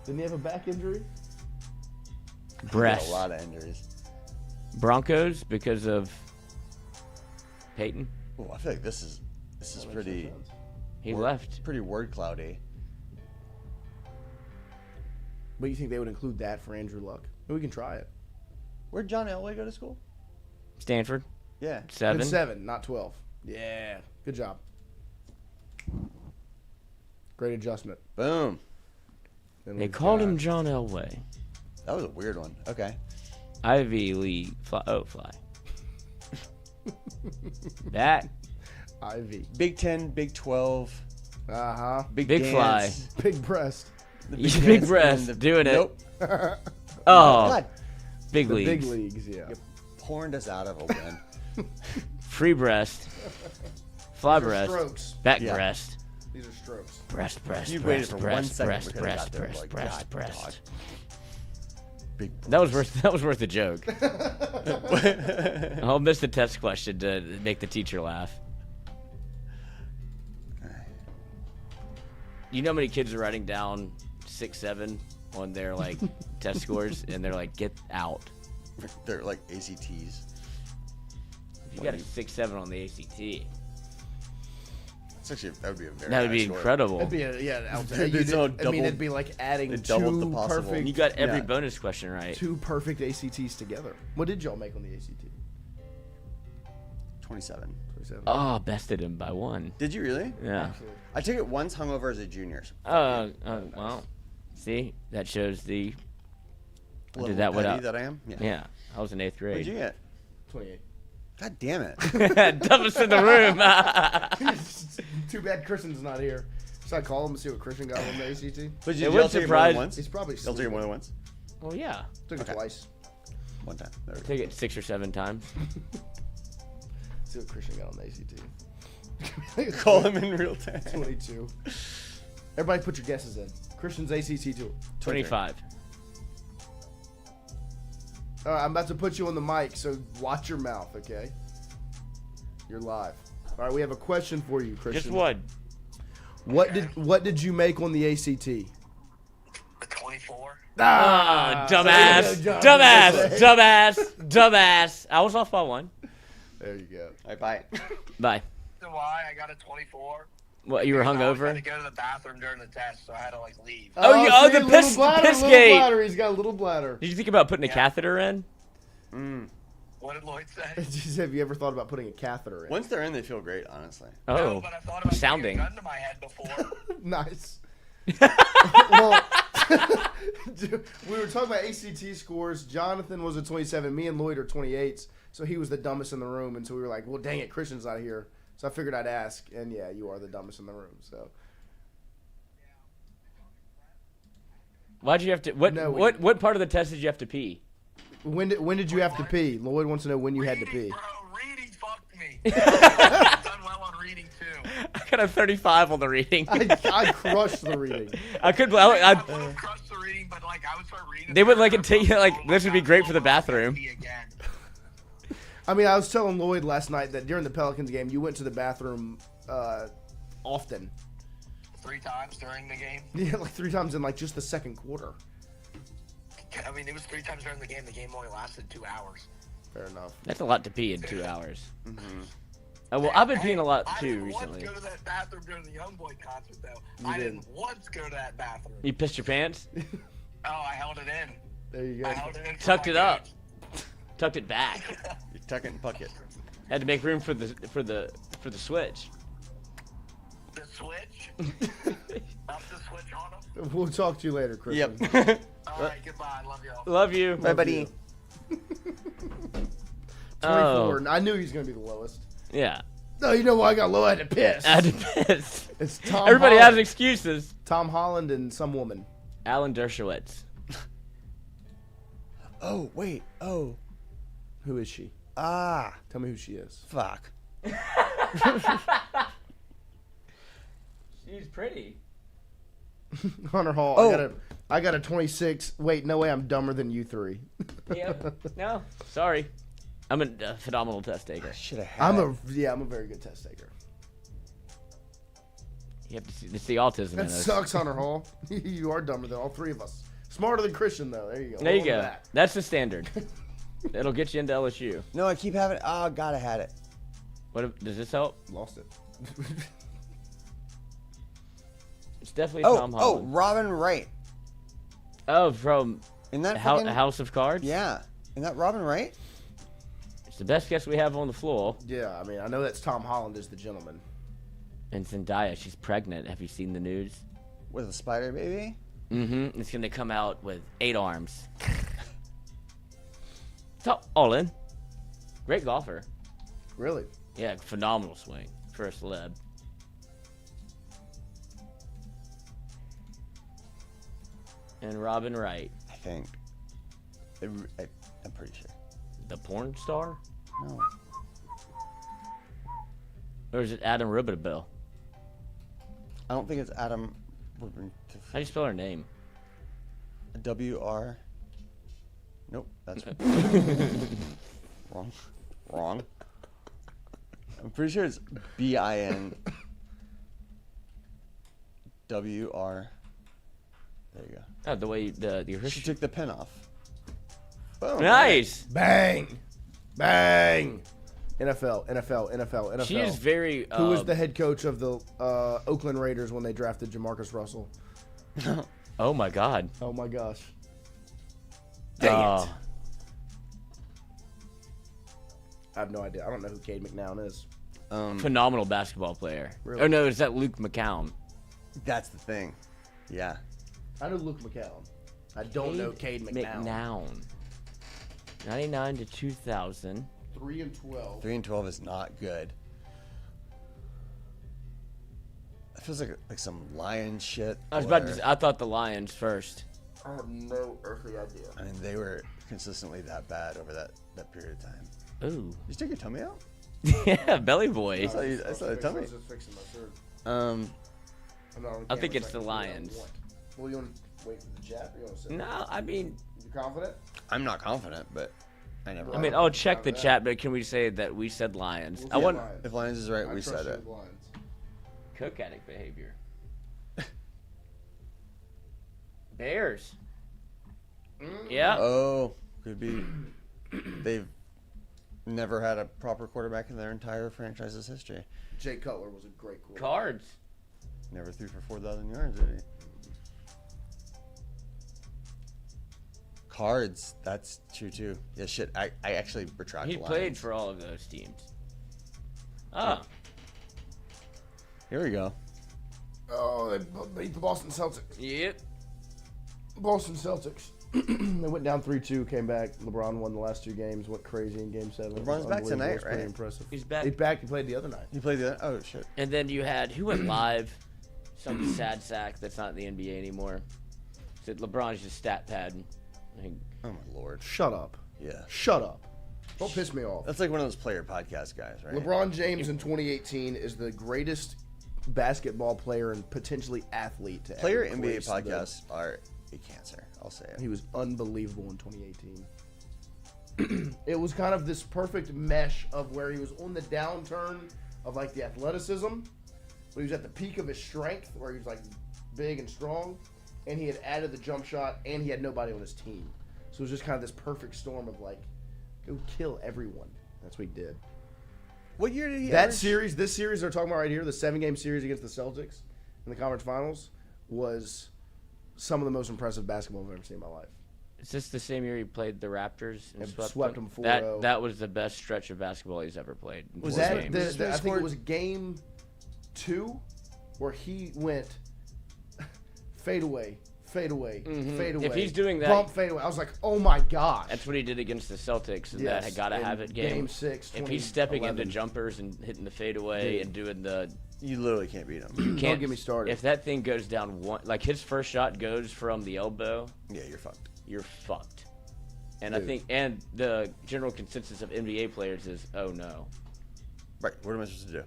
Didn't he have a back injury? Breast. A lot of injuries. Broncos because of Peyton. Oh, I feel like this is pretty He left. pretty word cloudy. But you think they would include that for Andrew Luck? We can try it. Where'd John Elway go to school? Stanford. Yeah. 7. It's 7, not 12. Yeah. Good job. Great adjustment. Boom. Then They we've called got- him John Elway. That was a weird one. Okay. Ivy League. Fly. That. Ivy. Big 10, Big 12, Uh-huh. Big dance, Big breast. the Big dance, breast, and doing it. Nope. Oh, God, big The leagues. big leagues, yeah. porned us out of a win. Free breast. Fly These are breast. strokes. Back Yeah. breast. These are strokes. Breast. You breast, waited for breast, 1 second. breast, we could've breast, got there. breast, Like, breast, God, breast. dog. Big. That was worth a joke. I'll miss the test question to make the teacher laugh. You know how many kids are writing down 6-7 on their like test scores, and they're like, "Get out!" They're like ACTs. If you got a 6-7 on the ACT, It's actually that would be a very. that would be high score. incredible. That'd be out Dude, there. it's all double- it'd be like adding it doubled the two possible. perfect, You got every Yeah. bonus question right. 2 perfect ACTs together. What did y'all make on the ACT? 27. 27. Oh, bested him by 1. Did you really? Yeah. I took it once, hungover as a junior. Well, see, that shows the. I Little did that petty without. that I am. Yeah. Yeah, I was in 8th What'd grade. you get? 28. God damn it. Dumbest in the room. Too bad Christian's not here. Should I call him and see what Christian got on the ACT? But It you would all take it more surprise- than once? He's probably Y'all take it more than once? Well, yeah. Took it Okay. twice. One time. There we go. Take it 6 or 7 times. See what Christian got on the ACT. Call him in real time. 22. Everybody put your guesses in. Christian's ACT too. 25. All right, I'm about to put you on the mic, so watch your mouth, okay? You're live. All right, we have a question for you, Christian. Just one. What did you make on the ACT? A 24. Ah, dumbass. John. Dumbass. I was off by 1. There you go. All right, bye. Bye. So why I got a 24? What, you were I had hungover? to go to the bathroom during the test, so I had to like leave. Oh, see, the little piss bladder, piss little gate. bladder. He's got a little bladder. Did you think about putting a Yeah. catheter in? What did Lloyd say? Have you ever thought about putting a catheter in? Once they're in, they feel great, honestly. Oh, No, but I thought about sounding. putting a gun to my head before. Nice. Well, we were talking about ACT scores. Jonathan was a 27. Me and Lloyd are 28s. So he was the dumbest in the room. And so we were like, well, dang it, Christian's not here. So I figured I'd ask. And yeah, you are the dumbest in the room. So Why'd you have to? What? No, what part of the test did you have to pee? when did you have to pee? Lloyd wants to know when you had to pee. Bro, reading fucked me. I've done well on reading too. I got a 35 on the reading. I crushed the reading. I could. I would have crushed the reading, but like I would start reading. They would like it take take like this would be great for the bathroom. Again. I mean, I was telling Lloyd last night that during the Pelicans game, you went to the bathroom often. 3 times during the game. Yeah, like 3 times in like just the second quarter. I mean, it was 3 times during the game. The game only lasted 2 hours. Fair enough. That's a lot to pee in 2 hours. Well, I've been peeing a lot I too didn't recently. once go to that bathroom during the Youngboy concert, though. You I didn't. didn't once go to that bathroom. You pissed your pants? Oh, I held it in. There you go. I held it in. for Tucked my it up. kids. Tucked it back. You tuck it and puck it. Had to make room for the switch. The switch. Up the switch on them. We'll talk to you later, Chris. Yep. All right, goodbye. Love y'all. Love you. Bye, buddy. 24. Oh. I knew he was going to be the lowest. Yeah. No, you know why I got low? I had to piss. I had to piss. It's Tom Everybody Holland. has excuses. Tom Holland and some woman. Alan Dershowitz. Oh, wait. Oh. Who is she? Ah. Tell me who she is. Fuck. She's pretty. Hunter Hall. Oh. I got a 26. Wait, no way. I'm dumber than you three. Yeah. No. Sorry. I'm a phenomenal test taker. Should have had I'm it. a very good test taker. You have to see, it's the autism in That us. sucks, Hunter Hall. You are dumber than all three of us. Smarter than Christian, though. There you go. There you Hold on go. to that. That's the standard. It'll get you into LSU. No, I keep having. Oh, God, I had it. Does this help? Lost it. It's definitely Oh, Tom oh, Holland. Robin Wright. Oh, from In that fucking... House of Cards? Yeah. Isn't that Robin Wright? It's the best guest we have on the floor. Yeah, I mean, I know that's Tom Holland is the gentleman. And Zendaya, she's pregnant. Have you seen the news? With a spider baby? Mm-hmm. It's going to come out with 8 arms. So, all in. Great golfer. Really? Yeah, phenomenal swing for a celeb. And Robin Wright, I think. I'm pretty sure. the porn star? No. Or is it Adam Rubinbill? I don't think it's Adam. How do you spell her name? WR. Nope, that's wrong. I'm pretty sure it's BINWR. There you go. Oh, the way the She took the pen off. Boom. Nice. Bang! Bang! NFL. She is very. Who was the head coach of the Oakland Raiders when they drafted Jamarcus Russell? Oh my God. Oh my gosh. Dang it. I have no idea. I don't know who Cade McNown is. Phenomenal basketball player. Really? Oh no, is that Luke McCown? That's the thing. Yeah. I know Luke McCown. I don't know Cade McNown. 99 to 2000. 3-12. 3-12 is not good. That feels like some lion shit. I was about to. I thought the Lions first. I have no earthly idea. I mean, they were consistently that bad over that period of time. Ooh. Did you take your tummy out? Yeah, Belly Boy. I saw the tummy. Fixing my shirt. I think it's the Lions. Well, you want to wait for the chat or you want to say? No, I mean, You confident? I'm not confident, but I never. I'll check the chat, but can we say that we said Lions? I want Lions. If Lions is right, I we trust said you it. with Lions. cook addict behavior. Bears. Yeah. Oh, could be. They've never had a proper quarterback in their entire franchise's history. Jay Cutler was a great quarterback. Cards. Never threw for 4,000 yards, did he? Cards, that's true too. Yeah, shit. I actually retract. He played for all of those teams. Ah. Here we go. Oh, they beat the Boston Celtics. Yep. Boston Celtics. They went down 3-2, came back. LeBron won the last 2 games, went crazy in Game 7. LeBron's back tonight, It was pretty right? impressive. He's back. He's back. He played the other night. You played the. Oh shit. And then you had who went live? Some sad sack that's not in the NBA anymore. Said LeBron's just stat padding. Oh my lord. Shut up. Yeah. Shut up. Don't piss me off. That's like one of those player podcast guys, right? LeBron James in 2018 is the greatest basketball player and potentially athlete to Player ever NBA grace the- podcasts are a cancer. I'll say it. He was unbelievable in 2018. It was kind of this perfect mesh of where he was on the downturn of like the athleticism, but he was at the peak of his strength where he was like big and strong, and he had added the jump shot, and he had nobody on his team. So it was just kind of this perfect storm of like, it would kill everyone. That's what he did. What year did he That average? series, this series they're talking about right here, the 7-game series against the Celtics in the conference finals, was some of the most impressive basketball I've ever seen in my life. Is this the same year he played the Raptors and Swept them 4-0? That was the best stretch of basketball he's ever played. In Was 4 that games. I think it was game 2 where he went fade away, fade away, fade away. If he's doing that, bump fade away. I was like, oh my gosh. That's what he did against the Celtics in Yes, that gotta in have it game. Game 6, If he's stepping into 2011. jumpers and hitting the fadeaway and doing the, You literally can't beat him. you can't Don't get me started. If that thing goes down one, like his first shot goes from the elbow, Yeah, you're fucked. you're fucked. And Dude. I think, and the general consensus of NBA players is, oh no, Right. What am I supposed to do?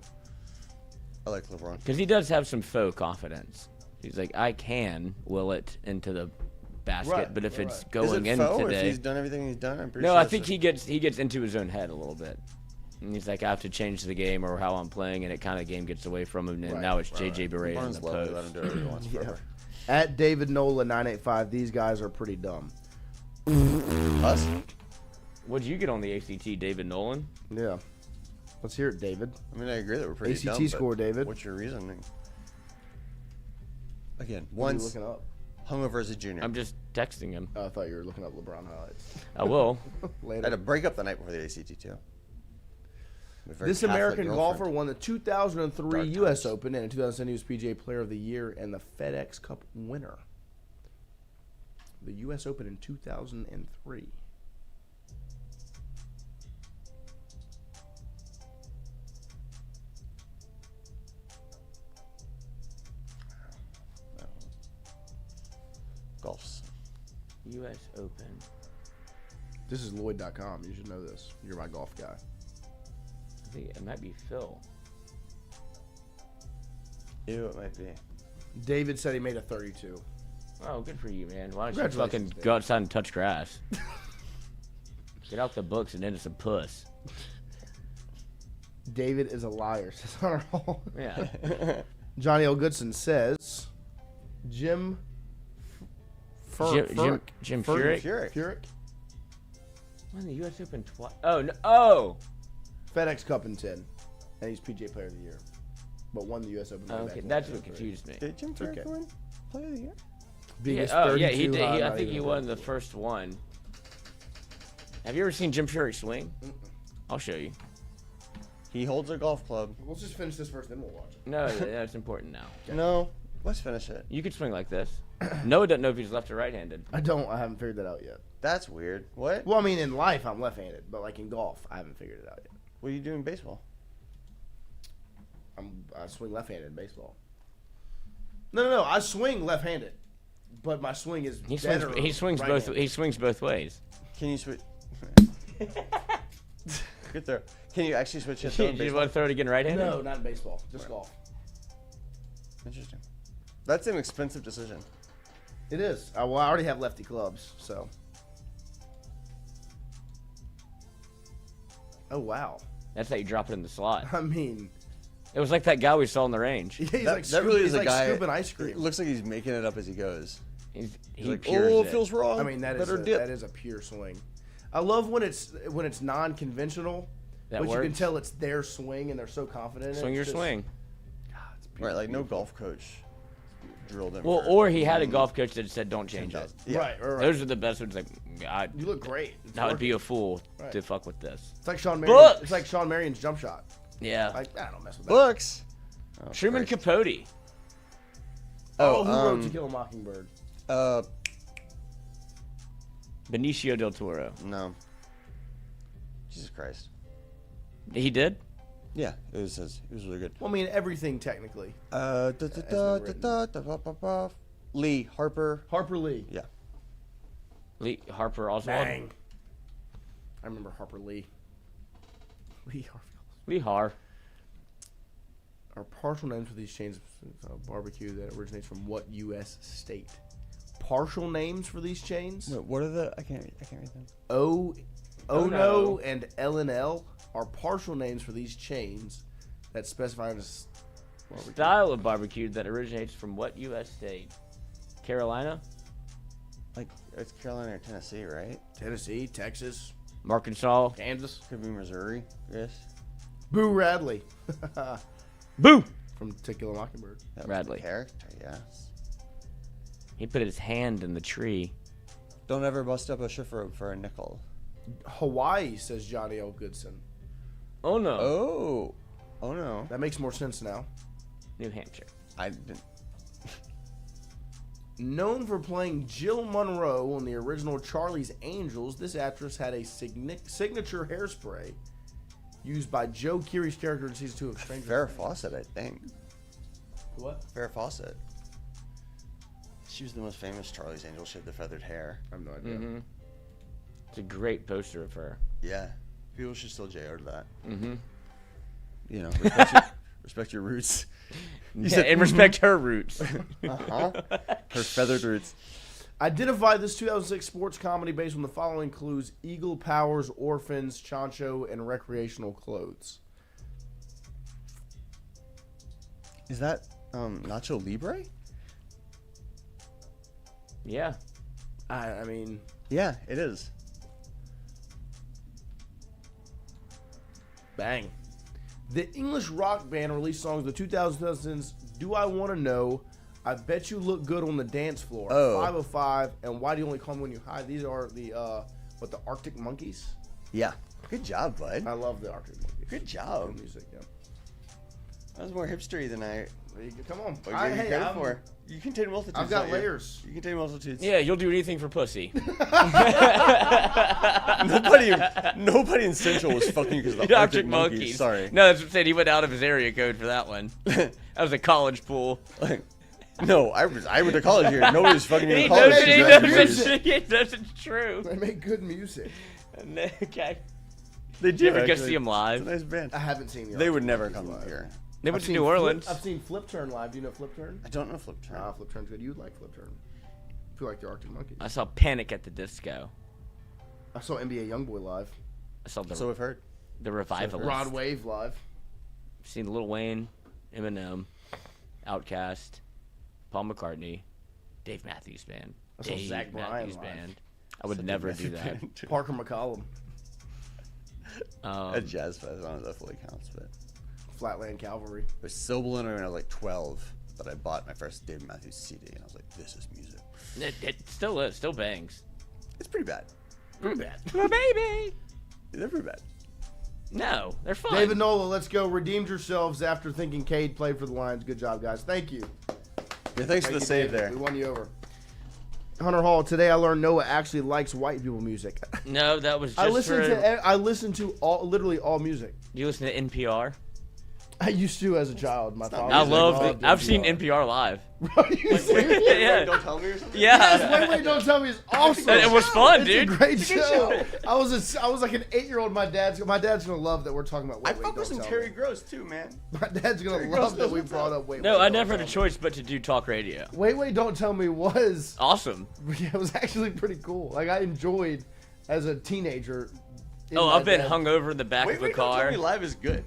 I like LeBron. because he does have some faux confidence. He's like, I can will it into the basket, Right, but if right, it's right. going Is it in faux if today, he's done everything he's done? I'm pretty no, sure I it's think just- he gets into his own head a little bit. And he's like, I have to change the game or how I'm playing, and it kind of game gets away from him. And Right, now it's JJ Barea in LeBron's the lovely. Let him post. do whatever he wants forever. At David Nola 985, these guys are pretty dumb. Us? What'd you get on the ACT, David Nolan? Yeah. Let's hear it, David. I mean, I agree that we're pretty ACT dumb, but score, David. What's your reasoning? Again, What are you once looking up? hungover as a junior. I'm just texting him. Oh, I thought you were looking up LeBron highlights. I will. I Later. had to break up the night before the ACT too. I'm a very This Catholic American girlfriend. golfer won the 2003 Dark U.S. times. Open and in 2010 he was PGA Player of the Year and the FedEx Cup winner. The U.S. Open in 2003. Golfs. U.S. Open. This is Lloyd.com. You should know this. You're my golf guy. I think it might be Phil. Ew, it might be. David said he made a 32. Oh, good for you, man. Why don't you Congratulations, fucking Dave. go outside and touch grass? Get out the books and into some puss. David is a liar, says Hunter Hall. Yeah. Johnny L. Goodson says Jim Jim Furyk? Furyk? Won the U.S. Open twice. Oh, no. Oh! FedEx Cup in 10. And he's PGA Player of the Year. But won the U.S. Open. way back Okay, in that's what 2003. confused me. Did Jim Furyk okay. win Player of the Year? Biggest Yeah, oh, yeah, he 32 did. high, I not think he even won the 32. first one. Have you ever seen Jim Furyk swing? I'll show you. He holds a golf club. Let's just finish this first, then we'll watch it. No, that's important now. No, let's finish it. You could swing like this. Noah doesn't know if he's left or right-handed. I haven't figured that out yet. That's weird. What? Well, I mean, in life, I'm left-handed, but like in golf, I haven't figured it out yet. What do you do in baseball? I swing left-handed in baseball. No. I swing left-handed, but my swing is He swings. better. He swings both. right-handed. He swings both ways. Can you switch? Good throw. Can you actually switch it though in You baseball? want to throw it again right-handed? No, not in baseball. Just golf. Interesting. That's an expensive decision. It is. Well, I already have lefty clubs, so. Oh wow. That's how you drop it in the slot. I mean, It was like that guy we saw on the range. he's That really is he's a like guy. scooping ice It cream. looks like he's making it up as he goes. He He's like, pures oh, it. it feels wrong. I mean, that Better is dip. that is a pure swing. I love when it's non-conventional, That but you can works. tell it's their swing and they're so confident in it. Swing your It's just- swing. God, it's pure- Right, like no golf coach drilled him. Well, for or he had a golf coach that said, "Don't change it." 10,000. Yeah. Right. Those are the best ones. Like, You look great. It's I would be working. a fool Right. to fuck with this. It's like Sean Marion. Books! It's like Sean Marion's jump shot. Yeah. Like, I don't mess with that. Books. Oh, Truman Christ. Capote. Oh, who wrote To Kill a Mockingbird? Benicio del Toro. No. Jesus Christ. He did. Yeah, it was really good. Well, I mean, everything technically. Lee Harper. Harper Lee. Yeah. Lee Harper Oswald. Bang. I remember Harper Lee. Lee Harvey. Lee Har. Are partial names for these chains of barbecue that originates from what U.S. state? Partial names for these chains? Wait, what are the? I can't read them. Ono no. and L&L are partial names for these chains that specify as barbecue. Style of barbecue that originates from what U.S. state? Carolina, Like it's Carolina or Tennessee, right? Tennessee, Texas, Arkansas, Kansas. Could be Missouri. Yes. Boo Radley. Boo! From To Kill a Mockingbird. That was Radley. the character, yes. He put his hand in the tree. Don't ever bust up a shift rope for a nickel. Hawaii, says Johnny L. Goodson. Oh no. Oh no. That makes more sense now. New Hampshire. I didn't. Known for playing Jill Monroe on the original Charlie's Angels, this actress had a signature hairspray used by Joe Keery's character in season 2 of Stranger Farrah Things. Fawcett, I think. What? Farrah Fawcett. She was the most famous Charlie's Angel. She had the feathered hair. I have no idea. Mm-hmm. It's a great poster of her. Yeah. People should still JR to that. Mm-hmm. You know, respect your roots. And respect her roots. Uh-huh. Her feathered roots. Identify this 2006 sports comedy based on the following clues: Eagle Powers, Orphans, Chancho, and recreational clothes. Is that Nacho Libre? Yeah. I mean, Yeah, it is. bang. The English rock band released songs in the 2000s. Do I Want to Know? I Bet You Look Good on the Dance Floor. Oh. 505. And Why Do You Only Call Me When You Hide? These are the the Arctic Monkeys. Yeah. Good job, bud. I love the Arctic Monkeys. Good job. Good music, yeah. That was more hipstery than I Come on. gave you credit for. You contain multitudes. I've got don't you? layers. You contain multitudes. Yeah, you'll do anything for pussy. Nobody in Central was fucking because of the The Arctic Monkeys. Sorry. No, that's what I'm saying. He went out of his area code for that one. That was a college pool. Like, no, I went to college here. Nobody was fucking in He college. knows, He he knows knows, music. he knows it's true. They make good music. Okay. They Did you ever go actually. see him live? It's a nice band. I haven't seen the They would Arctic never Monkeys come live. here. They went I've to seen New Orleans. I've seen Flip Turn live. Do you know Flip Turn? I don't know Flip Turn. Flip Turn's good. You'd like Flip Turn. I feel like the Arctic Monkeys. I saw Panic at the Disco. I saw NBA YoungBoy live. I saw the So we've heard. Revivalists. Rod Wave live. Seen Lil Wayne, Eminem, Outkast, Paul McCartney, Dave Matthews Band. I saw Dave Zach Bryan Matthews live. Band. I would never do that. Parker McCollum. At Jazz Fest, I don't know if that fully counts, but Flatland Cavalry. it was so blown away when I was like 12 that I bought my first Dave Matthews CD, and I was like, "This is music." It still is. Still bangs. It's pretty bad. Pretty bad. My baby. They're pretty bad. No, they're fine. David Nola, let's go. Redeemed yourselves after thinking Cade played for the Lions. Good job, guys. Thank you. Yeah, thanks for the save there. We won you over. Hunter Hall, today I learned Noah actually likes white people music. No, that was just I listen for... I listen to literally all music. Do you listen to NPR? I used to as a child. My father. I used to love. I've seen NPR. NPR live. Are you serious? Yeah. Don't tell me or something. Yeah. Wait, don't tell me. It's awesome. It was fun, It's dude. a great show. I was like an 8-year-old. My dad's gonna love that we're talking about. I Wait, fuck with don't some tell Terry me. Gross too, man. My dad's gonna Terry love Gross that we knows brought up. Wait, No, I don't never had a tell me. choice but to do talk radio. Wait, don't tell me was Awesome. it was actually pretty cool. Like I enjoyed as a teenager. in Oh, my I've been dad- hung over in the back of a Don't car. tell me live is good.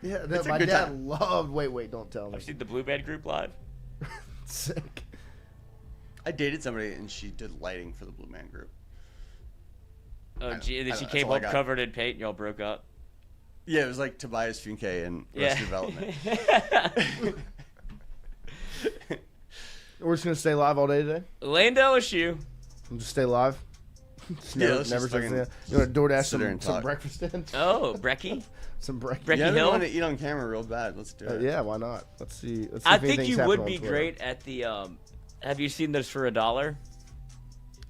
Yeah, It's a my good dad time. loved. Wait, don't tell me. I've seen the Blue Band Group live. Sick. I dated somebody and she did lighting for the Blue Man Group. Oh, gee, and then I she know, came that's all I up got. covered in paint and y'all broke up. Yeah, it was like Tobias Funke and Yeah. Arrested Development. We're just gonna stay live all day today. Land LSU. We'll just stay live. Just Yeah, never, let's never just fucking say you want to DoorDash sit there and some talk. breakfast in? Oh, Brecky. Some breakfast. Brecky Yeah, I Hill. want to eat on camera real bad. Let's do it. Yeah, why not? Let's see. Let's see I if think anything's you happening would on be Twitter. great at the. Have you seen those for $1?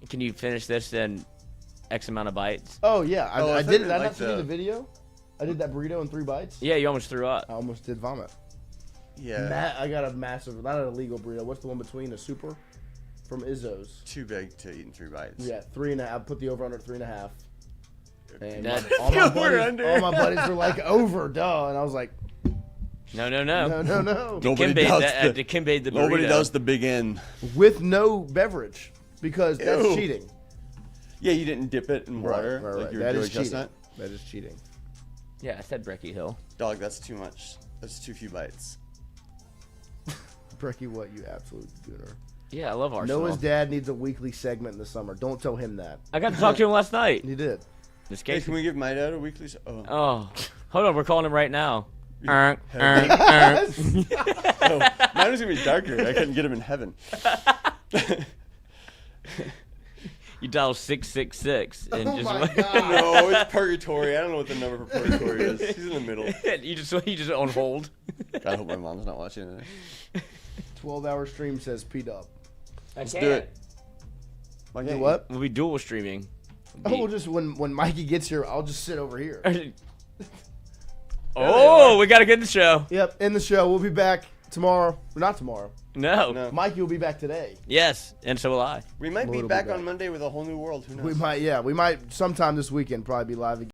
Can you finish this in X amount of bites? Oh yeah, I Oh, I did. thought Did you I liked not send you the video? I did that burrito in 3 bites. Yeah, you almost threw up. I almost did vomit. Yeah. I got a massive, not an illegal burrito. What's the one between a super from Izzo's? Too big to eat in 3 bites. Yeah, 3.5. I put the over under 3.5. And That- all, my We're buddies, under. all my buddies were like over, duh, and I was like, No. no. Nobody Kimbe does the, the, Kimbe the burrito. nobody does the big N. With no beverage because that's Ew. cheating. Yeah, you didn't dip it in water Right. like you were That doing is cheating. chestnut. That is cheating. Yeah, I said Brecky Hill. Dog, that's too much. That's too few bites. Brecky, what you absolute gooner. Yeah, I love Arsenal. Noah's dad needs a weekly segment in the summer. Don't tell him that. I got to talk to him last night. He did. This Hey, case. can we give my dad a weekly? Oh, Oh, Hold on, we're calling him right now. Oh, mine was gonna be darker. I couldn't get him in heaven. You dial 666 and Oh just my God. No, it's purgatory. I don't know what the number for purgatory is. He's in the middle. you just on hold. God, I hope my mom's not watching today. 12-hour stream says P-Dub. Let's do it. Do what? We'll be dual streaming. Oh, we'll just when Mikey gets here, I'll just sit over here. Oh, we got to get the show. Yep, in the show. We'll be back tomorrow. Not tomorrow. No. Mikey will be back today. Yes, and so will I. We might be Lloyd will back be back on Monday with a whole new world. Who knows? We might sometime this weekend probably be live again.